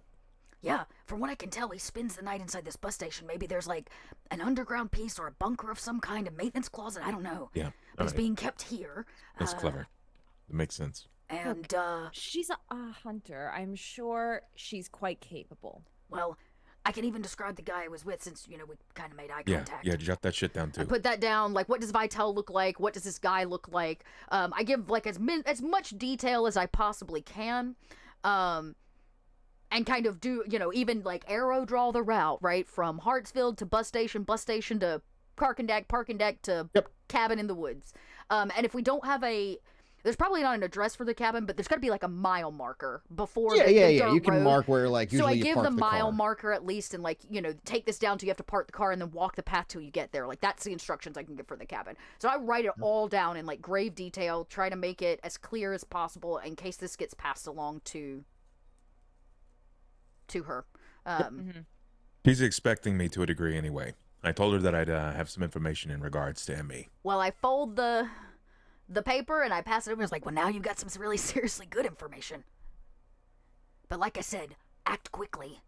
Yeah, from what I can tell, he spends the night inside this bus station. Maybe there's like an underground piece or a bunker of some kind, a maintenance closet. I don't know. Yeah. But he's being kept here. That's clever. It makes sense. And, she's a hunter. I'm sure she's quite capable. well, I can even describe the guy I was with since, you know, we kind of made eye Yeah, contact. yeah, jot that shit down I too. put that down, like, what does Vitel look like? What does this guy look like? I give, like, as much detail as I possibly can. And kind of do, you know, even, like, arrow draw the route, right? From Hartsville to bus station to parking deck to cabin in the woods. And if we don't have there's probably not an address for the cabin, but there's got to be, like, a mile marker before the dirt you can road. mark where, like, usually So I you give park the the mile car. marker at least, and, like, you know, take this down till you have to park the car and then walk the path till you get there. Like, that's the instructions I can give for the cabin. So I write it all down in, like, grave detail, try to make it as clear as possible in case this gets passed along to her. She's expecting me to a degree anyway. I told her that I'd have some information in regards to Emmy. Well, I fold the paper and I pass it over. It's like, well, now you've got some really seriously good information. But like I said, act quickly.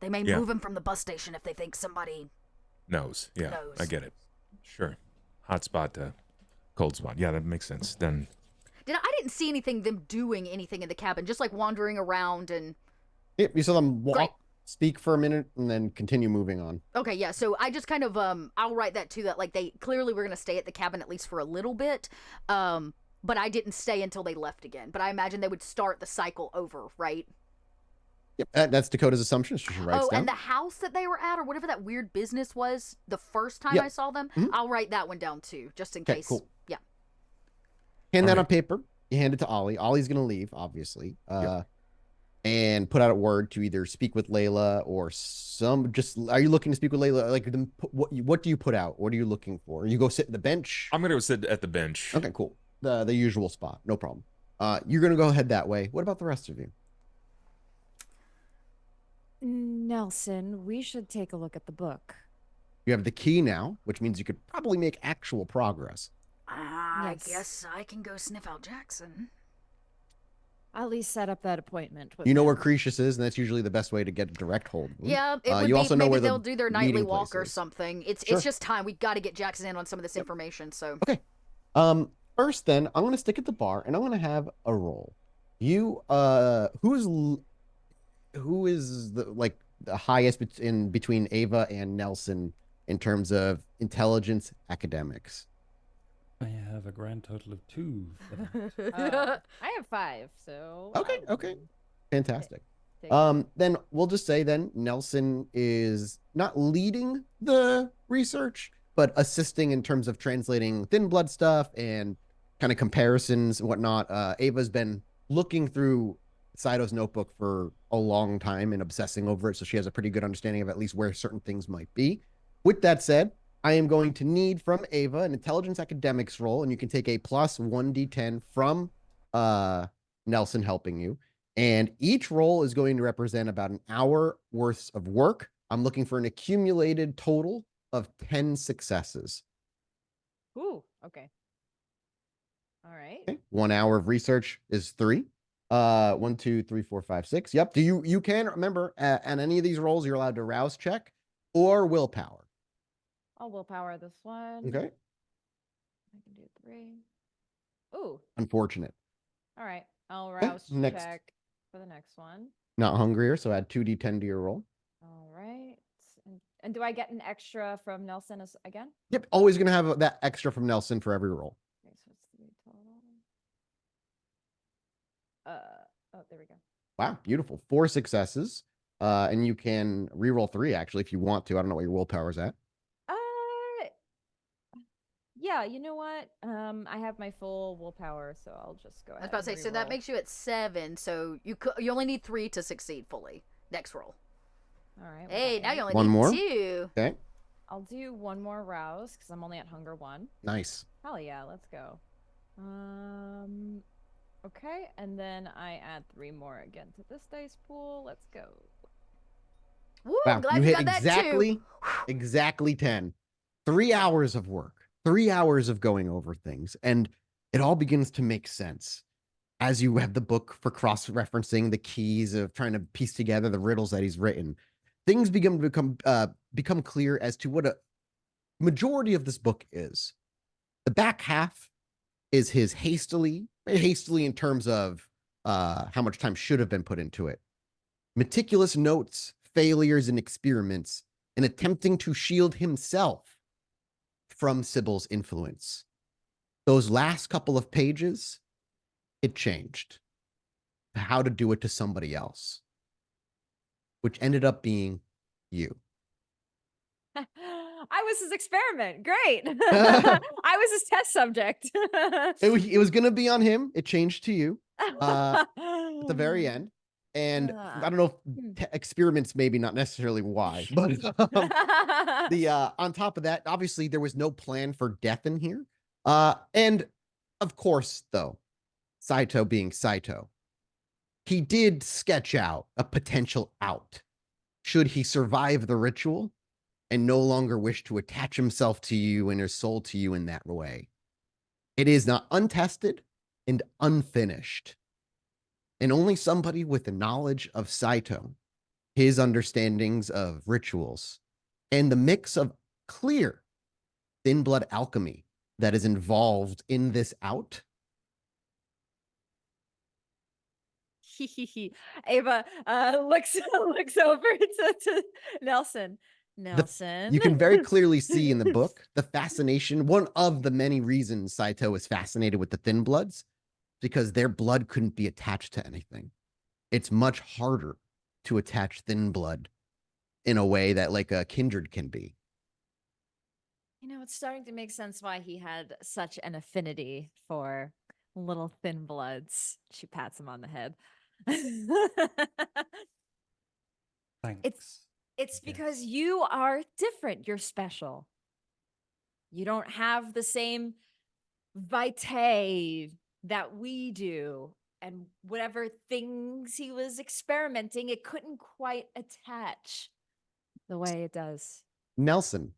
They may move him from the bus station if they think somebody knows. Yeah, knows. I get it. Sure. Hot spot to cold spot. Yeah, that makes sense. Then I didn't see them doing anything in the cabin, just like wandering around and... Yep, you saw them walk, Great. speak for a minute, and then continue moving on. Okay, yeah, so I just kind of, I'll write that too, that, like, they clearly were going to stay at the cabin at least for a little bit, but I didn't stay until they left again. But I imagine they would start the cycle over, right? Yep, that's Dakota's assumption. She writes down. And the house that they were at, or whatever that weird business was the first time I saw them, I'll write that one down too, just in case. Cool. Yeah. Hand that on paper. You hand it to Ollie. Ollie's going to leave, obviously. And put out a word to either speak with Layla or are you looking to speak with Layla? Like, what do you put out? What are you looking for? You go sit at the bench? I'm going to sit at the bench. Okay, cool. The usual spot. No problem. You're going to go ahead that way. What about the rest of you? Nelson, we should take a look at the book. You have the key now, which means you could probably make actual progress. I Yes. guess I can go sniff out Jackson. I'll at least set up that appointment with You know him. where Cretius is, and that's usually the best way to get a direct hold of him. Yeah, it would you be, also know maybe where the they'll do their nightly meeting walk place or is. something. It's Sure. just time. We've got to get Jackson in on some of this information, so. Okay. First then, I'm going to stick at the bar, and I'm going to have a roll. You, who is the highest between Ava and Nelson in terms of intelligence academics? I have a grand total of 2 for that. I have 5, so Okay. Fantastic. take it. Then we'll just say then Nelson is not leading the research, but assisting in terms of translating thin blood stuff and kind of comparisons and whatnot. Ava's been looking through Saito's notebook for a long time and obsessing over it, so she has a pretty good understanding of at least where certain things might be. With that said, I am going to need from Ava an intelligence academics roll, and you can take a plus 1d10 from Nelson helping you. And each roll is going to represent about an hour worth of work. I'm looking for an accumulated total of 10 successes. Ooh, okay. All right. Okay. 1 hour of research is 3. 1, 2, 3, 4, 5, 6. Yep. You can remember on any of these rolls, you're allowed to rouse check or willpower. I'll willpower this one. Okay. I can do 3. Ooh. Unfortunate. All right. I'll rouse next. check for the next one. Not hungrier, so add 2d10 to your roll. All right. And do I get an extra from Nelson again? Yep. Always going to have that extra from Nelson for every roll. Okay, so it's 3 total. Oh, there we go. Wow. Beautiful. 4 successes. And you can reroll 3 actually if you want to. I don't know what your willpower is at. Yeah, you know what? I have my full willpower, so I'll just go ahead. I was about to say, so that makes you at 7. So you only need 3 to succeed fully. Next roll. All right. Hey, now you only One need more? 2. Okay. I'll do one more rouse because I'm only at hunger 1. Nice. Hell yeah, let's go. Okay, and then I add 3 more again to this dice pool. Let's go. Woo, Wow. glad You you hit got that too. exactly 10. 3 hours of work. 3 hours of going over things, and it all begins to make sense as you have the book for cross-referencing the keys of trying to piece together the riddles that he's written. Things become clear as to what a majority of this book is. The back half is his hastily in terms of how much time should have been put into it. Meticulous notes, failures, and experiments in attempting to shield himself from Sybil's influence. Those last couple of pages, it changed. How to do it to somebody else, which ended up being you. I was his experiment. Great. I was his test subject. It was going to be on him. It changed to you at the very end. And I don't know if experiments maybe not necessarily why, but on top of that, obviously there was no plan for death in here. And of course, though, Saito being Saito, he did sketch out a potential out should he survive the ritual and no longer wish to attach himself to you and his soul to you in that way. It is not untested and unfinished. And only somebody with the knowledge of Saito, his understandings of rituals, and the mix of clear thin blood alchemy that is involved in this out. Ava looks over to Nelson. You can very clearly see in the book the fascination. One of the many reasons Saito is fascinated with the thin bloods, because their blood couldn't be attached to anything. It's much harder to attach thin blood in a way that like a kindred can be. You know, it's starting to make sense why he had such an affinity for little thin bloods. She pats him on the head. Thanks. It's because you are different. You're special. You don't have the same vitae that we do. And whatever things he was experimenting, it couldn't quite attach the way it does. Nelson,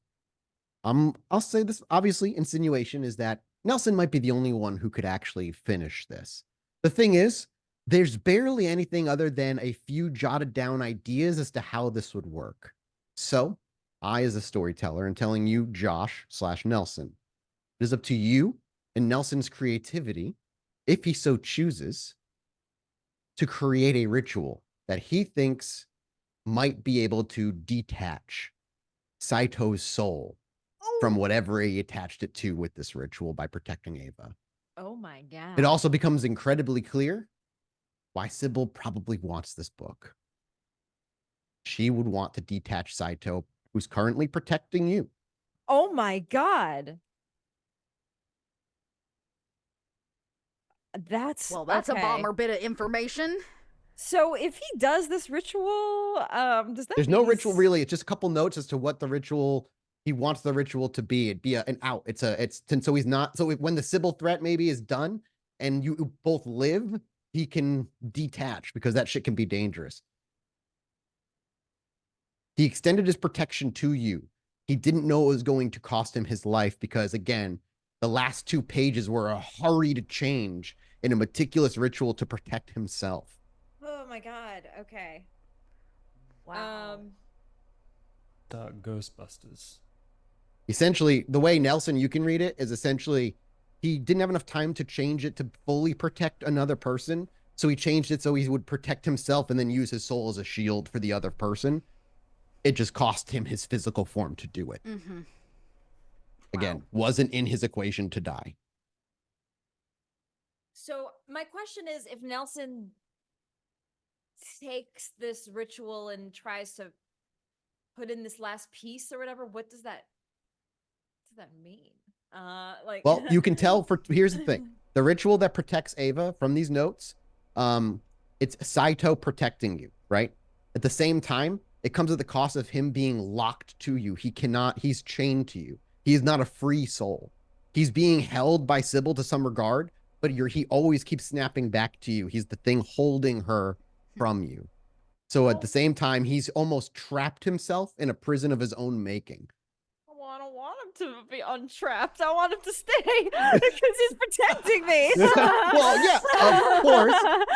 I'll say this, obviously, insinuation is that Nelson might be the only one who could actually finish this. The thing is, there's barely anything other than a few jotted down ideas as to how this would work. So, I, as a storyteller, am telling you, Josh/Nelson, it is up to you and Nelson's creativity, if he so chooses, to create a ritual that he thinks might be able to detach Saito's soul from whatever he attached it to with this ritual by protecting Ava. Oh my God. It also becomes incredibly clear why Sybil probably wants this book. She would want to detach Saito, who's currently protecting you. Oh my God. That's Well, that's okay. a bomber bit of information. So if he does this ritual, does that There's mean no he's- ritual really. It's just a couple notes as to what the ritual he wants the ritual to be. It'd be an out. So he's not. So when the Sybil threat maybe is done and you both live, he can detach because that shit can be dangerous. He extended his protection to you. He didn't know it was going to cost him his life because, again, the last 2 pages were a hurried change in a meticulous ritual to protect himself. Oh my god. Okay. Wow. Dark Ghostbusters. Essentially, the way Nelson, you can read it, is essentially he didn't have enough time to change it to fully protect another person. So he changed it so he would protect himself and then use his soul as a shield for the other person. It just cost him his physical form to do it. Mm-hmm. Again, wasn't in his equation to die. So my question is, if Nelson takes this ritual and tries to put in this last piece or whatever, what does that mean? Like, Well, you can tell here's the thing. The ritual that protects Ava from these notes, it's Saito protecting you, right? At the same time, it comes at the cost of him being locked to you. He's chained to you. He is not a free soul. He's being held by Sybil to some regard, but he always keeps snapping back to you. He's the thing holding her from you. So at the same time, he's almost trapped himself in a prison of his own making. I don't want him to be untrapped. I want him to stay because he's protecting me. Well, yeah,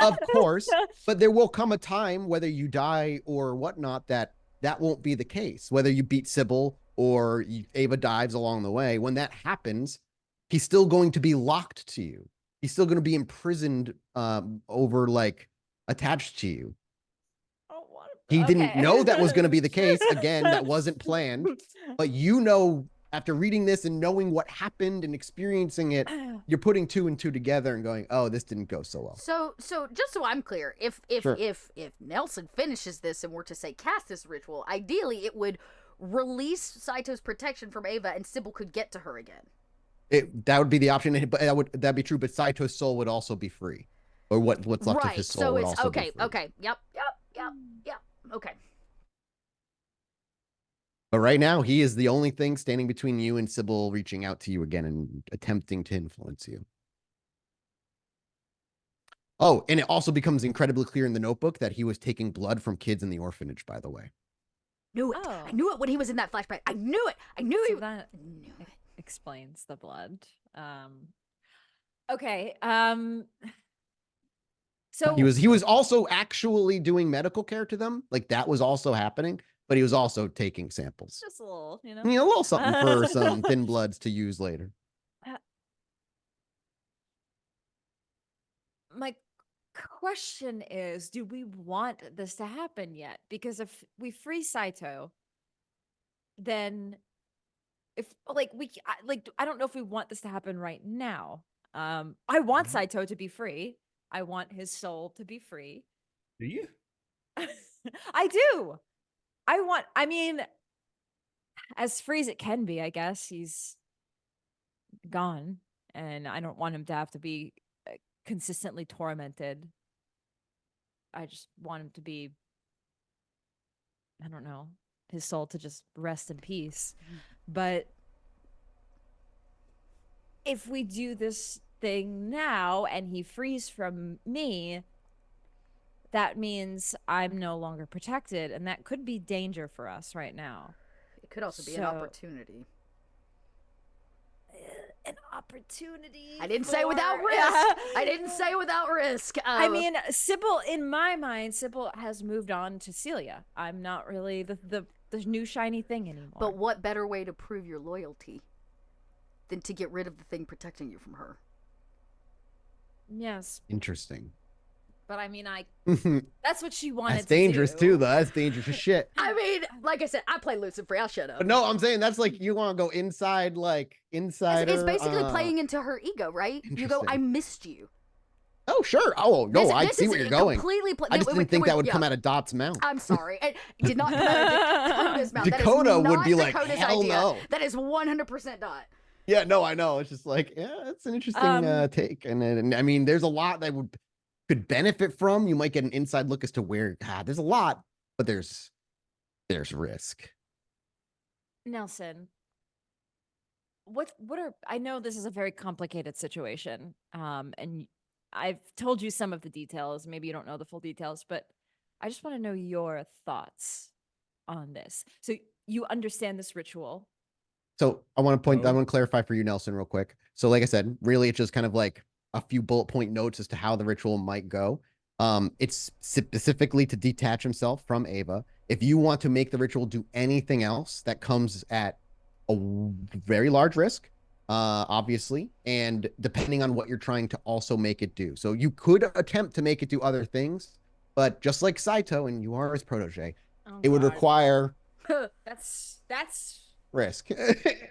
of course. But there will come a time, whether you die or whatnot, that won't be the case. Whether you beat Sybil or Ava dives along the way, when that happens, he's still going to be locked to you. He's still going to be imprisoned attached to you. He didn't know that was going to be the case. Again, that wasn't planned. But after reading this and knowing what happened and experiencing it, you're putting 2 and 2 together and going, "Oh, this didn't go so well." So just so I'm clear, if Sure. if Nelson finishes this and were to say cast this ritual, ideally it would release Saito's protection from Ava and Sybil could get to her again. That would be the option, but that'd be true. But Saito's soul would also be free, or what's left of his soul So would it's also okay. be free. Okay. Yep. Okay. But right now, he is the only thing standing between you and Sybil reaching out to you again and attempting to influence you. Oh, and it also becomes incredibly clear in the notebook that he was taking blood from kids in the orphanage, by the way. Knew it. Oh. I knew it when he was in that flashback. I knew it. I knew So it. that Knew it. explains the blood. Okay. So He was also actually doing medical care to them. Like that was also happening, but he was also taking samples. just a little, A little something for some thin bloods to use later. My question is, do we want this to happen yet? Because if we free Saito, then I don't know if we want this to happen right now. I want Saito to be free. I want his soul to be free. Do you? I do. I mean, as free as it can be, I guess. He's gone, and I don't want him to have to be consistently tormented. I just want him to be, I don't know, his soul to just rest in peace. But if we do this thing now and he frees from me, that means I'm no longer protected, and that could be danger for us right now. It could also be an opportunity. An opportunity. I didn't say without risk. I didn't say without risk. I mean, Sybil, in my mind, Sybil has moved on to Celia. I'm not really the new shiny thing anymore. But what better way to prove your loyalty than to get rid of the thing protecting you from her? Yes, Interesting. but I mean, that's what she wanted. That's dangerous too, though. That's dangerous as shit. I mean, like I said, I play Lucid Free. I'll shut up. But no, I'm saying that's like you want to go inside, insider. It's basically playing into her ego, right? You go, Interesting. I missed you. Oh, sure. Oh, no, I This see is where you're going. Completely I just didn't think that would come out of Dot's mouth. I'm sorry. It did not come out of Dakota's mouth. Dakota that is would not be like, Dakota's hell idea. no. That is 100% Dot. Yeah, no, I know. It's just like, yeah, that's an interesting take. And I mean, there's a lot that would could benefit from. You might get an inside look as to where there's a lot, but there's risk. Nelson, what are, I know this is a very complicated situation, and I've told you some of the details. Maybe you don't know the full details, but I just want to know your thoughts on this. So you understand this ritual. So I want to Oh. clarify for you, Nelson, real quick. So like I said, really it's just kind of like a few bullet point notes as to how the ritual might go. It's specifically to detach himself from Ava. If you want to make the ritual do anything else, that comes at a very large risk, obviously, and depending on what you're trying to also make it do. So you could attempt to make it do other things, but just like Saito, and you are his protege, Oh, it would God. require That's risk.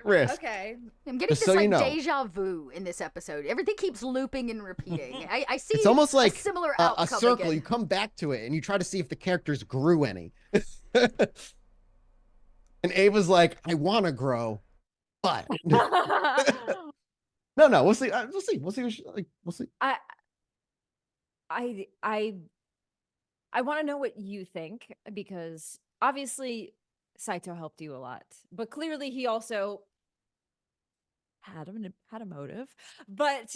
Risk. okay. I'm getting Just this so like you know. deja vu in this episode. Everything keeps looping and repeating. I see It's almost like a similar a outcome circle. again. You come back to it and you try to see if the characters grew any. And Ava's like, I want to grow, but no. We'll see. We'll see. We'll see. We'll see. I want to know what you think, because obviously Saito helped you a lot, but clearly he also had a motive. But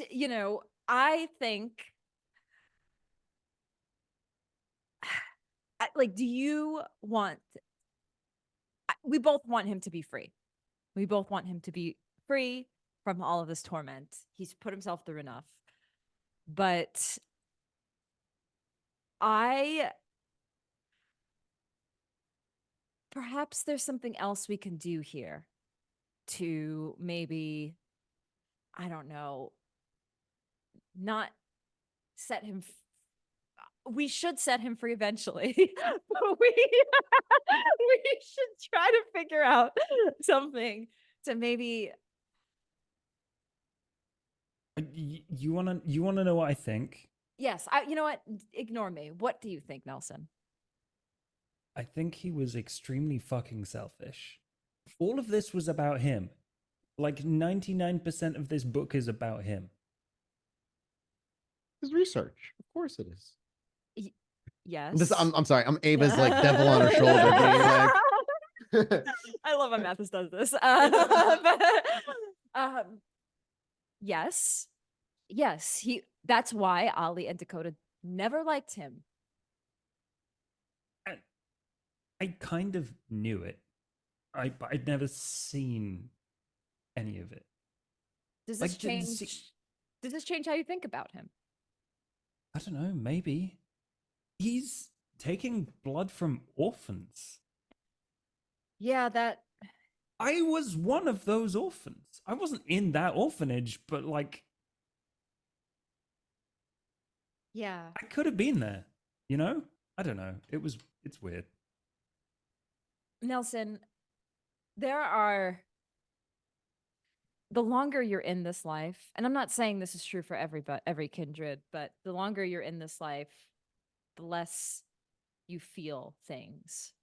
I think, like, do you want? We both want him to be free. We both want him to be free from all of this torment. He's put himself through enough. But perhaps there's something else we can do here to maybe, I don't know, not set him. We should set him free eventually. But we should try to figure out something to maybe. You wanna know what I think? Yes, you know what? Ignore me. What do you think, Nelson? I think he was extremely fucking selfish. All of this was about him. Like 99% of this book is about him. His research, of course it is. Yes. I'm sorry. I'm Ava's like devil on her shoulder, being like. I love how Mathis does this. Yes. That's why Ollie and Dakota never liked him. I kind of knew it. But I'd never seen any of it. Does Like, this change? Does this change how you think about him? I don't know, maybe. He's taking blood from orphans. Yeah, that. I was one of those orphans. I wasn't in that orphanage, but like, Yeah. I could have been there, I don't know. It's weird. Nelson, the longer you're in this life, and I'm not saying this is true for every kindred, but the longer you're in this life, the less you feel things.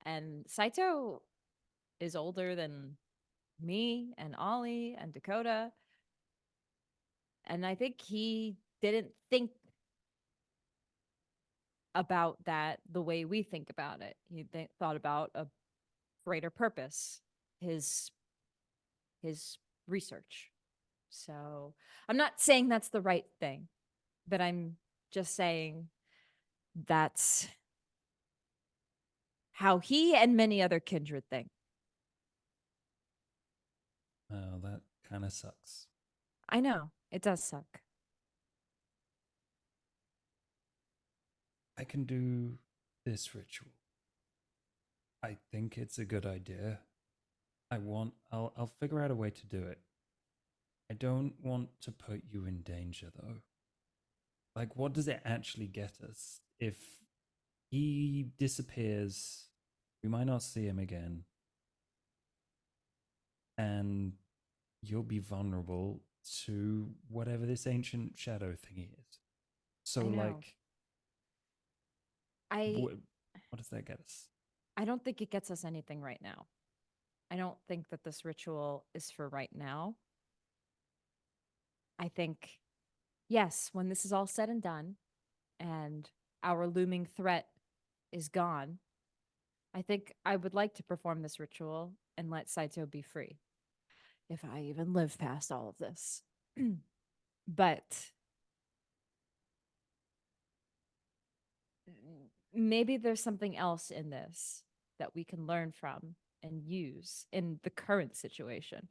And Saito is older than me and Ollie and Dakota. And I think he didn't think about that the way we think about it. He thought about a greater purpose, his research. So I'm not saying that's the right thing, but I'm just saying that's how he and many other kindred think. Oh, that kind of sucks. I know, it does suck. I can do this ritual. I think it's a good idea. I'll figure out a way to do it. I don't want to put you in danger though. Like, what does it actually get us? If he disappears, we might not see him again. And you'll be vulnerable to whatever this ancient shadow thingy is. So like, what does that get us? I don't think it gets us anything right now. I don't think that this ritual is for right now. I think yes, when this is all said and done and our looming threat is gone, I think I would like to perform this ritual and let Saito be free. If I even live past all of this. But maybe there's something else in this that we can learn from and use in the current situation.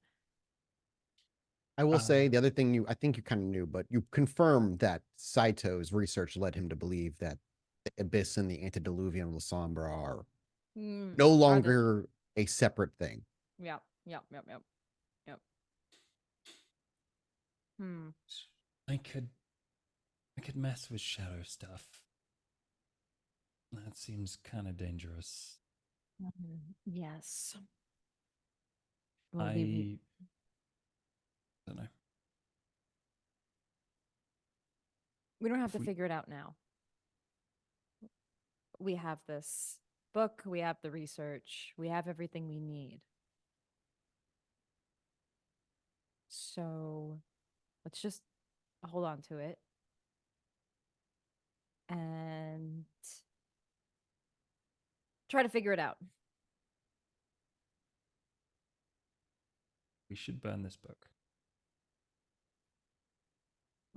I will say the other thing I think you kind of knew, but you confirmed that Saito's research led him to believe that the Abyss and the Antediluvian La Sombra are no longer a separate thing. Yep. I could mess with shadow stuff. That seems kind of dangerous. Yes. I don't know. We don't have to figure it out now. We have this book, we have the research, we have everything we need. So let's just hold on to it and try to figure it out. We should burn this book.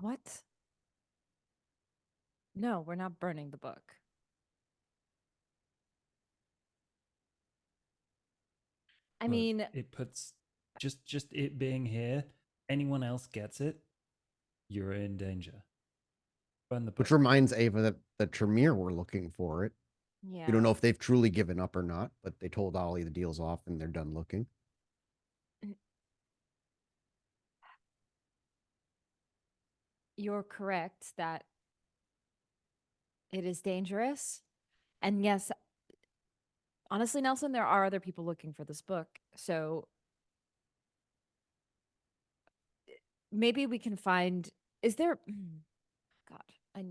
What? No, we're not burning the book. I Look, mean, it puts just it being here. Anyone else gets it, you're in danger. Burn the book. Which reminds Ava that the Tremere were looking for it. yeah. You don't know if they've truly given up or not, but they told Ollie the deal's off and they're done looking. You're correct that it is dangerous. And yes, honestly, Nelson, there are other people looking for this book. So maybe we can find, is there, God,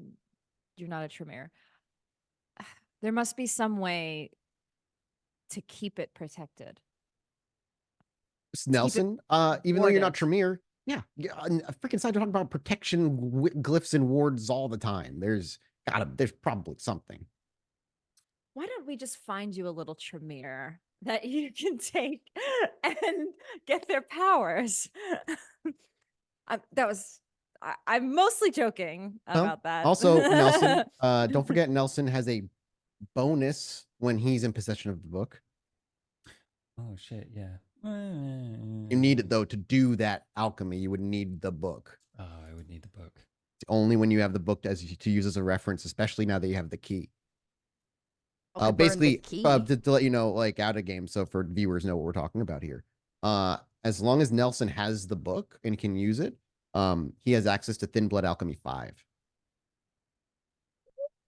you're not a Tremere. There must be some way to keep it protected. Nelson, even though you're not warded. Tremere, yeah, freaking side talking about protection glyphs and wards all the time. There's probably something. Why don't we just find you a little Tremere that you can take and get their powers? I'm mostly joking about that. Also, Nelson, don't forget Nelson has a bonus when he's in possession of the book. Oh shit, yeah. You need it though to do that alchemy. You would need the book. Oh, I would need the book. It's only when you have the book to use as a reference, especially now that you have the key. Basically, to let you know, like out of game, so for viewers know what we're talking about here. As long as Nelson has the book and can use it, he has access to Thin Blood Alchemy 5.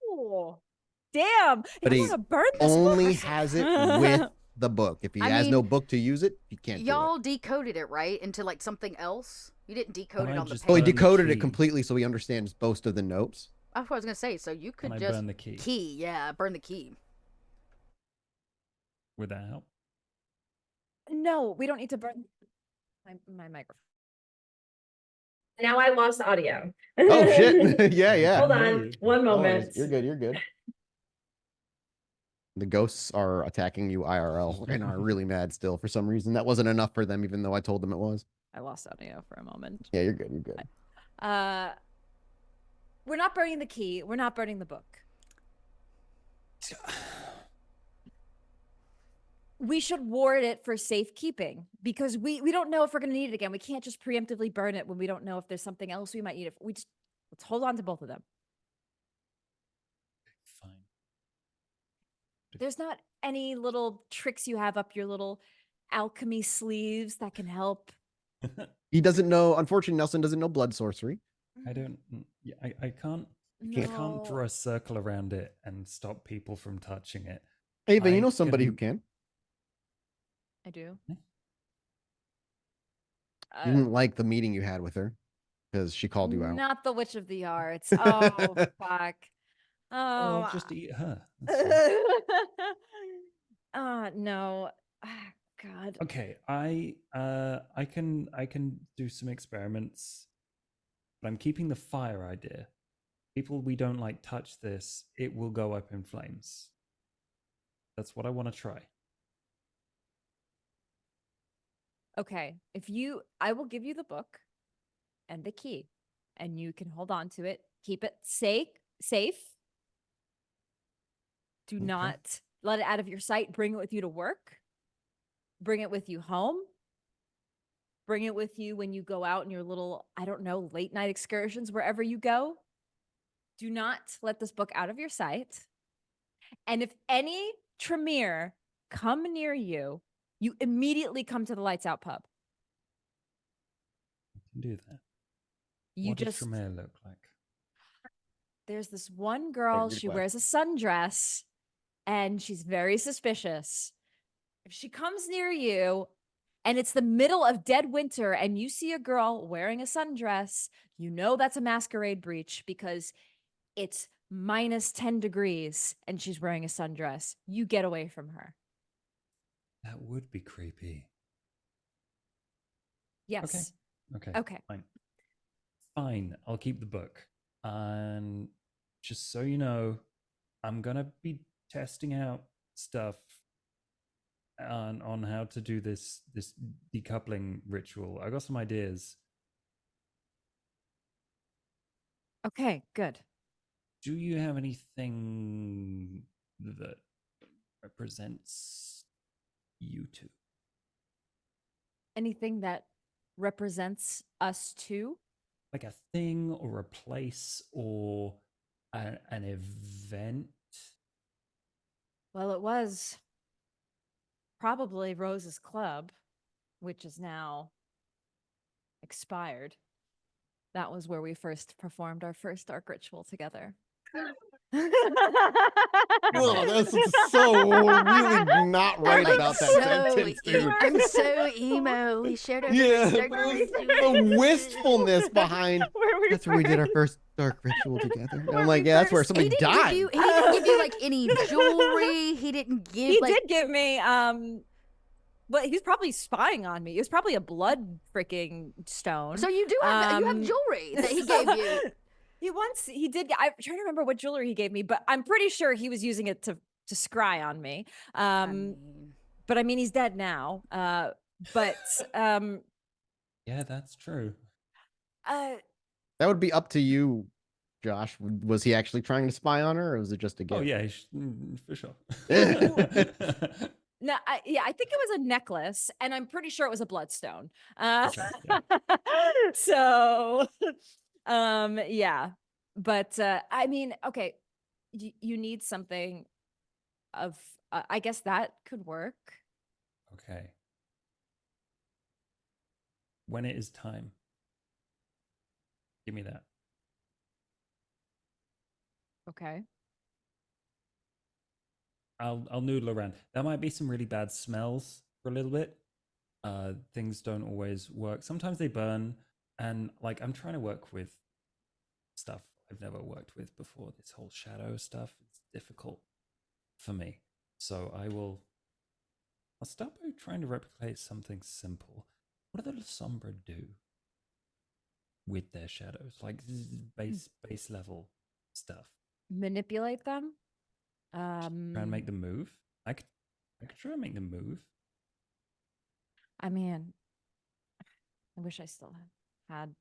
Oh, damn! But he only has it with the book. If he has no book to use it, he can't. Y'all decoded it right into like something else. You didn't decode it on the page. Oh, he decoded it completely, so he understands most of the notes. That's what I was gonna say. So you could just burn the key. Yeah, burn the key. Would that help? No, we don't need to burn my microphone. Now I lost audio. Oh shit! yeah. Hold on, one moment. You're good. The ghosts are attacking you IRL and are really mad still for some reason. That wasn't enough for them, even though I told them it was. I lost audio for a moment. Yeah, you're good. We're not burning the key. We're not burning the book. We should ward it for safekeeping because we don't know if we're going to need it again. We can't just preemptively burn it when we don't know if there's something else we might need. Let's hold on to both of them. Fine. There's not any little tricks you have up your little alchemy sleeves that can help. He doesn't know. Unfortunately, Nelson doesn't know blood sorcery. I don't. I can't. No. I can't draw a circle around it and stop people from touching it. Ava, you know somebody who can. I do. You didn't like the meeting you had with her because she called you out. Not the Witch of the Arts. Oh, fuck. Oh, just eat her. No. God. Okay, I can do some experiments but I'm keeping the fire idea. People we don't like touch this, it will go up in flames. That's what I want to try. Okay. I will give you the book and the key, and you can hold on to it. Keep it safe. Do Okay. not let it out of your sight. Bring it with you to work. Bring it with you home. Bring it with you when you go out in your little, I don't know, late night excursions, wherever you go. Do not let this book out of your sight. And if any Tremere come near you, you immediately come to the Lights Out pub. I can do that. You what just does Tremere look like? There's this one girl, she wears a sundress and she's very suspicious. If she comes near you and it's the middle of dead winter and you see a girl wearing a sundress, you know that's a masquerade breach because it's minus 10 degrees and she's wearing a sundress. You get away from her. That would be creepy. Yes. Okay. Fine. I'll keep the book. And just so you know, I'm gonna be testing out stuff on how to do this decoupling ritual. I got some ideas. Okay, good. Do you have anything that represents you two? Anything that represents us two? Like a thing or a place or an event? Well, it was probably Rose's club, which is now expired. That was where we first performed our first dark ritual together. Whoa, that's so really not right about that sentence, dude. I'm so emo. We shared our Yeah, first dark ritual. the wistfulness behind. That's where we did our first dark ritual together. And I'm like, yeah, that's where somebody died. He didn't give you like any jewelry. He didn't give. He did give me but he's probably spying on me. It was probably a blood freaking stone. So you do have you have jewelry that he gave you. He did. I'm trying to remember what jewelry he gave me, but I'm pretty sure he was using it to scry on me. But I mean, he's dead now. But yeah, that's true. That would be up to you, Josh. Was he actually trying to spy on her, or was it just a gift? Oh yeah, for sure. No, I think it was a necklace, and I'm pretty sure it was a bloodstone. Okay, yeah. So, yeah, but I mean, okay, you need something of, I guess that could work. Okay. When it is time, give me that. Okay. I'll noodle around. There might be some really bad smells for a little bit. Things don't always work. Sometimes they burn, and like I'm trying to work with stuff I've never worked with before. This whole shadow stuff is difficult for me. So I'll start by trying to replicate something simple. What do the Sombra do with their shadows? Like base level stuff. Manipulate them. Try and make them move. I could try and make them move. I mean, I wish I still had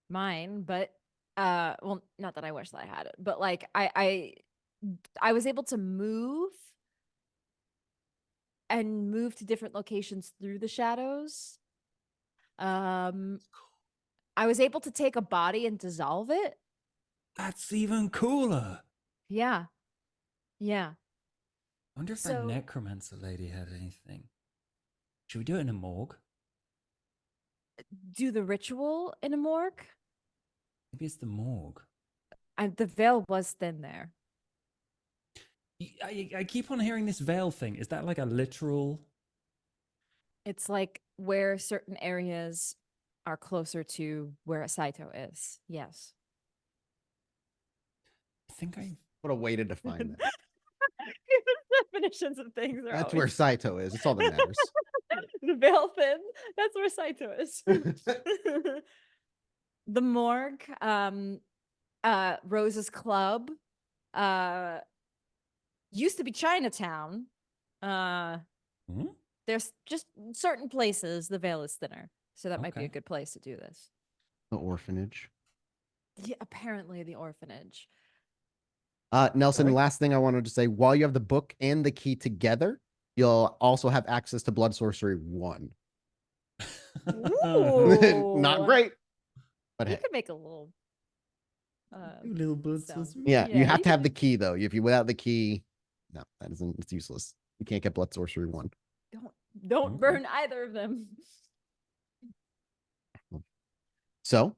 mine, but well, not that I wish that I had it, but like I was able to move to different locations through the shadows. I was able to take a body and dissolve it. That's even cooler. Yeah. I wonder if that necromancer lady had anything. Should we do it in a morgue? Do the ritual in a morgue? Maybe it's the morgue. The veil was thin there. I keep on hearing this veil thing. Is that like a literal? It's like where certain areas are closer to where a Saito is. Yes. I think What a way to define that. Definitions of things are That's where Saito is. It's all that matters. The veil thin. That's where Saito is. the morgue, Rose's club, used to be Chinatown. There's just certain places the veil is thinner, so that might be a good place to do this. The orphanage. Yeah, apparently the orphanage. Nelson, last thing I wanted to say, while you have the book and the key together, you'll also have access to Blood Sorcery 1. Not great, but you hey. could make a little blood stone. sorcery. Yeah, you have you to have could the key though. If you without the key, no, that isn't. It's useless. You can't get Blood Sorcery 1. Don't burn either of them. So,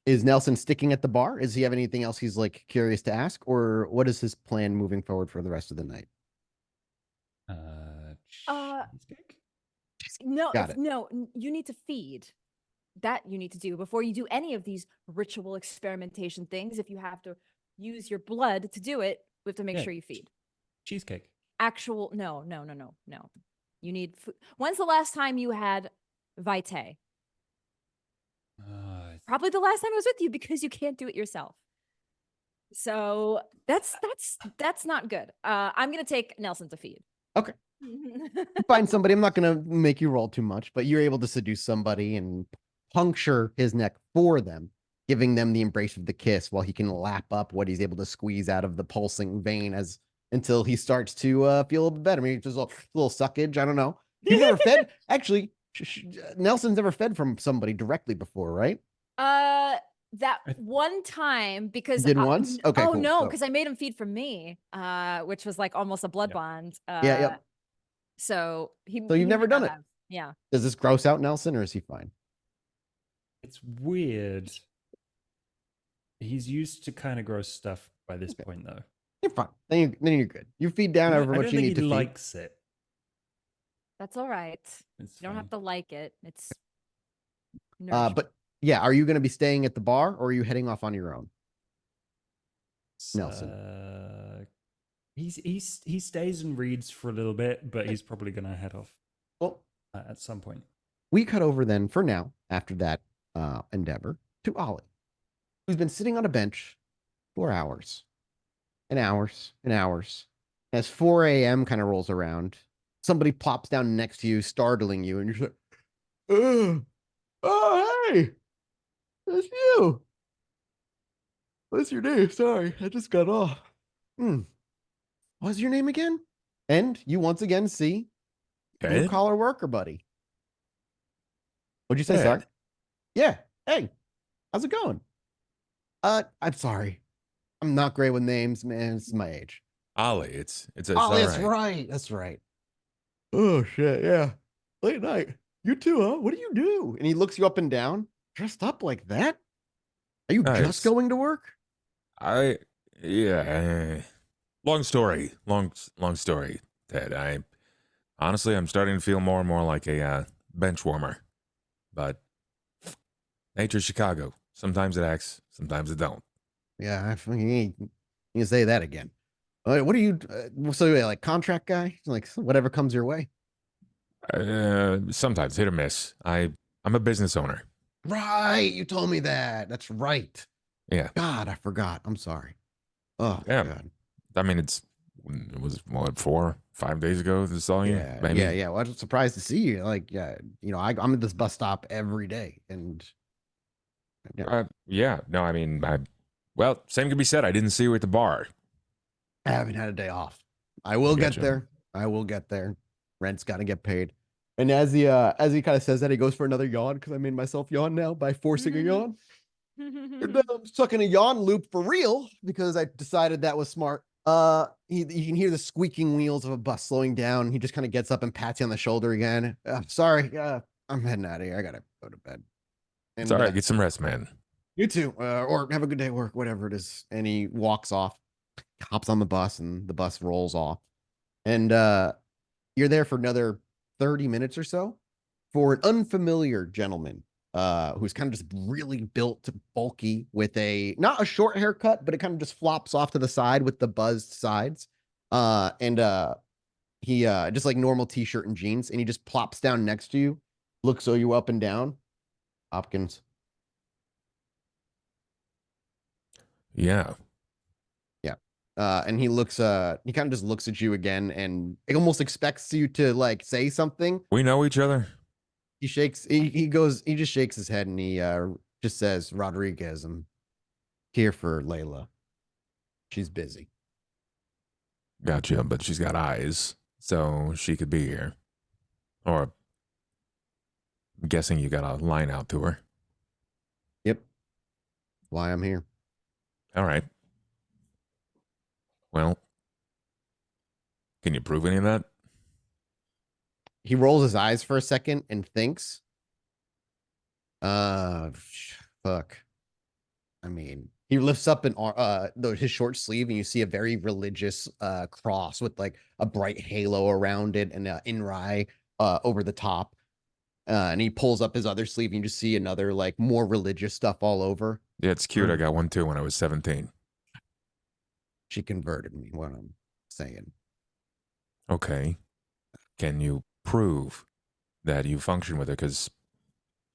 is Nelson sticking at the bar? Does he have anything else he's like curious to ask, or what is his plan moving forward for the rest of the night? Cheesecake? No, Got it. no, you need to feed. That you need to do before you do any of these ritual experimentation things. If you have to use your blood to do it, we have to make sure you feed. Cheesecake. No. You need food. When's the last time you had Vitel? Probably the last time I was with you because you can't do it yourself. So that's not good. I'm gonna take Nelson to feed. Okay. Find somebody. I'm not gonna make you roll too much, but you're able to seduce somebody and puncture his neck for them, giving them the embrace of the kiss while he can lap up what he's able to squeeze out of the pulsing vein until he starts to feel a little bit better. Maybe just a little suckage. I don't know. You've never fed. Actually, Nelson's never fed from somebody directly before, right? That one time because did once. Okay. Oh cool. no, So- because I made him feed from me, which was like almost a blood bond. Yeah. So So you've never done it. Yeah. Does this gross out Nelson, or is he fine? It's weird. He's used to kind of gross stuff by this point, though. You're fine. Then you're good. You feed down however much you need to feed. He likes it. That's all right. It's You don't have to like it. It's but yeah, are you going to be staying at the bar, or are you heading off on your own? Nelson. He stays and reads for a little bit, but he's probably going to head off. Well, at some point. We cut over then for now after that endeavor to Ollie, who's been sitting on a bench for hours and hours and hours. As 4 a.m. kind of rolls around, somebody plops down next to you, startling you, and you're like, oh, hey, that's you. What's your name? Sorry, I just got off. What's your name again? And you once again see blue collar worker buddy. What'd you say, Sark? Yeah. Hey, how's it going? I'm sorry. I'm not great with names, man. This is my age. Ollie, it's Ollie, that's right. That's right. Oh shit, yeah. Late night. You too, huh? What do you do? And he looks you up and down, dressed up like that. Are you just going to work? Yeah. Long story, Ted. Honestly, I'm starting to feel more and more like a bench warmer. But nature's Chicago. Sometimes it acts, sometimes it don't. Yeah, you can say that again. What are you? So like contract guy, like whatever comes your way. Sometimes hit or miss. I'm a business owner. Right, you told me that. That's right. Yeah. God, I forgot. I'm sorry. Oh yeah. God. I mean, it was what 4-5 days ago. This saw you. Yeah, maybe? yeah. Well, I was surprised to see you. Like, yeah, I'm at this bus stop every day, and yeah. No, I mean, well, same can be said. I didn't see you at the bar. I haven't had a day off. I will get there. I will get there. Rent's got to get paid. And as he kind of says that, he goes for another yawn because I made myself yawn now by forcing a yawn. And I'm stuck in a yawn loop for real because I decided that was smart. You can hear the squeaking wheels of a bus slowing down. He just kind of gets up and pats you on the shoulder again. Sorry, I'm heading out of here. I gotta go to bed. And, it's all right. Get some rest, man. You too. Or have a good day at work, whatever it is. And he walks off, hops on the bus, and the bus rolls off. And you're there for another 30 minutes or so for an unfamiliar gentleman who's kind of just really built, bulky, with not a short haircut, but it kind of just flops off to the side with the buzzed sides. And he just like normal t-shirt and jeans, and he just plops down next to you, looks you up and down. Hopkins, Yeah. And he looks, he kind of just looks at you again, and he almost expects you to like say something. We know each other. He just shakes his head, and he just says, "Rodriguez, I'm here for Layla. She's busy." Gotcha, but she's got eyes, so she could be here. Or I'm guessing you got a line out to her. Yep. Why I'm here. All right. Well, can you prove any of that? He rolls his eyes for a second and thinks, fuck. I mean, he lifts up his short sleeve, and you see a very religious cross with like a bright halo around it and in rye over the top. And he pulls up his other sleeve, and you just see another like more religious stuff all over. Yeah, it's cute. I got one too when I was 17. She converted me, what I'm saying. Okay. Can you prove that you function with it? Because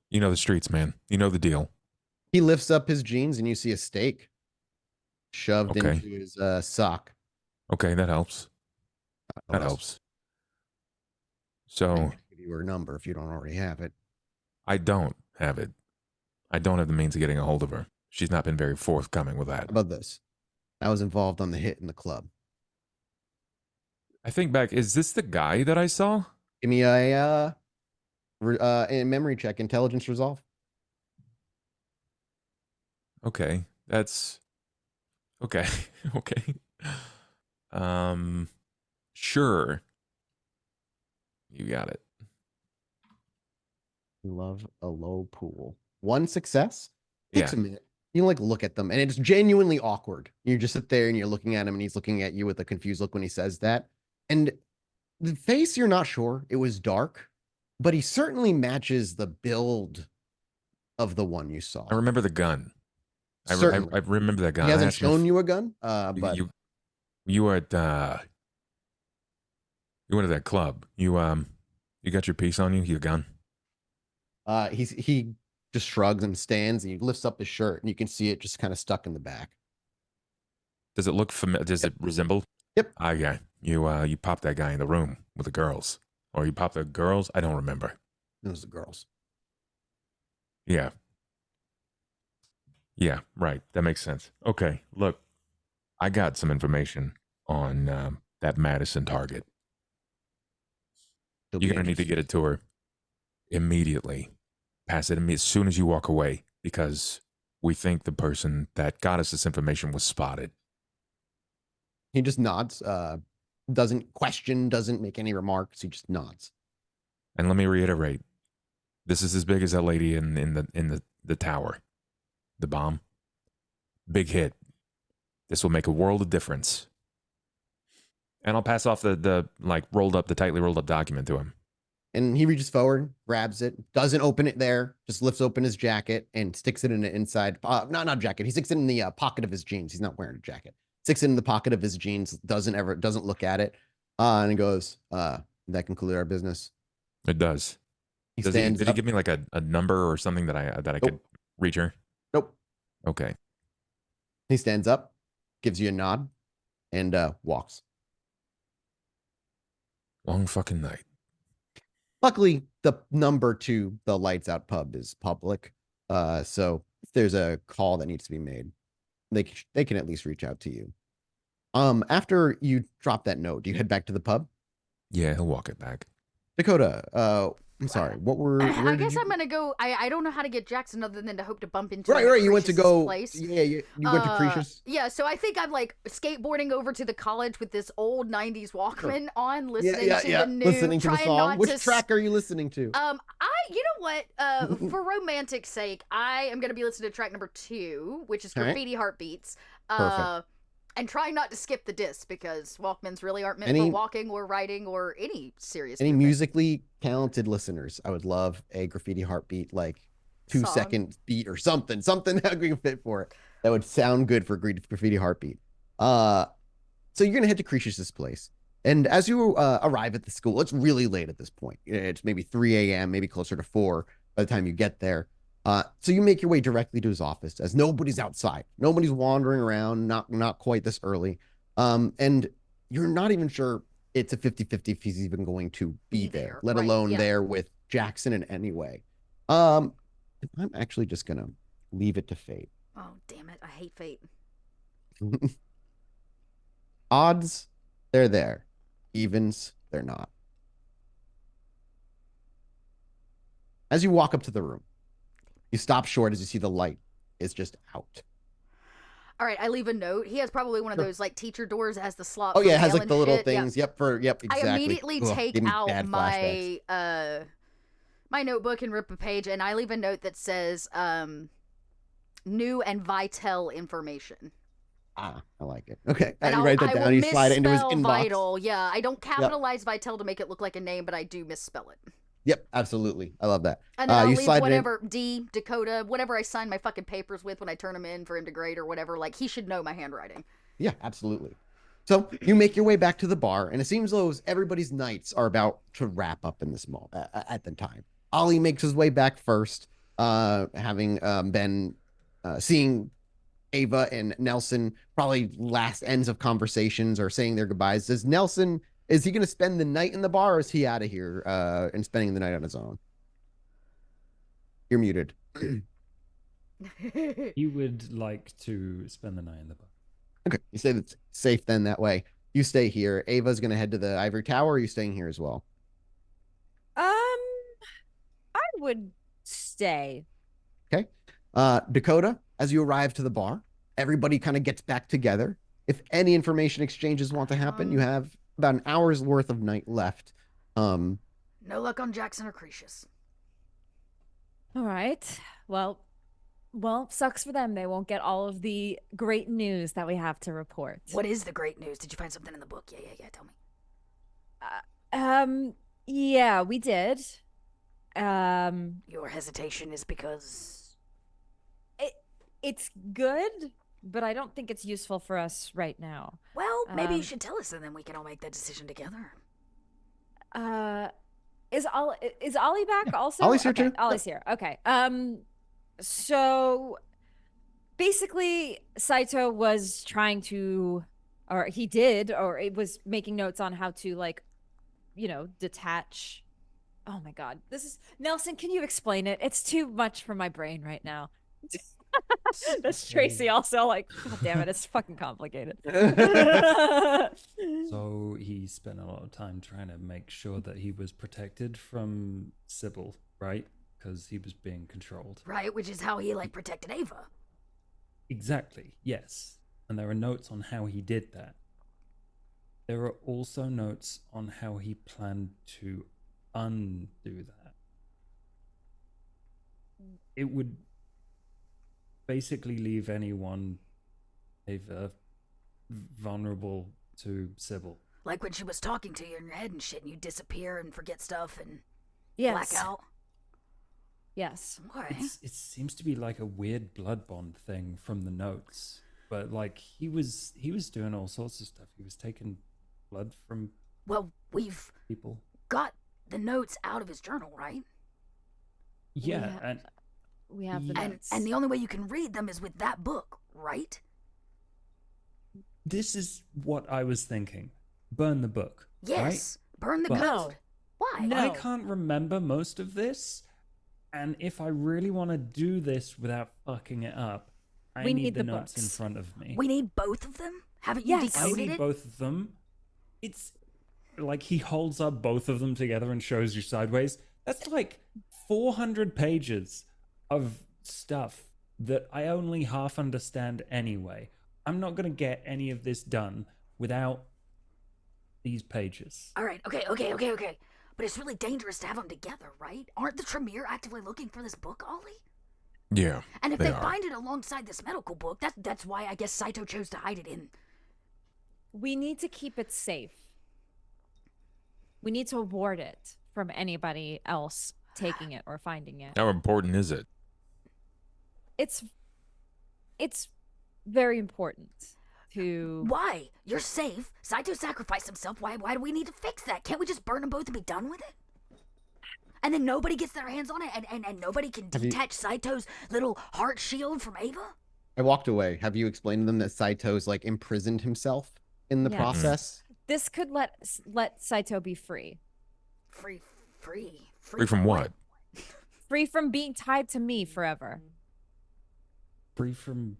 you know the streets, man. You know the deal. He lifts up his jeans, and you see a steak shoved Okay. into his sock. Okay, that helps. What That else? helps. So Give you her number if you don't already have it. I don't have it. I don't have the means of getting a hold of her. She's not been very forthcoming with that. How about this? I was involved on the hit in the club. I think back, is this the guy that I saw? Give me a memory check, intelligence resolve. Okay, that's okay. Okay. Sure. You got it. Love a low pool. One success. Takes Yeah. a minute. You like look at them, and it's genuinely awkward. You just sit there and you're looking at him, and he's looking at you with a confused look when he says that. And the face, you're not sure. It was dark, but he certainly matches the build of the one you saw. I remember the gun. I Certainly. remember that gun. He I hasn't asked him shown if you a gun, but you were at you went to that club. You got your piece on you, your gun. he just shrugs and stands, and he lifts up his shirt, and you can see it just kind of stuck in the back. Does it look familiar? Does it resemble? Yep. Yeah. You popped that guy in the room with the girls, or you popped the girls? I don't remember. It was the girls. Yeah. Yeah. Right. That makes sense. Okay. Look, I got some information on that Madison target. He'll be You're gonna need to interested. get it to her immediately. Pass it to me as soon as you walk away, because we think the person that got us this information was spotted. He just nods, doesn't question, doesn't make any remarks. He just nods. And let me reiterate, this is as big as that lady in the tower, the bomb. Big hit. This will make a world of difference. And I'll pass off the tightly rolled up document to him. And he reaches forward, grabs it, doesn't open it there, just lifts open his jacket and sticks it in the inside. Not jacket. He sticks it in the pocket of his jeans. He's not wearing a jacket. Sticks it in the pocket of his jeans. Doesn't look at it. And he goes, that conclude our business. It does. Did he give me like a number or something that I could reach her? Nope. Okay. He stands up, gives you a nod, and walks. Long fucking night. Luckily, the number to the Lights Out pub is public. So if there's a call that needs to be made, they can at least reach out to you. After you drop that note, do you head back to the pub? Yeah, he'll walk it back. Dakota, I'm sorry. I guess I'm gonna go. I don't know how to get Jackson other than to hope to bump into Right. You went to Crucius's go. place. Yeah, you went to Crucius. Yeah, so I think I'm like skateboarding over to the college with this old '90s Walkman on, listening to the new, listening to the trying song. not Which to track are you listening to? You know what? For romantic sake, I am gonna be listening to track number 2, which is Okay. Graffiti Heartbeats. Perfect. And trying not to skip the disc, because Walkmans really aren't meant for walking or writing or any serious. Any movement. musically talented listeners, I would love a Graffiti Heartbeat, like 2-second beat or something that we can fit for it. That would sound good for Graffiti Heartbeat. So you're gonna head to Crucius's place, and as you arrive at the school, it's really late at this point. It's maybe 3 a.m., maybe closer to 4 by the time you get there. So you make your way directly to his office as nobody's outside. Nobody's wandering around, not quite this early. And you're not even sure it's a 50-50 if he's even going to be there, let right, alone yeah. there with Jackson in any way. I'm actually just gonna leave it to fate. Oh, damn it. I hate fate. Odds, they're there. Evens, they're not. As you walk up to the room, you stop short as you see the light is just out. All right, I leave a note. He has probably one of Sure. those like teacher doors that has the slot. Oh for yeah, it has mail like and the little shit. Yeah. things. Yep, exactly. I immediately Ugh, take give me out bad flashbacks. my notebook and rip a page, and I leave a note that says new and Vitel information. I like it. Okay, And you write that down. You slide it into his inbox. Vital. Yeah, I don't capitalize Vitel to make it look like a name, but I do misspell it. Yep, absolutely. I love that. And then I'll you leave slide whatever Dakota, whatever I sign my fucking papers with when I turn them in for him to grade or whatever. Like, he should know my handwriting. Yeah, absolutely. So you make your way back to the bar, and it seems though everybody's nights are about to wrap up in this mall at the time. Ollie makes his way back first, having been seeing Ava and Nelson, probably last ends of conversations or saying their goodbyes. Is he going to spend the night in the bar, or is he out of here and spending the night on his own? You're muted. You would like to spend the night in the bar. Okay, you say it's safe then that way. You stay here. Ava's going to head to the Ivory Tower, or are you staying here as well? I would stay. Okay. Dakota, as you arrive to the bar, everybody kind of gets back together. If any information exchanges want to happen, you have about an hour's worth of night left. No luck on Jackson or Cretius. All right. Well, sucks for them. They won't get all of the great news that we have to report. What is the great news? Did you find something in the book? Yeah. Tell me. Yeah, we did. Your hesitation is because It's good, but I don't think it's useful for us right now. well, maybe you should tell us, and then we can all make that decision together. Is Ollie back also? Ollie's here Okay, too. Ollie's here. Okay. So basically Saito was trying to, or he did, or it was making notes on how to, like, detach. Oh my God. This is Nelson, can you explain it? It's too much for my brain right now. That's Tracy also, like, God damn it, it's fucking complicated. So he spent a lot of time trying to make sure that he was protected from Sybil, right? Because he was being controlled. Right, which is how he, like, protected Ava. Exactly, yes. And there are notes on how he did that. There are also notes on how he planned to undo that. It would basically leave anyone Ava vulnerable to Sybil. Like when she was talking to you in your head and shit, and you disappear and forget stuff and Yes. black out. Yes. Okay. It seems to be like a weird blood bond thing from the notes, but like he was doing all sorts of stuff. He was taking blood from Well, we've people. got the notes out of his journal, right? Yeah, and We have the Yeah. notes. And the only way you can read them is with that book, right? this is what I was thinking. Burn the book. Yes. Burn the But- code. Why? No. I can't remember most of this, and if I really want to do this without fucking it up, I We need need the the notes in books. front of me. We need both of them? Haven't you Yes. I decoded need it? both of them. It's like he holds up both of them together and shows you sideways. That's like 400 pages of stuff that I only half understand anyway. I'm not going to get any of this done without these pages. All right, okay. But it's really dangerous to have them together, right? Aren't the Tremere actively looking for this book, Ollie? Yeah. And if They they are. find it alongside this medical book, that's why I guess Saito chose to hide it in. We need to keep it safe. We need to ward it from anybody else taking it or finding it. How important is it? It's very important to. Why? You're safe. Saito sacrificed himself. Why do we need to fix that? Can't we just burn them both and be done with it? And then nobody gets their hands on it, and nobody can Have you- detach Saito's little heart shield from Ava? I walked away. Have you explained to them that Saito's like imprisoned himself in the Yeah. process? This could let Saito be free. Free From what? Free from being tied to me forever. Free from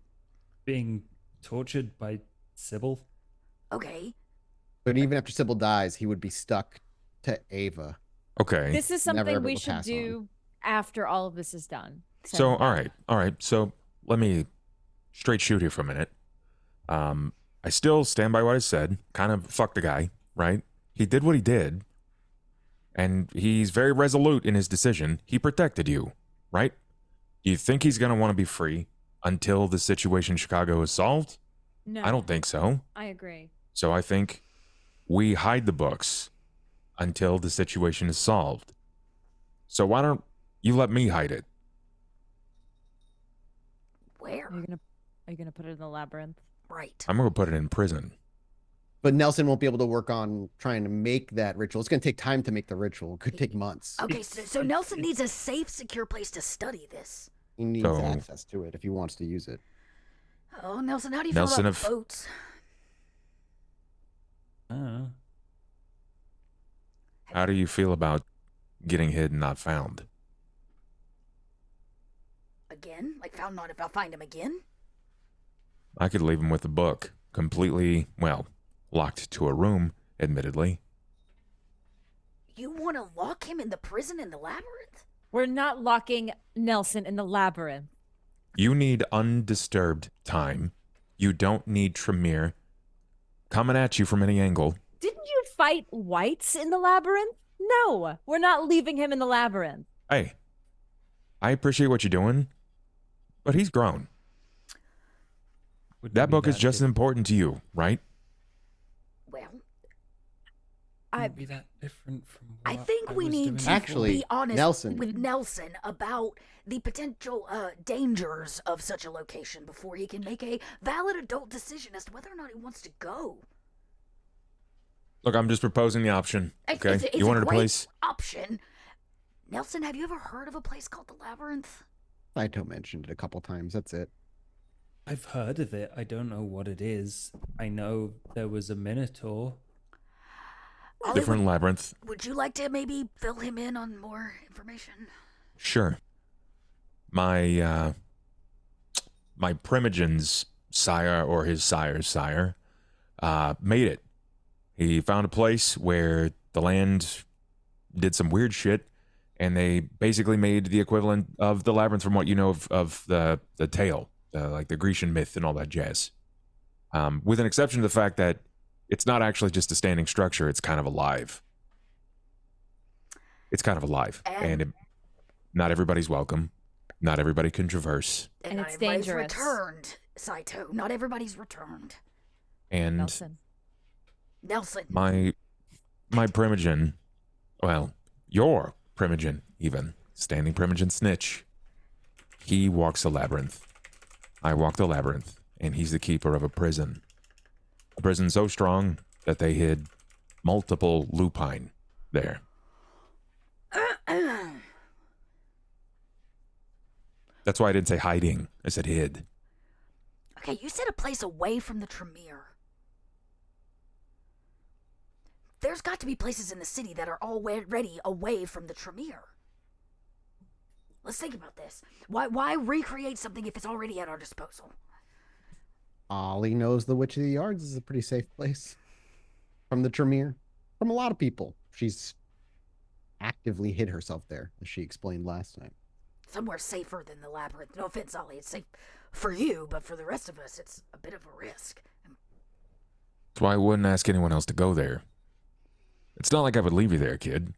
being tortured by Sybil. Okay. But even after Sybil dies, he would be stuck to Ava. Okay. This is Never something ever we will should pass do after all of this is done. So, all right. So let me straight shoot here for a minute. I still stand by what I said. Kind of fuck the guy, right? He did what he did. And he's very resolute in his decision. He protected you, right? You think he's going to want to be free until the situation in Chicago is solved? No, I don't think so. I agree. So I think we hide the books until the situation is solved. So why don't you let me hide it? Where? Are you gonna put it in the labyrinth? Right. I'm going to put it in prison. But Nelson won't be able to work on trying to make that ritual. It's going to take time to make the ritual. It could take months. Okay, so Nelson needs a safe, secure place to study this. He needs So- access to it if he wants to use it. Oh, Nelson, how do you Nelson, feel if- about boats? I don't know. How do you feel about getting hid and not found? Again? Like, found not if I'll find him again? I could leave him with the book, completely, well, locked to a room, admittedly. You want to lock him in the prison in the labyrinth? We're not locking Nelson in the labyrinth. You need undisturbed time. You don't need Tremere coming at you from any angle. Didn't you fight whites in the labyrinth? No, we're not leaving him in the labyrinth. Hey, I appreciate what you're doing, but he's grown. Wouldn't That be book is just as different. important to you, right? Well, Wouldn't be that different from I what think we was need doing to before. Actually, be honest Nelson. with Nelson about the potential dangers of such a location before he can make a valid adult decision as to whether or not he wants to go. Look, I'm just proposing the option. It's- Okay, it's you a wanted a great place? option. Nelson, have you ever heard of a place called the Labyrinth? Saito mentioned it a couple times. That's it. I've heard of it. I don't know what it is. I know there was a Minotaur. Ollie, Different labyrinth. would you like to maybe fill him in on more information? Sure. My primogen's sire or his sire's sire made it. He found a place where the land did some weird shit, and they basically made the equivalent of the labyrinth from what you know of the tale, like the Grecian myth and all that jazz. With an exception to the fact that it's not actually just a standing structure, it's kind of alive. It's kind of alive. And not everybody's welcome. Not everybody can traverse. And And not it's everybody's dangerous. returned, Saito. Not everybody's returned. And Nelson. Nelson. my primogen, well, your primogen even, standing primogen snitch, he walks a labyrinth. I walk the labyrinth, and he's the keeper of a prison. A prison so strong that they hid multiple lupine there. That's why I didn't say hiding. I said hid. Okay, you said a place away from the Tremere. There's got to be places in the city that are already away from the Tremere. Let's think about this. Why recreate something if it's already at our disposal? Ollie knows the Witch of the Yards is a pretty safe place from the Tremere. From a lot of people. She's actively hid herself there, as she explained last time. Somewhere safer than the labyrinth. No offense, Ollie. It's safe for you, but for the rest of us, it's a bit of a risk. That's why I wouldn't ask anyone else to go there. It's not like I would leave you there, kid.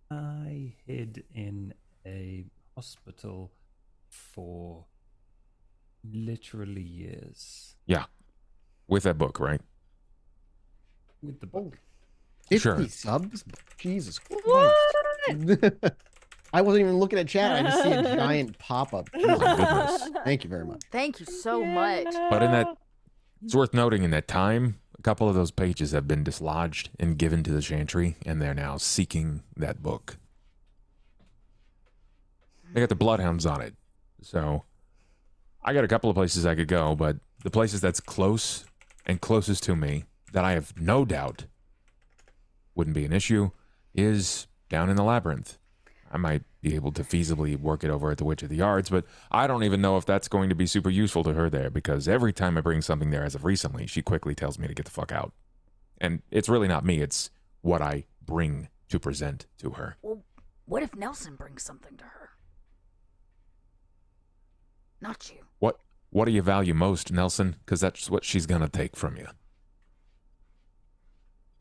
I hid in a hospital for literally years Yeah. With that book, right? with the book. 50 Sure. subs? Jesus Christ. I wasn't even looking at chat. I just see a giant pop-up. Jesus goodness. Thank you very much. Thank you so much. But in that, it's worth noting in that time, a couple of those pages have been dislodged and given to the Chantry, and they're now seeking that book. They got the bloodhounds on it. So I got a couple of places I could go, but the places that's close and closest to me that I have no doubt wouldn't be an issue is down in the labyrinth. I might be able to feasibly work it over at the Witch of the Yards, but I don't even know if that's going to be super useful to her there, because every time I bring something there as of recently, she quickly tells me to get the fuck out. And it's really not me, it's what I bring to present to her. Well, what if Nelson brings something to her? Not you. What do you value most, Nelson? Because that's what she's gonna take from you.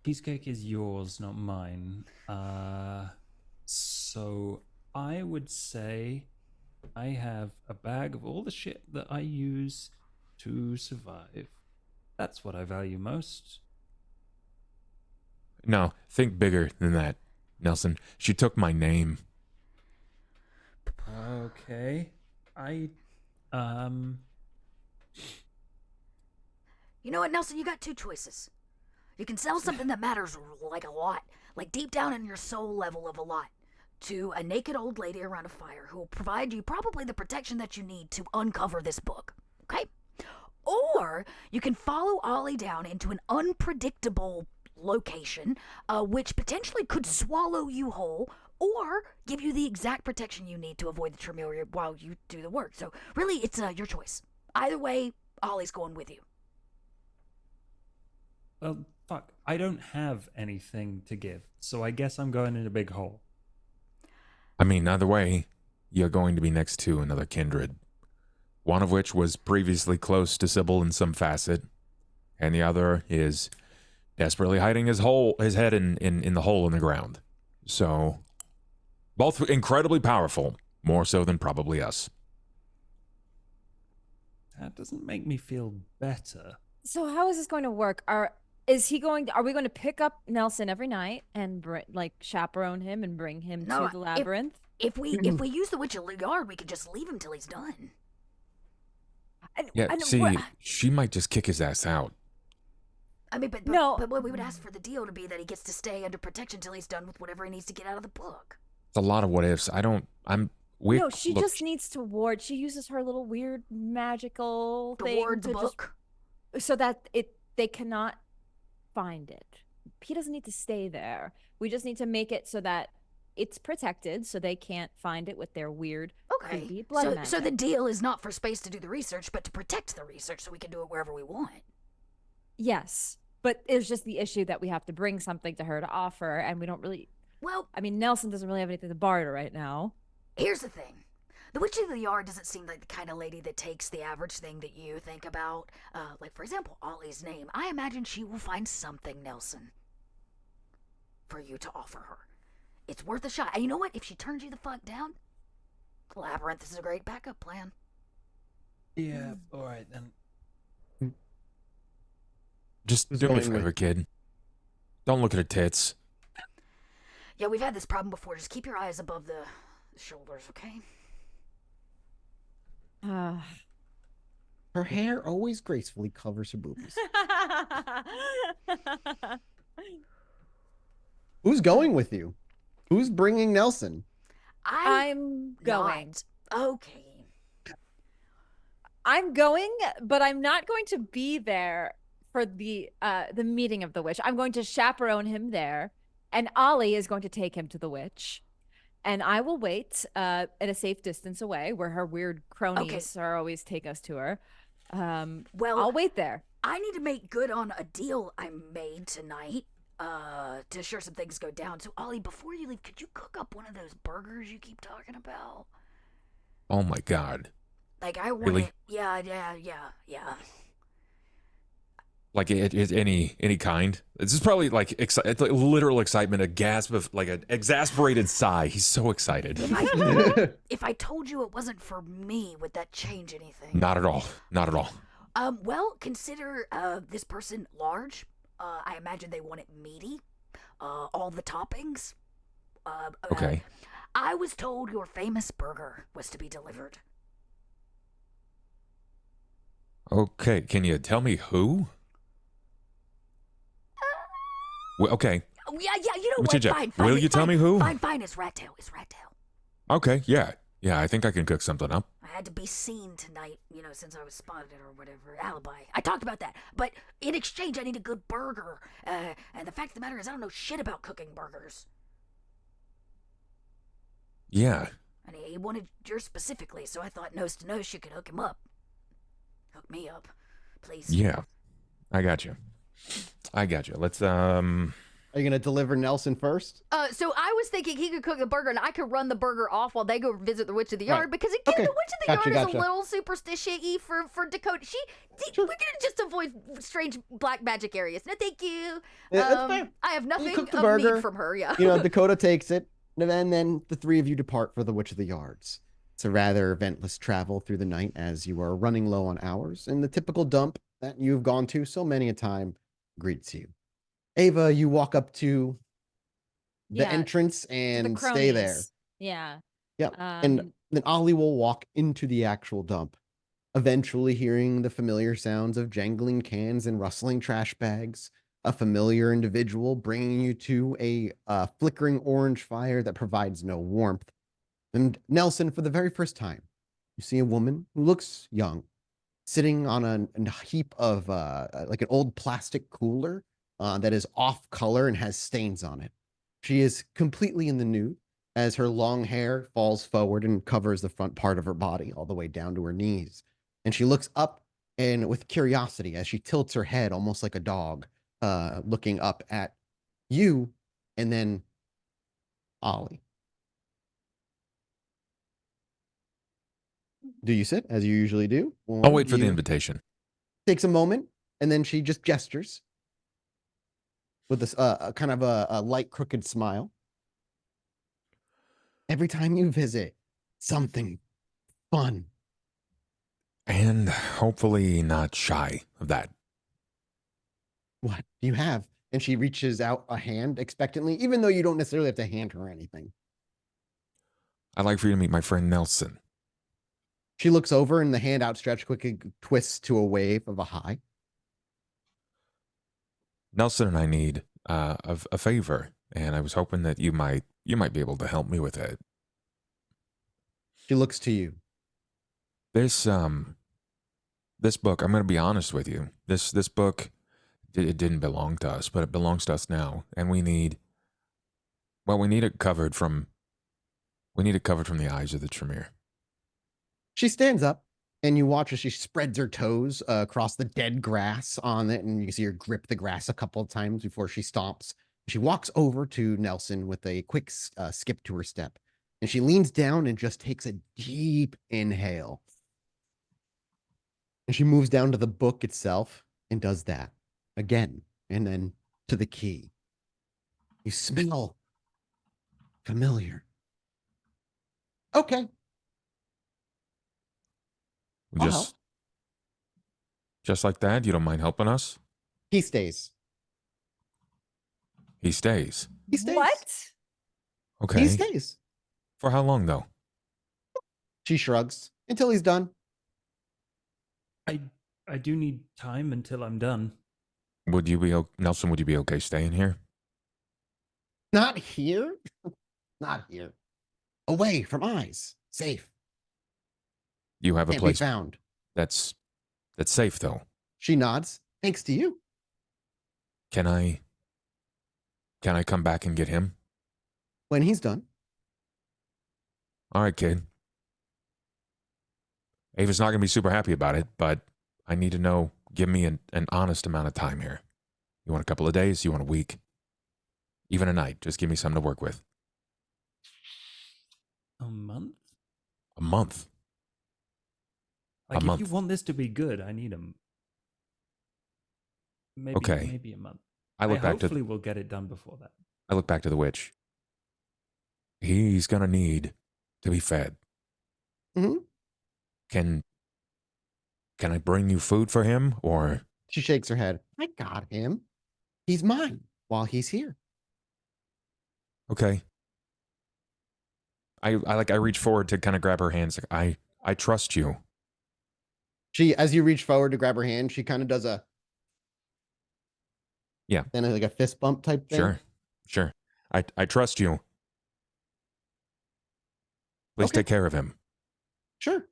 Cheesecake is yours, not mine. So I would say I have a bag of all the shit that I use to survive. That's what I value most. No, think bigger than that, Nelson. She took my name. Okay. You know what, Nelson? You got two choices. You can sell something that matters like a lot, like deep down in your soul level of a lot, to a naked old lady around a fire who will provide you probably the protection that you need to uncover this book, okay? Or you can follow Ollie down into an unpredictable location, which potentially could swallow you whole, or give you the exact protection you need to avoid the Tremere while you do the work. So really, it's your choice. Either way, Ollie's going with you. Well, fuck. I don't have anything to give, so I guess I'm going in a big hole. I mean, either way, you're going to be next to another kindred. One of which was previously close to Sybil in some facet, and the other is desperately hiding his head in the hole in the ground. So, both incredibly powerful, more so than probably us. That doesn't make me feel better. So how is this going to work? Are we going to pick up Nelson every night and chaperone him and bring him to the labyrinth? If we use the Witch of the Yard, we could just leave him till he's done. She might just kick his ass out. I mean, but what we would ask for the deal to be that he gets to stay under protection till he's done with whatever he needs to get out of the book. It's a lot of what ifs. She just needs to ward. She uses her little weird magical thing ward the book, so that they cannot find it. He doesn't need to stay there. We just need to make it so that it's protected, so they can't find it with their weird, creepy blood magic. So the deal is not for space to do the research, but to protect the research, so we can do it wherever we want. Yes, but it's just the issue that we have to bring something to her to offer, and we don't really. Well, I mean, Nelson doesn't really have anything to barter right now. Here's the thing. The Witch of the Yard doesn't seem like the kind of lady that takes the average thing that you think about. Like, for example, Ollie's name. I imagine she will find something, Nelson, for you to offer her. It's worth a shot. And you know what? If she turns you the fuck down, Labyrinth is a great backup plan. Yeah, all right then. Just do me a favor, kid. Don't look at her tits. Yeah, we've had this problem before. Just keep your eyes above the shoulders, okay? Her hair always gracefully covers her boobies. Who's going with you? Who's bringing Nelson? I'm going. Okay. I'm going, but I'm not going to be there for the meeting of the witch. I'm going to chaperone him there, and Ollie is going to take him to the witch. And I will wait at a safe distance away where her weird cronies are always take us to her. Well, I'll wait there. I need to make good on a deal I made tonight to ensure some things go down. So, Ollie, before you leave, could you cook up one of those burgers you keep talking about? Oh, my God. Like, I want Really? it. Yeah. Like any kind. This is probably like it's like literal excitement, a gasp of like an exasperated sigh. He's so excited. If I told you it wasn't for me, would that change anything? Not at all. Not at all. Well, consider this person large. I imagine they want it meaty. All the toppings. Okay. I was told your famous burger was to be delivered. Okay. Can you tell me who? Well, okay. Oh, yeah, you know Let me what? change that. Fine. Will it's you tell fine. me who? Fine. It's Rat Tail. It's Rat Tail. Okay, yeah. Yeah, I think I can cook something up. I had to be seen tonight, since I was spotted or whatever. Alibi. I talked about that. But in exchange, I need a good burger. And the fact of the matter is, I don't know shit about cooking burgers. Yeah. And he wanted yours specifically, so I thought nose to nose you could hook him up. Hook me up, please. Yeah. I got you. Let's, Are you going to deliver Nelson first? So I was thinking he could cook the burger and I could run the burger off while they go visit the Witch of the Yard, Right. because again, Okay. the Witch of the Gotcha, Yard is gotcha. a little superstitious-y for Dakota. Sure. We're gonna just avoid strange black magic areas. No, thank you. Yeah, that's fair. I have nothing cook the of burger. need from her. Yeah. Dakota takes it, and then the three of you depart for the Witch of the Yards. It's a rather eventless travel through the night as you are running low on hours, and the typical dump that you've gone to so many a time greets you. Ava, you walk up to the Yeah, entrance to the and stay there. cronies. Yeah. Yep. And then Ollie will walk into the actual dump, eventually hearing the familiar sounds of jangling cans and rustling trash bags, a familiar individual bringing you to a flickering orange fire that provides no warmth. And Nelson, for the very first time, you see a woman who looks young, sitting on a heap of like an old plastic cooler that is off color and has stains on it. She is completely in the nude as her long hair falls forward and covers the front part of her body all the way down to her knees. And she looks up and with curiosity as she tilts her head almost like a dog, looking up at you and then Ollie. Do you sit as you usually do? I'll wait for the you- invitation. Takes a moment and then she just gestures with this kind of a light crooked smile. Every time you visit, something fun. And hopefully not shy of that. What do you have? And she reaches out a hand expectantly, even though you don't necessarily have to hand her anything. I'd like for you to meet my friend Nelson. She looks over and the hand outstretched quickly twists to a wave of a hi. Nelson and I need a favor, and I was hoping that you might be able to help me with it. She looks to you. This book, I'm going to be honest with you. This book, it didn't belong to us, but it belongs to us now, and we need it covered from the eyes of the Tremere. She stands up and you watch as she spreads her toes across the dead grass on it, and you see her grip the grass a couple of times before she stomps. She walks over to Nelson with a quick skip to her step, and she leans down and just takes a deep inhale. And she moves down to the book itself and does that again, and then to the key. You smell familiar. Okay. I'll help. Just like that, you don't mind helping us? He stays. He stays. He stays. What? Okay. He stays. For how long though? She shrugs until he's done. I do need time until I'm done. Nelson, would you be okay staying here? Not here. Not here. Away from eyes. Safe. You have a Can't place be found. that's safe though. She nods. Thanks to you. Can I come back and get him? When he's done. All right, kid. Ava's not going to be super happy about it, but I need to know, give me an honest amount of time here. You want a couple of days? You want a week? Even a night? Just give me something to work with. A month? A month? Like, month. if you want this to be good, I need maybe Okay. maybe a month. I look back hopefully we'll get it done before that. I look back to the witch. He's going to need to be fed. Mm-hmm. Can I bring you food for him, or? She shakes her head. I got him. He's mine while he's here. Okay. I reach forward to kind of grab her hands. Like, I trust you. She, as you reach forward to grab her hand, she kind of does a Yeah. Then like a fist bump type thing. Sure. I trust you. Please Okay. take care of him. Sure.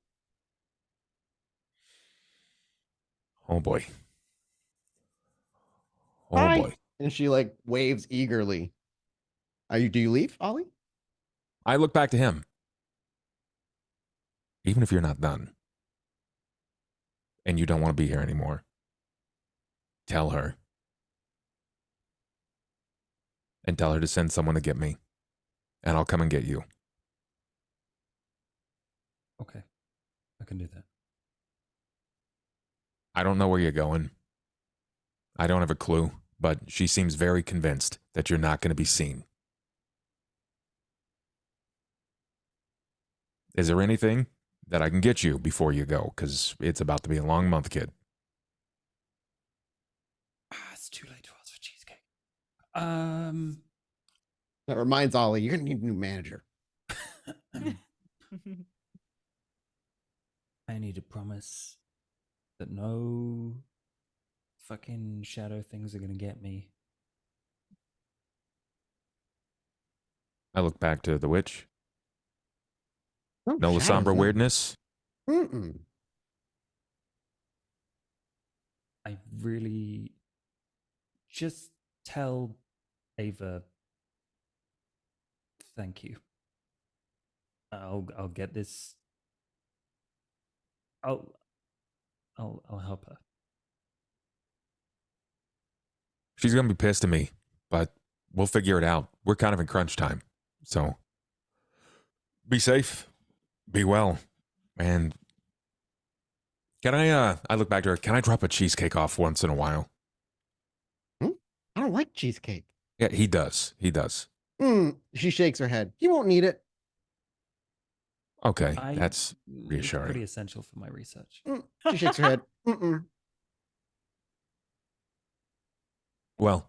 Oh boy. Oh Bye. boy. And she like waves eagerly. Do you leave, Ollie? I look back to him. Even if you're not done and you don't want to be here anymore, tell her. And tell her to send someone to get me. And I'll come and get you. Okay. I can do that. I don't know where you're going. I don't have a clue, but she seems very convinced that you're not going to be seen. Is there anything that I can get you before you go? Because it's about to be a long month, kid. It's too late to ask for cheesecake. That reminds Ollie, you're gonna need a new manager. I need to promise that no fucking shadow things are gonna get me. I look back to the witch. No No shadows, somber no. weirdness. Mm-mm. I really just tell Ava thank you. I'll get this. I'll help her. She's going to be pissed at me, but we'll figure it out. We're kind of in crunch time. So be safe, be well, and can I look back to her, can I drop a cheesecake off once in a while? I don't like cheesecake. Yeah, he does. She shakes her head. You won't need it. Okay, I- that's It's reassuring. pretty essential for my research. She shakes her head. Mm-mm. Well,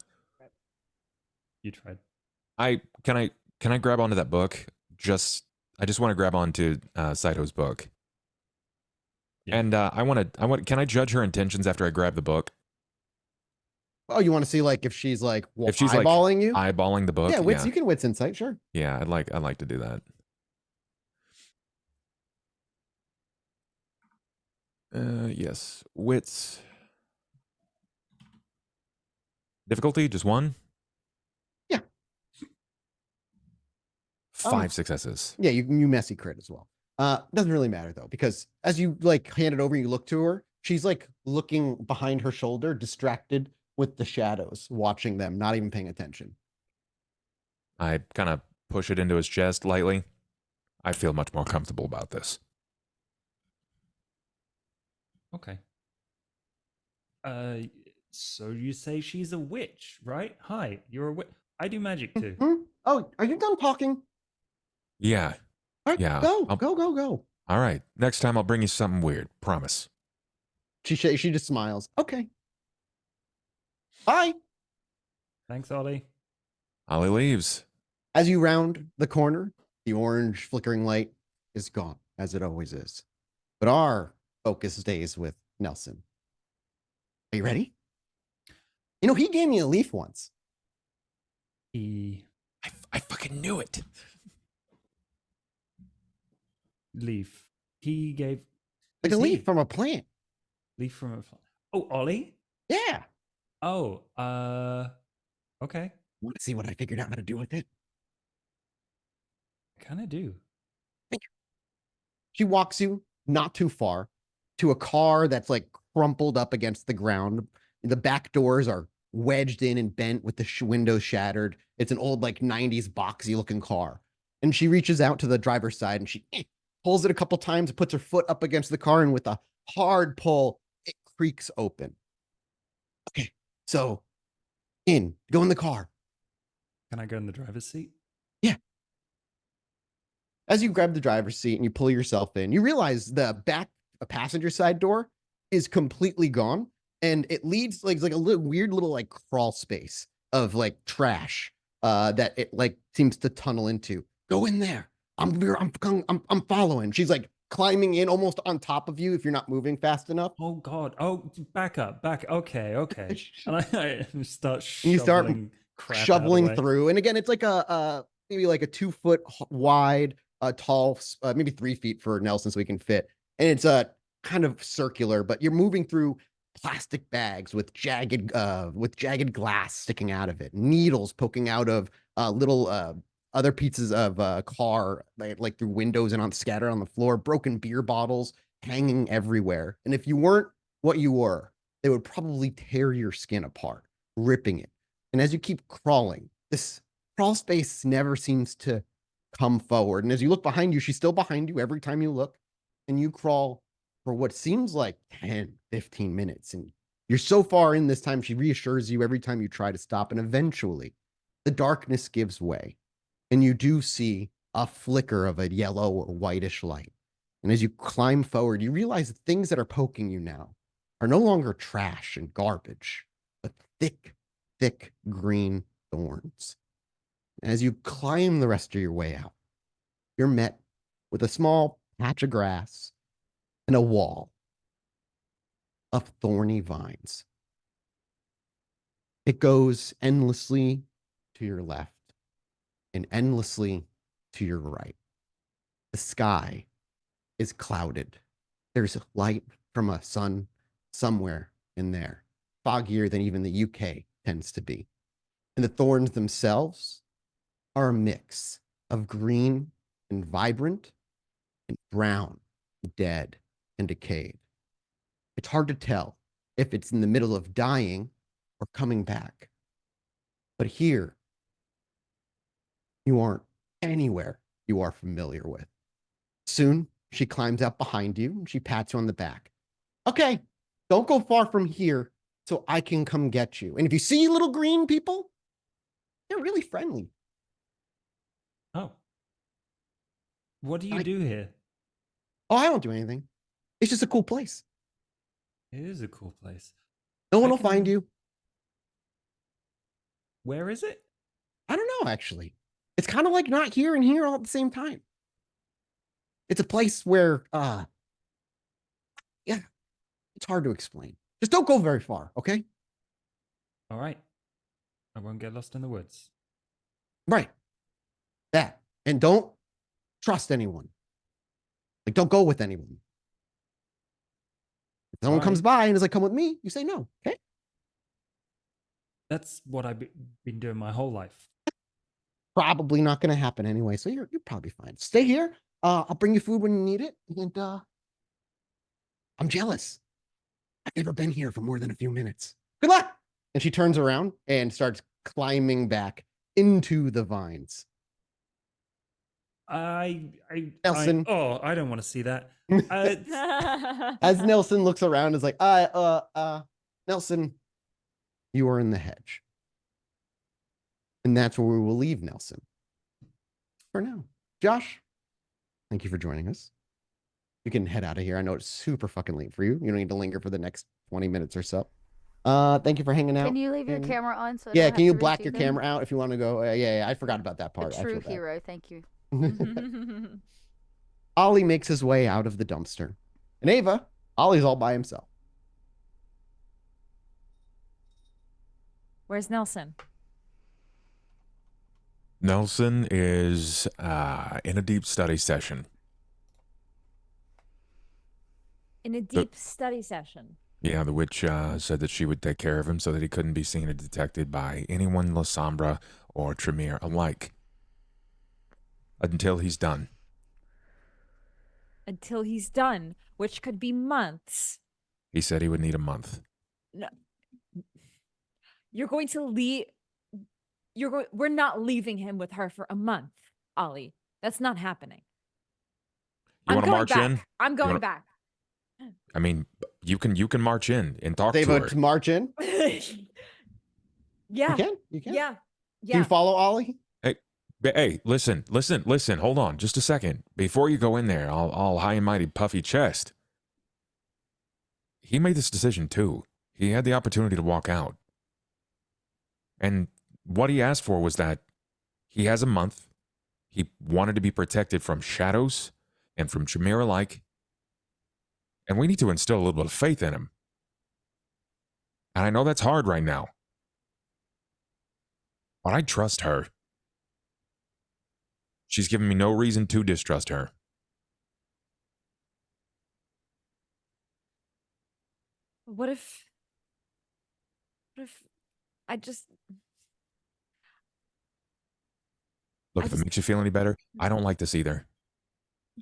You tried. can I grab onto that book? I just want to grab onto Saito's book. Yeah. And can I judge her intentions after I grab the book? Oh, you want to see like if she's like If she's eyeballing you? eyeballing the book, Yeah, wits. You can wits insight, sure. Yeah, I'd like to do that. Yes, wits. Difficulty, just one? Yeah. 5 successes. Yeah, you messy crit as well. Doesn't really matter though, because as you like hand it over, you look to her. She's like looking behind her shoulder, distracted with the shadows, watching them, not even paying attention. I kind of push it into his chest lightly. I feel much more comfortable about this. Okay. So you say she's a witch, right? Hi, you're a witch. I do magic too. Oh, are you done talking? Yeah. All right, Yeah, go. I'll- Go. All right. Next time I'll bring you something weird. Promise. She just smiles. Okay. Bye. Thanks, Ollie. Ollie leaves. As you round the corner, the orange flickering light is gone, as it always is. But our focus stays with Nelson. Are you ready? You know, he gave me a leaf once. I fucking knew it. Leaf. He gave Like a who's leaf he? from a plant. Leaf from a plant. Oh, Ollie? Yeah. Oh, okay. Want to see what I figured out how to do with it? I kind of do. She walks you not too far to a car that's like crumpled up against the ground. The back doors are wedged in and bent with the windows shattered. It's an old like 90s boxy looking car. And she reaches out to the driver's side and she pulls it a couple times, puts her foot up against the car, and with a hard pull, it creaks open. Okay, so go in the car. Can I go in the driver's seat? As you grab the driver's seat and you pull yourself in, you realize the back passenger side door is completely gone, and it leads like a little weird little like crawl space of like trash that it like seems to tunnel into. Go in there. I'm following. She's like climbing in almost on top of you if you're not moving fast enough. Oh God! Oh, back up, back. Okay, okay. And I start And you start shoveling crap out of the shoveling way. through, and again, it's like a maybe like a 2 foot wide, tall, maybe 3 feet for Nelson, so he can fit. And it's a kind of circular, but you're moving through plastic bags with jagged glass sticking out of it, needles poking out of little other pieces of car, like through windows and scattered on the floor, broken beer bottles hanging everywhere. And if you weren't what you were, they would probably tear your skin apart, ripping it. And as you keep crawling, this crawl space never seems to come forward. And as you look behind you, she's still behind you every time you look. And you crawl for what seems like 10, 15 minutes. And you're so far in this time, she reassures you every time you try to stop. And eventually, the darkness gives way. And you do see a flicker of a yellow or whitish light. And as you climb forward, you realize the things that are poking you now are no longer trash and garbage, but thick green thorns. And as you climb the rest of your way out, you're met with a small patch of grass and a wall of thorny vines. It goes endlessly to your left and endlessly to your right. The sky is clouded. There's light from a sun somewhere in there, foggier than even the UK tends to be. And the thorns themselves are a mix of green and vibrant and brown, dead and decayed. It's hard to tell if it's in the middle of dying or coming back. But here, you aren't anywhere you are familiar with. Soon, she climbs up behind you and she pats you on the back. Okay, don't go far from here so I can come get you. And if you see little green people, they're really friendly. Oh. What do you do here? Oh, I don't do anything. It's just a cool place. It is a cool place. No one will find you. Where is it? I don't know, actually. It's kind of like not here and here all at the same time. It's a place where, yeah, it's hard to explain. Just don't go very far, okay? All right. I won't get lost in the woods. Right. That. And don't trust anyone. Like, don't go with anyone. If someone comes by and is like, come with me, you say no, okay? That's what I've been doing my whole life. Probably not going to happen anyway, so you're probably fine. Stay here. I'll bring you food when you need it. And I'm jealous. I've never been here for more than a few minutes. Good luck. And she turns around and starts climbing back into the vines. Nelson. I don't want to see that. As Nelson looks around, is like, Nelson, you are in the hedge. And that's where we will leave Nelson for now. Josh, thank you for joining us. You can head out of here. I know it's super fucking late for you. You don't need to linger for the next 20 minutes or so. Thank you for hanging out. Can you leave your camera on? So yeah, can you black your camera out if you want to go? Yeah, I forgot about that part. A true hero, thank you. Ollie makes his way out of the dumpster. And Ava, Ollie's all by himself. Where's Nelson? Nelson is in a deep study session. In a deep study session? Yeah, the witch said that she would take care of him so that he couldn't be seen or detected by anyone La Sombra or Tremere alike. Until he's done. Until he's done, which could be months. He said he would need a month. No. You're going to leave... We're not leaving him with her for a month, Ollie. That's not happening. You want to march in? I'm going back. I mean, you can march in and talk Ava, to her. To march in? Yeah. You can? Yeah. Can you follow Ollie? Hey, listen. Hold on just a second. Before you go in there, all high and mighty puffy chest. He made this decision too. He had the opportunity to walk out. And what he asked for was that he has a month. He wanted to be protected from shadows and from Chimera alike. And we need to instill a little bit of faith in him. And I know that's hard right now. But I trust her. She's given me no reason to distrust her. What if I just Look, if it makes you feel any better, I don't like this either.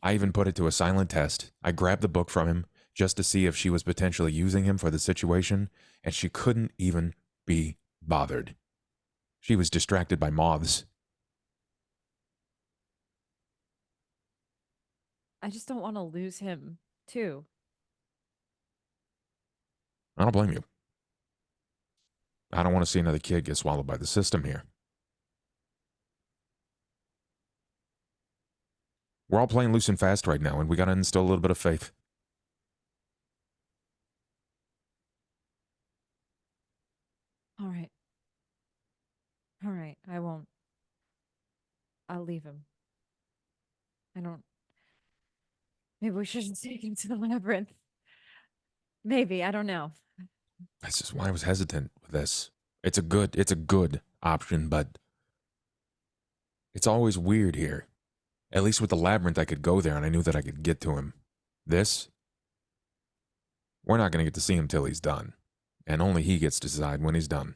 I even put it to a silent test. I grabbed the book from him just to see if she was potentially using him for the situation, and she couldn't even be bothered. She was distracted by moths. I just don't want to lose him, too. I don't blame you. I don't want to see another kid get swallowed by the system here. We're all playing loose and fast right now, and we got to instill a little bit of faith. All right. All right, I won't. I'll leave him. I don't. Maybe we shouldn't take him to the labyrinth. Maybe, I don't know. That's just why I was hesitant with this. It's a good option, but it's always weird here. At least with the labyrinth, I could go there and I knew that I could get to him. This, we're not going to get to see him till he's done. And only he gets to decide when he's done.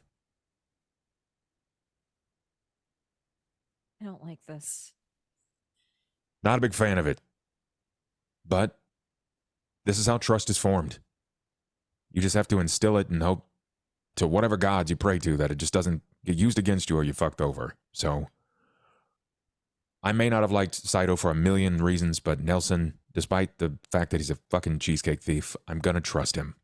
I don't like this. Not a big fan of it. But this is how trust is formed. You just have to instill it and hope to whatever gods you pray to that it just doesn't get used against you or you fucked over. So I may not have liked Saito for a million reasons, but Nelson, despite the fact that he's a fucking cheesecake thief, I'm gonna trust him.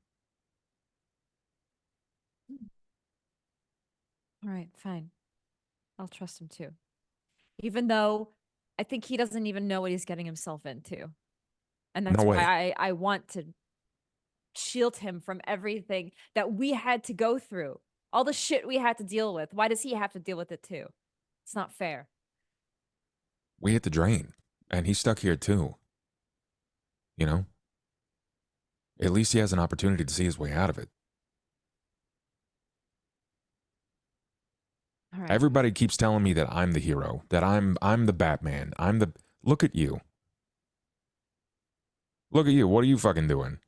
All right, fine. I'll trust him too. Even though I think he doesn't even know what he's getting himself into. And that's No way. why I want to shield him from everything that we had to go through. All the shit we had to deal with. Why does he have to deal with it too? It's not fair. We hit the drain, and he's stuck here too. You know? At least he has an opportunity to see his way out of it. All right. Everybody keeps telling me that I'm the hero, that I'm the Batman. Look at you. Look at you. What are you fucking doing?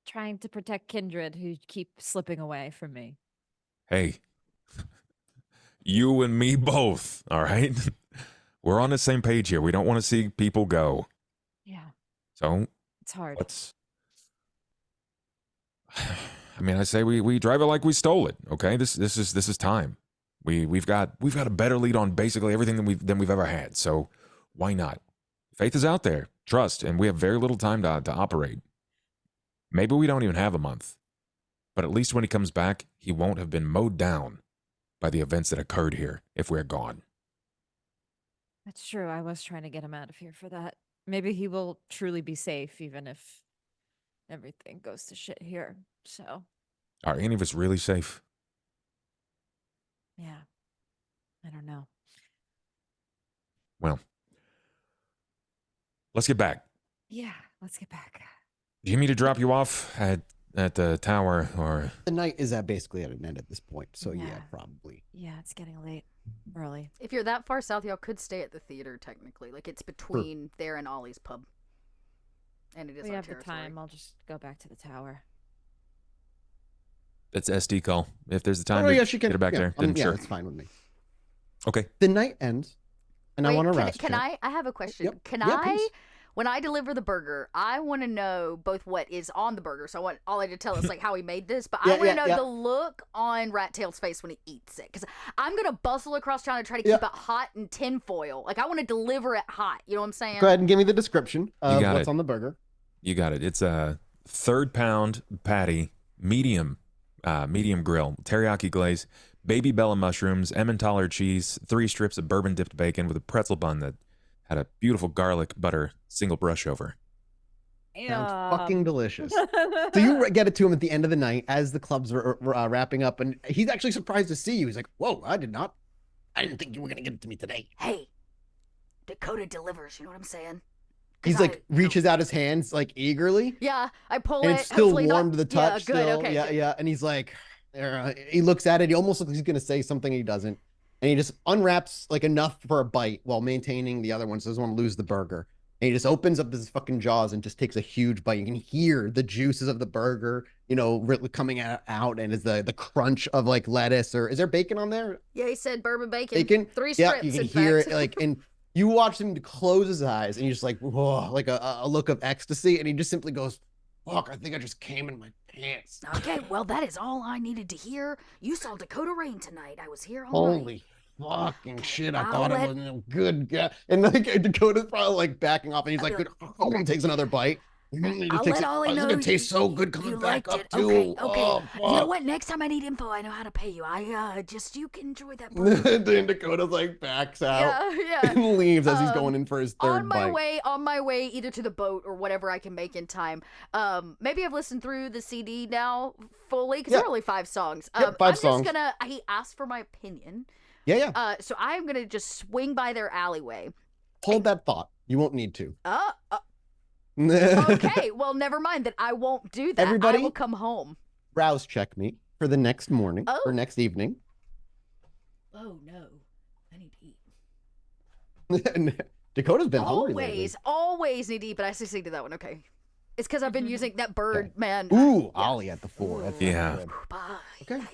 Trying to protect Kindred who keep slipping away from me. Hey, you and me both, all right? We're on the same page here. We don't want to see people go. Yeah. So It's hard. I mean, I say we drive it like we stole it. Okay, this is time. We've got a better lead on basically everything than we've ever had. So why not? Faith is out there. Trust, and we have very little time to operate. Maybe we don't even have a month, but at least when he comes back, he won't have been mowed down by the events that occurred here if we're gone. That's true. I was trying to get him out of here for that. Maybe he will truly be safe, even if everything goes to shit here. So, Are any of us really safe? yeah. I don't know. Well, let's get back. Yeah, let's get back. Do you need me to drop you off at the tower, or The night is basically at an end at this point, so yeah, Yeah. probably. Yeah, it's getting late. Early. If you're that far south, y'all could stay at the theater technically. Like it's between there and Ollie's pub. And it is We our have the territory. time. I'll just go back to the tower. it's SD call? If there's the time Oh to yeah, she can get it back yeah, there, then yeah, sure. it's fine with me. Okay. The night ends, and I Wait, want to can, rest. can I have a question? Yep. Can Yeah, I, please. when I deliver the burger, I want to know both what is on the burger. So I want Ollie to tell us like how he made this, but I Yeah, want to yeah, know yeah. the look on Rat Tail's face when he eats it. Because I'm going to bustle across trying to try to Yeah. keep it hot in tinfoil. Like I want to deliver it hot. You know what I'm saying? Go ahead and give me the description of got what's it. on the burger. You got it. It's a 3rd pound patty, medium grill, teriyaki glaze, baby bella mushrooms, Emmentaler cheese, 3 strips of bourbon dipped bacon with a pretzel bun that had a beautiful garlic butter single brush over. Sounds fucking delicious. So you get it to him at the end of the night as the clubs were wrapping up, and he's actually surprised to see you. He's like, "Whoa, I didn't think you were gonna get it to me today." Hey, Dakota Dakota delivers. You know what I'm saying? 'Cause He's like you know- reaches out his hands like eagerly, Yeah, I pull and it. it's still hopefully warm not- to the touch. Yeah, good. Still, Okay. yeah, good. yeah. And he's like, he looks at it. He almost looks like he's gonna say something. He doesn't, and he just unwraps like enough for a bite while maintaining the other one, so he doesn't want to lose the burger. And he just opens up his fucking jaws and just takes a huge bite. You can hear the juices of the burger, really coming out, and is the crunch of like lettuce, or is there bacon on there? Yeah, he said bourbon bacon. Bacon? 3 Yeah, strips. you can in hear fact. it like, and you watch him close his eyes, and you're just like, whoa, like a look of ecstasy, and he just simply goes, "Fuck, I think I just came in my pants." Okay, well, that is all I needed to hear. You saw Dakota Rain tonight. I was here all night. Holy fucking shit! I I'll thought let- it was a good guy, and like Dakota's probably like backing off, and he's I'll like, be "Good." Oh, and takes another bite. He just I'll takes let it. Ollie Oh, this is know gonna taste so good you coming back liked up it. too. Okay. Oh, You know fuck. what? Next time I need info, I know how to pay you. You can enjoy that burger. Then Dakota's like backs out yeah. and leaves as he's Um, going in for his third bite. On my way either to the boat or whatever I can make in time. Maybe I've listened through the CD now fully because there are only 5 songs. Yep, 5 songs. He asked for my opinion. Yeah. So I'm gonna just swing by their alleyway. Hold that thought. You won't need to. Okay, well, never mind. Then I won't do that. Everybody? I will come home. Browse check me for the next morning Oh. or next evening. Oh no, I need to eat. Dakota's been hungry lately. Always need to eat, but I succeeded that one. Okay, it's because I've been using that bird Okay. man. Ooh, Ollie at the 4. That's Yeah. good. Bye. Okay. Bye.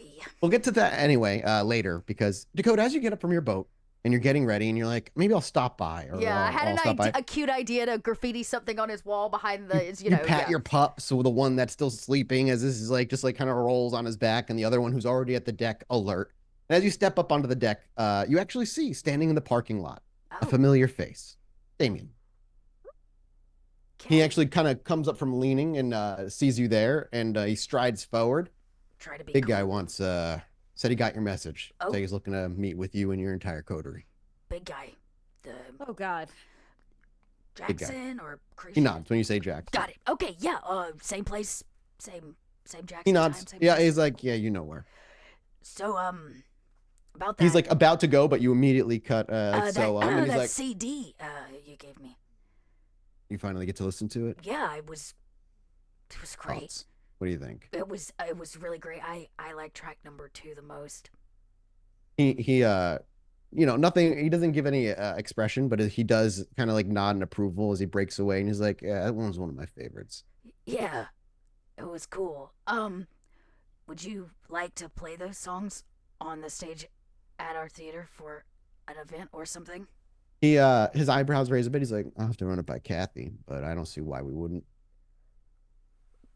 We'll get to that anyway later, because Dakota, as you get up from your boat and you're getting ready and you're like, maybe I'll stop by. Or Yeah, I I'll had stop by. a cute idea to graffiti something on his wall behind the. You pat your pup, so the one that's still sleeping, as this is like just like kind of rolls on his back, and the other one who's already at the deck alert. And as you step up onto the deck, you actually see standing in the parking lot a Oh, familiar face, Damien. He okay. actually kind of comes up from leaning and sees you there, and he strides forward. Try to be Big guy cool. once said he got your message. Oh. So he's looking to meet with you and your entire coterie. Big guy. The Oh God. Big guy. Jackson or Christian. He nods when you say Jack. Got it. Okay, yeah. Same place, same Jackson. He nods. Time, same Yeah, place. he's like, yeah, you know where. So about that. He's like about to go, but you immediately cut and that he's like, CD you gave me. you finally get to listen to it. Yeah, it was great. Thoughts? What do you think? It was really great. I like track number 2 the most. He nothing. He doesn't give any expression, but he does kind of like nod in approval as he breaks away, and he's like, yeah, that one's one of my favorites. Yeah, it was cool. Would you like to play those songs on the stage at our theater for an event or something? He his eyebrows raise a bit. He's like, I'll have to run it by Kathy, but I don't see why we wouldn't.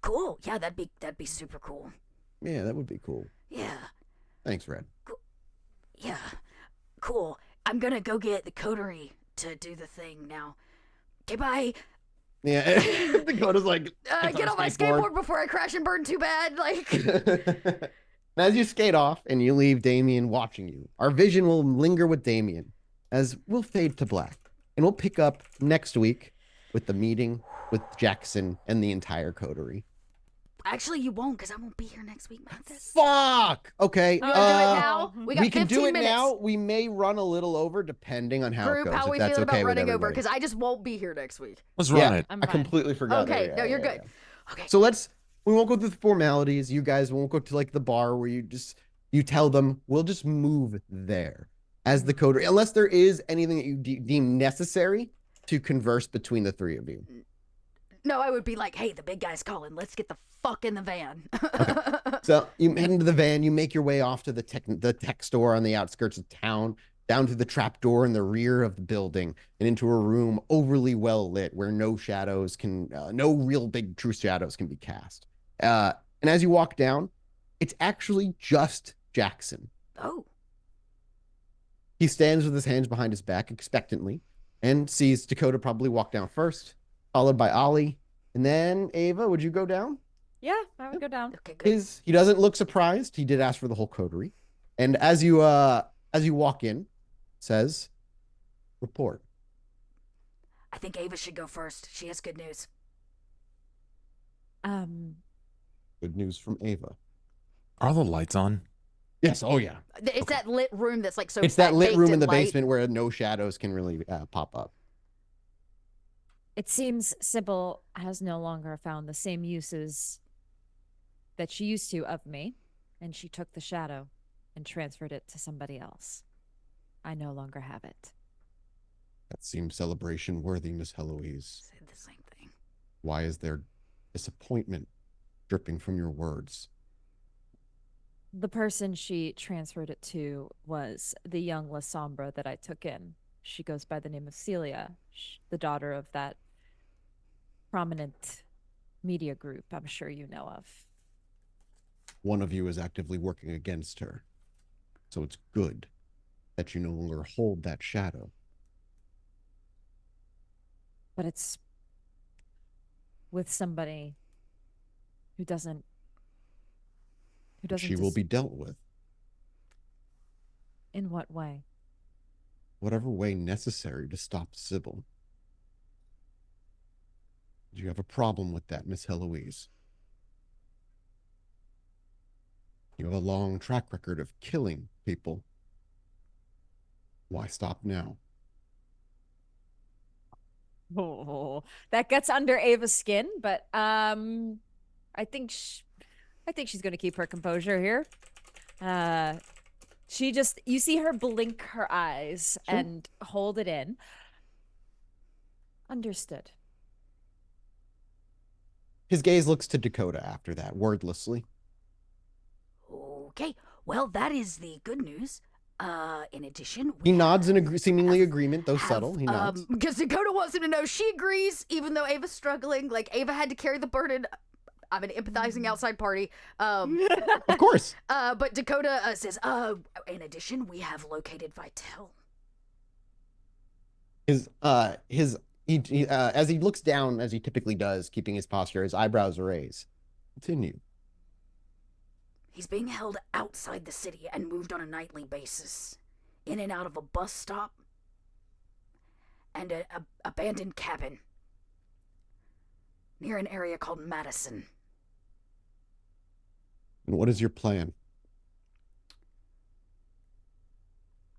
Cool. Yeah, that'd be super cool. Yeah, that would be cool. Yeah. Thanks, Red. Yeah. Cool. I'm gonna go get the coterie to do the thing now. Okay, bye. Yeah, Dakota's like, Get on my skateboard before I crash and burn too bad. Like, And as you skate off and you leave Damien watching you, our vision will linger with Damien as we'll fade to black. And we'll pick up next week with the meeting with Jackson and the entire coterie. actually, you won't, because I won't be here next week, Mathis. Fuck! Okay. You wanna do it now? We got we can 15 do it minutes. now. We may run a little over depending on how Group, it goes. how if we that's feeling okay about with running over? everybody. Because I just won't be here next week. Let's run it. I'm I fine. completely forgot. Okay, that. no, Yeah, you're yeah, good. yeah. Okay. So we won't go through the formalities. You guys won't go to like the bar where you tell them, we'll just move there as the coterie, unless there is anything that you deem necessary to converse between the three of you. No, I would be like, hey, the big guy's calling. Let's get the fuck in the van. So you head into the van, you make your way off to the tech store on the outskirts of town, down through the trap door in the rear of the building, and into a room overly well lit where no real big true shadows can be cast. And as you walk down, it's actually just Jackson. Oh. He stands with his hands behind his back expectantly and sees Dakota probably walk down first, followed by Ollie. And then Ava, would you go down? Yeah, I would go down. Okay, good. He doesn't look surprised. He did ask for the whole coterie. And as you walk in, says, report. I think Ava should go first. She has good news. Good news from Ava. Are all the lights on? Yes. Oh yeah. It's that lit room that's like so. It's that lit baked room in the light. basement where no shadows can really pop up. It seems Sybil has no longer found the same uses that she used to of me, and she took the shadow and transferred it to somebody else. I no longer have it. That seems celebration worthy, Miss Heloise. Said the same thing. Why is there disappointment dripping from your words? The person she transferred it to was the young La Sombra that I took in. She goes by the name of Celia, the daughter of that prominent media group I'm sure you know of. One of you is actively working against her. So it's good that you no longer hold that shadow. But it's with somebody who doesn't She will be dealt with. In what way? Whatever way necessary to stop Sybil. Do you have a problem with that, Miss Heloise? You have a long track record of killing people. Why stop now? Oh, that gets under Ava's skin, but I think she's going to keep her composure here. She just, you see her blink her eyes and hold it in. Understood. His gaze looks to Dakota after that, wordlessly. Okay, well, that is the good news. In addition, he nods in seemingly agreement, though subtle. He nods. Because Dakota wants him to know she agrees, even though Ava's struggling. Like, Ava had to carry the burden. I'm an empathizing outside party. Of course. But Dakota says, in addition, we have located Vitel. As he looks down, as he typically does, keeping his posture, his eyebrows raise. Continue. He's being held outside the city and moved on a nightly basis, in and out of a bus stop and an abandoned cabin near an area called Madison. And what is your plan?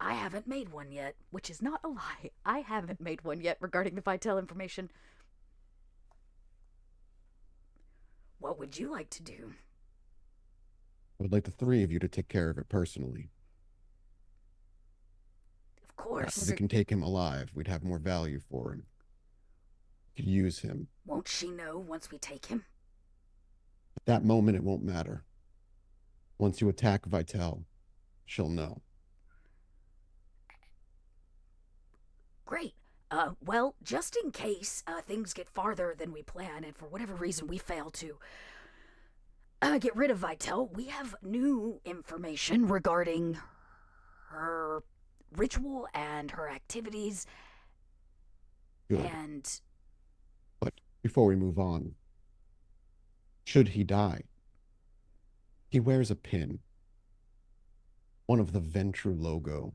I haven't made one yet, which is not a lie. I haven't made one yet regarding the Vitel information. What would you like to do? I would like the three of you to take care of it personally. Of course. If we can take him alive, we'd have more value for him. We could use him. Won't she know once we take him? At that moment, it won't matter. Once you attack Vitel, she'll know. Great. Well, just in case things get farther than we plan, and for whatever reason we fail to get rid of Vitel, we have new information regarding her ritual and her activities. Good. And... But before we move on, should he die, he wears a pin. One of the Ventru logo.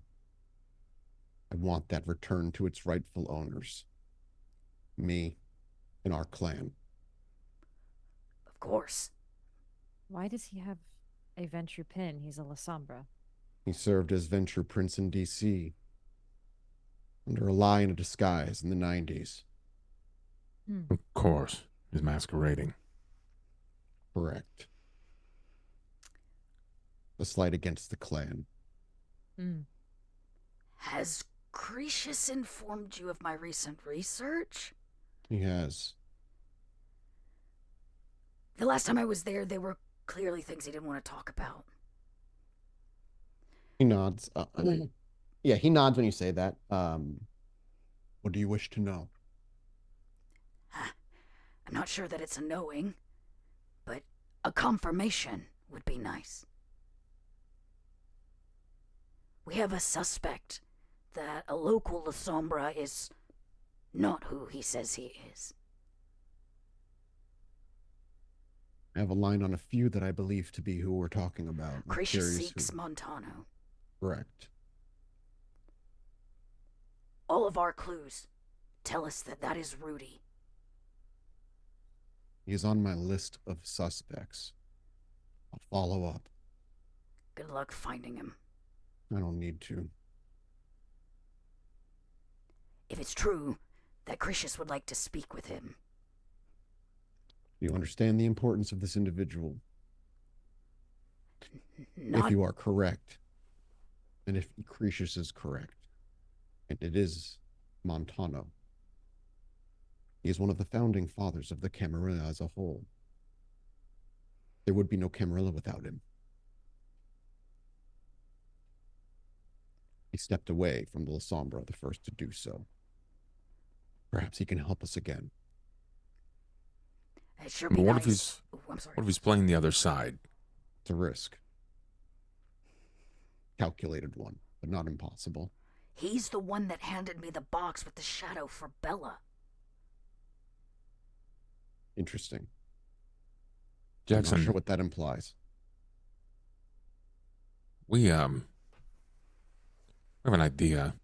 I want that returned to its rightful owners. Me and our clan. Of course. Why does he have a Venture pin? He's a La Sombra. He served as Venture Prince in D.C. under a lie and a disguise in the 90s. Of course. He's masquerading. Correct. A slight against the clan. Has Cretius informed you of my recent research? He has. The last time I was there were clearly things he didn't want to talk about. He nods. Yeah, he nods when you say that. What do you wish to know? I'm not sure that it's a knowing, but a confirmation would be nice. We have a suspect that a local La Sombra is not who he says he is. I have a line on a few that I believe to be who we're talking about. Cretius seeks Montano. Correct. All of our clues tell us that that is Rudy. He is on my list of suspects. I'll follow up. Good luck finding him. I don't need to. If it's true that Critius would like to speak with him. You understand the importance of this individual. Not If you are correct, and if Cretius is correct, and it is Montano, he is one of the founding fathers of the Camarilla as a whole. There would be no Camarilla without him. He stepped away from the La Sombra, the first to do so. Perhaps he can help us again. It sure But be what nice. if he's I'm sorry. what if he's playing the other side? It's a risk. Calculated one, but not impossible. He's the one that handed me the box with the shadow for Bella. Interesting. Jackson, I'm not sure what that implies. We have an idea.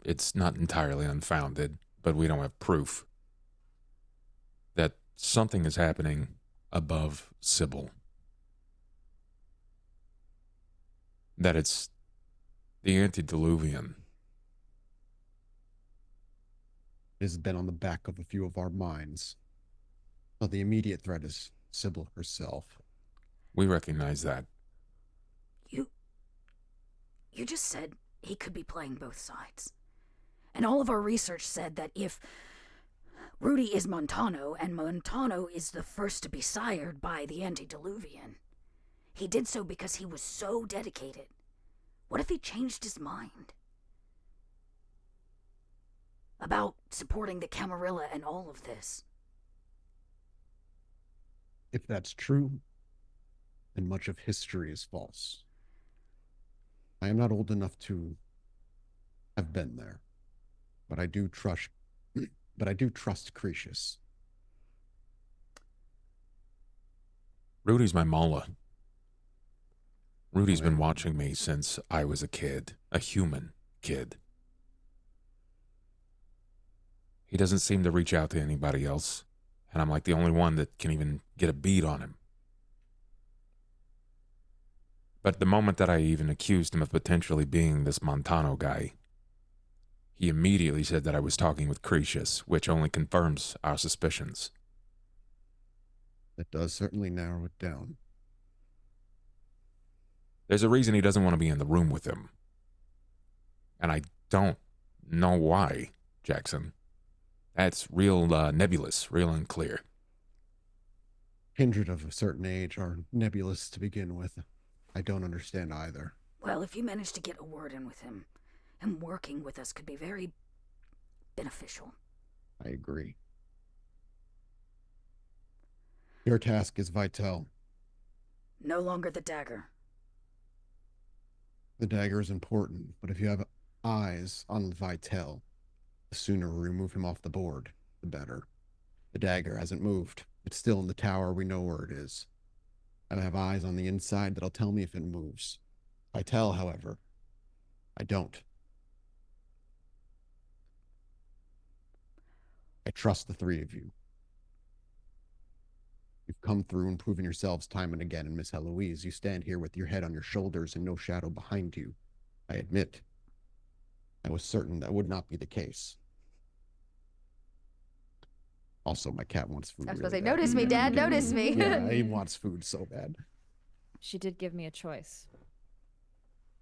It's not entirely unfounded, but we don't have proof that something is happening above Sybil. That it's the antediluvian. It has been on the back of a few of our minds. But the immediate threat is Sybil herself. We recognize that. You just said he could be playing both sides. And all of our research said that if Rudy is Montano, and Montano is the first to be sired by the antediluvian, he did so because he was so dedicated. What if he changed his mind? About supporting the Camarilla and all of this? If that's true, then much of history is false. I am not old enough to have been there, but I do trust Cretius. Rudy's my mullah. Rudy's been watching me since I was a kid, a human kid. He doesn't seem to reach out to anybody else, and I'm like the only one that can even get a bead on him. But the moment that I even accused him of potentially being this Montano guy, he immediately said that I was talking with Cretius, which only confirms our suspicions. That does certainly narrow it down. There's a reason he doesn't want to be in the room with him. And I don't know why, Jackson. That's real nebulous, real unclear. Kindred of a certain age are nebulous to begin with. I don't understand either. Well, if you manage to get a word in with him, working with us could be very beneficial. I agree. Your task is Vitel. No longer the dagger. The dagger is important, but if you have eyes on Vitel, the sooner we remove him off the board, the better. The dagger hasn't moved. It's still in the tower. We know where it is. I have eyes on the inside that'll tell me if it moves. Vitel, however, I don't. I trust the three of you. You've come through and proven yourselves time and again, and Miss Heloise, you stand here with your head on your shoulders and no shadow behind you. I admit, I was certain that would not be the case. Also, my cat wants food. I was really supposed to say, bad. notice me, Dad, notice me. Yeah, he wants food so bad. She did give me a choice.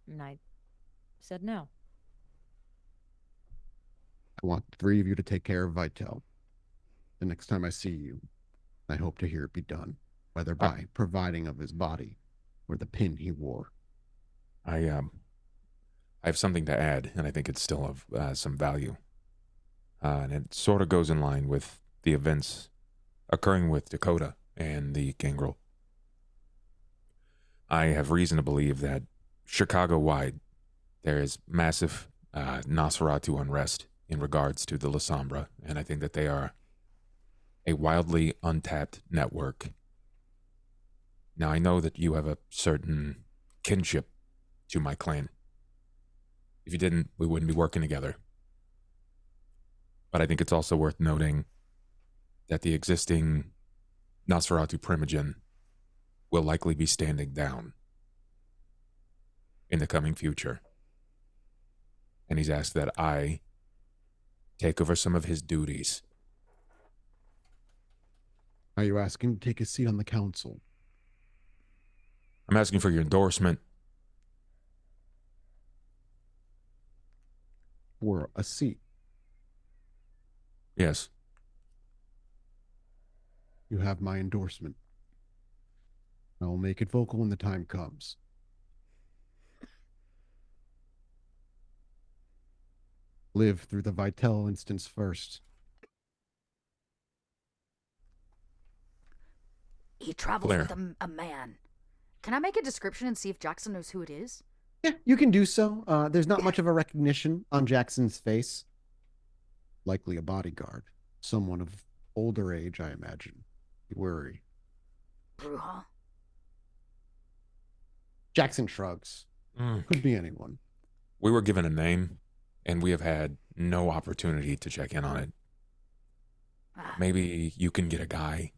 And I said no. I want the three of you to take care of Vitel. The next time I see you, I hope to hear it be done, whether by providing of his body or the pin he wore. I have something to add, and I think it's still of some value. And it sort of goes in line with the events occurring with Dakota and the Gangrel. I have reason to believe that Chicago-wide, there is massive Nosferatu unrest in regards to the La Sombra, and I think that they are a wildly untapped network. Now, I know that you have a certain kinship to my clan. If you didn't, we wouldn't be working together. But I think it's also worth noting that the existing Nosferatu Primogen will likely be standing down in the coming future. And he's asked that I take over some of his duties. Are you asking to take a seat on the council? I'm asking for your endorsement. For a seat? Yes. You have my endorsement. I will make it vocal when the time comes. Live through the Vitel instance first. He travels Blair. with a man. Can I make a description and see if Jackson knows who it is? Yeah, you can do so. There's not much of a recognition on Jackson's face. Likely a bodyguard. Someone of older age, I imagine. You worry. Bruja? Jackson shrugs. Mm. Could be anyone. We were given a name, and we have had no opportunity to check in on it. Maybe you can get a guy.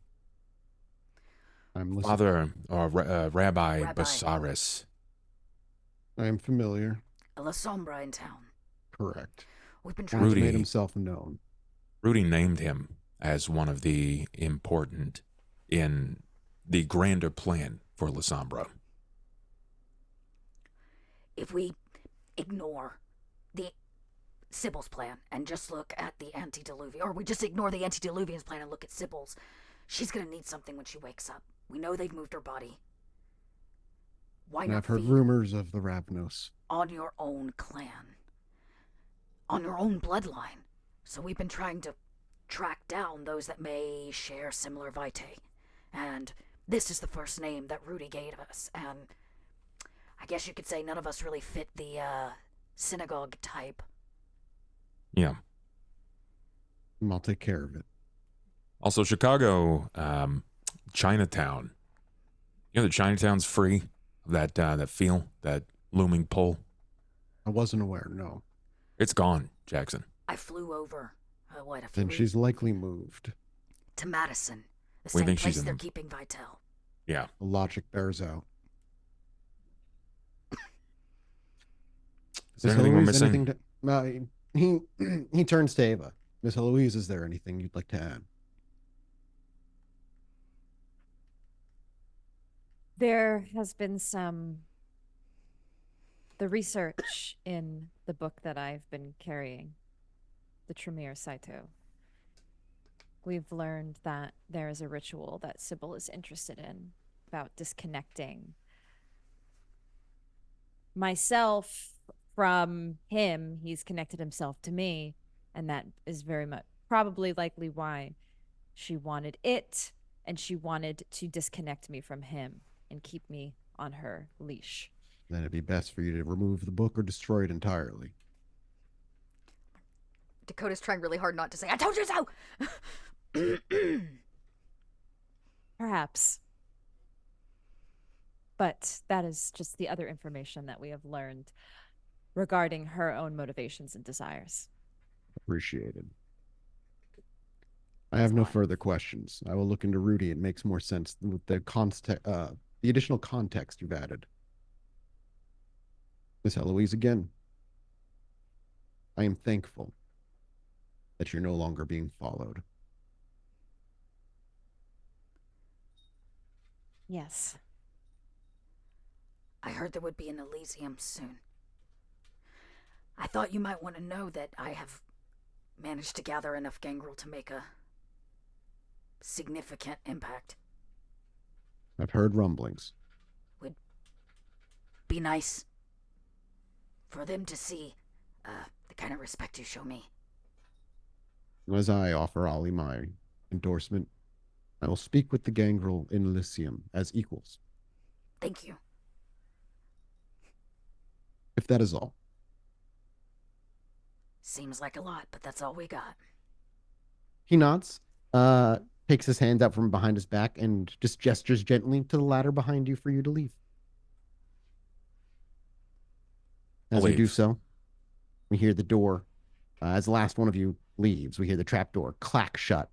I'm listening. Father or Rabbi Basaris. I am familiar. A La Sombra in town. Correct. We've been He's trying Rudy. made himself known. Rudy named him as one of the important in the grander plan for La Sombra. If we ignore the Sybil's plan and just look at the antediluvian, or we just ignore the antediluvian's plan and look at Sybil's, she's gonna need something when she wakes up. We know they've moved her body. Why And not I've heard feed rumors of the Ravnos. on your own clan, on your own bloodline? So we've been trying to track down those that may share similar vitae, and this is the first name that Rudy gave us. And I guess you could say none of us really fit the synagogue type. Yeah. I'll take care of it. Also, Chicago, Chinatown. You know that Chinatown's free? That feel, that looming pull. I wasn't aware, no. It's gone, Jackson. I flew over, a few Then weeks she's likely moved. to Madison, the We same think she's place in they're them. keeping Vitel. Yeah. The logic bears out. Is there Miss anything we're Eloise, missing? anything he turns to Ava. Miss Eloise, is there anything you'd like to add? There has been the research in the book that I've been carrying, the Tremere Saito. We've learned that there is a ritual that Sybil is interested in about disconnecting myself from him. He's connected himself to me, and that is very much probably likely why she wanted it, and she wanted to disconnect me from him and keep me on her leash. Then it'd be best for you to remove the book or destroy it entirely. Dakota's trying really hard not to say, I told you so! Perhaps. But that is just the other information that we have learned regarding her own motivations and desires. Appreciated. I have no further questions. I will look into Rudy. It makes more sense with the the additional context you've added. Miss Eloise, again, I am thankful that you're no longer being followed. Yes. I heard there would be an Elysium soon. I thought you might want to know that I have managed to gather enough gangrel to make a significant impact. I've heard rumblings. Would be nice for them to see the kind of respect you show me. As I offer Ollie my endorsement, I will speak with the gangrel in Elysium as equals, Thank you. if that is all. Seems like a lot, but that's all we got. He nods, takes his hand out from behind his back, and just gestures gently to the ladder behind you for you to leave. As you do Leave. so, we hear the door. As the last one of you leaves, we hear the trap door clack shut.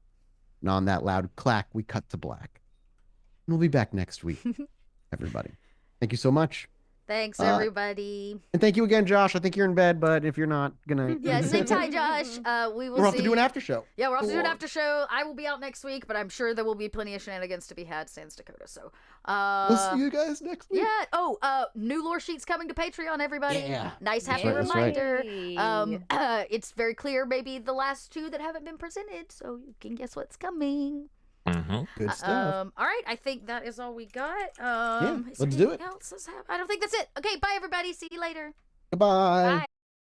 And on that loud clack, we cut to black. And we'll be back next week, everybody. Thank you so much. Thanks, everybody. And thank you again, Josh. I think you're in bed, but if you're not, good night. Yeah, sit tight, Josh. We will We'll have see. to do an after show. Yeah, we'll have to do an after show. I will be out next week, but I'm sure there will be plenty of shenanigans to be had, sans Dakota. So, we'll see you guys next week. Yeah. Oh, new lore sheets coming to Patreon, everybody. Yeah. Nice, happy That's right. reminder. It's very clear, maybe the last two that haven't been presented, so you can guess what's coming. Good stuff. All right, I think that is all we got. Yeah, is let's there do it. anything else I don't think that's it. Okay, bye everybody. See you later. Goodbye. Bye.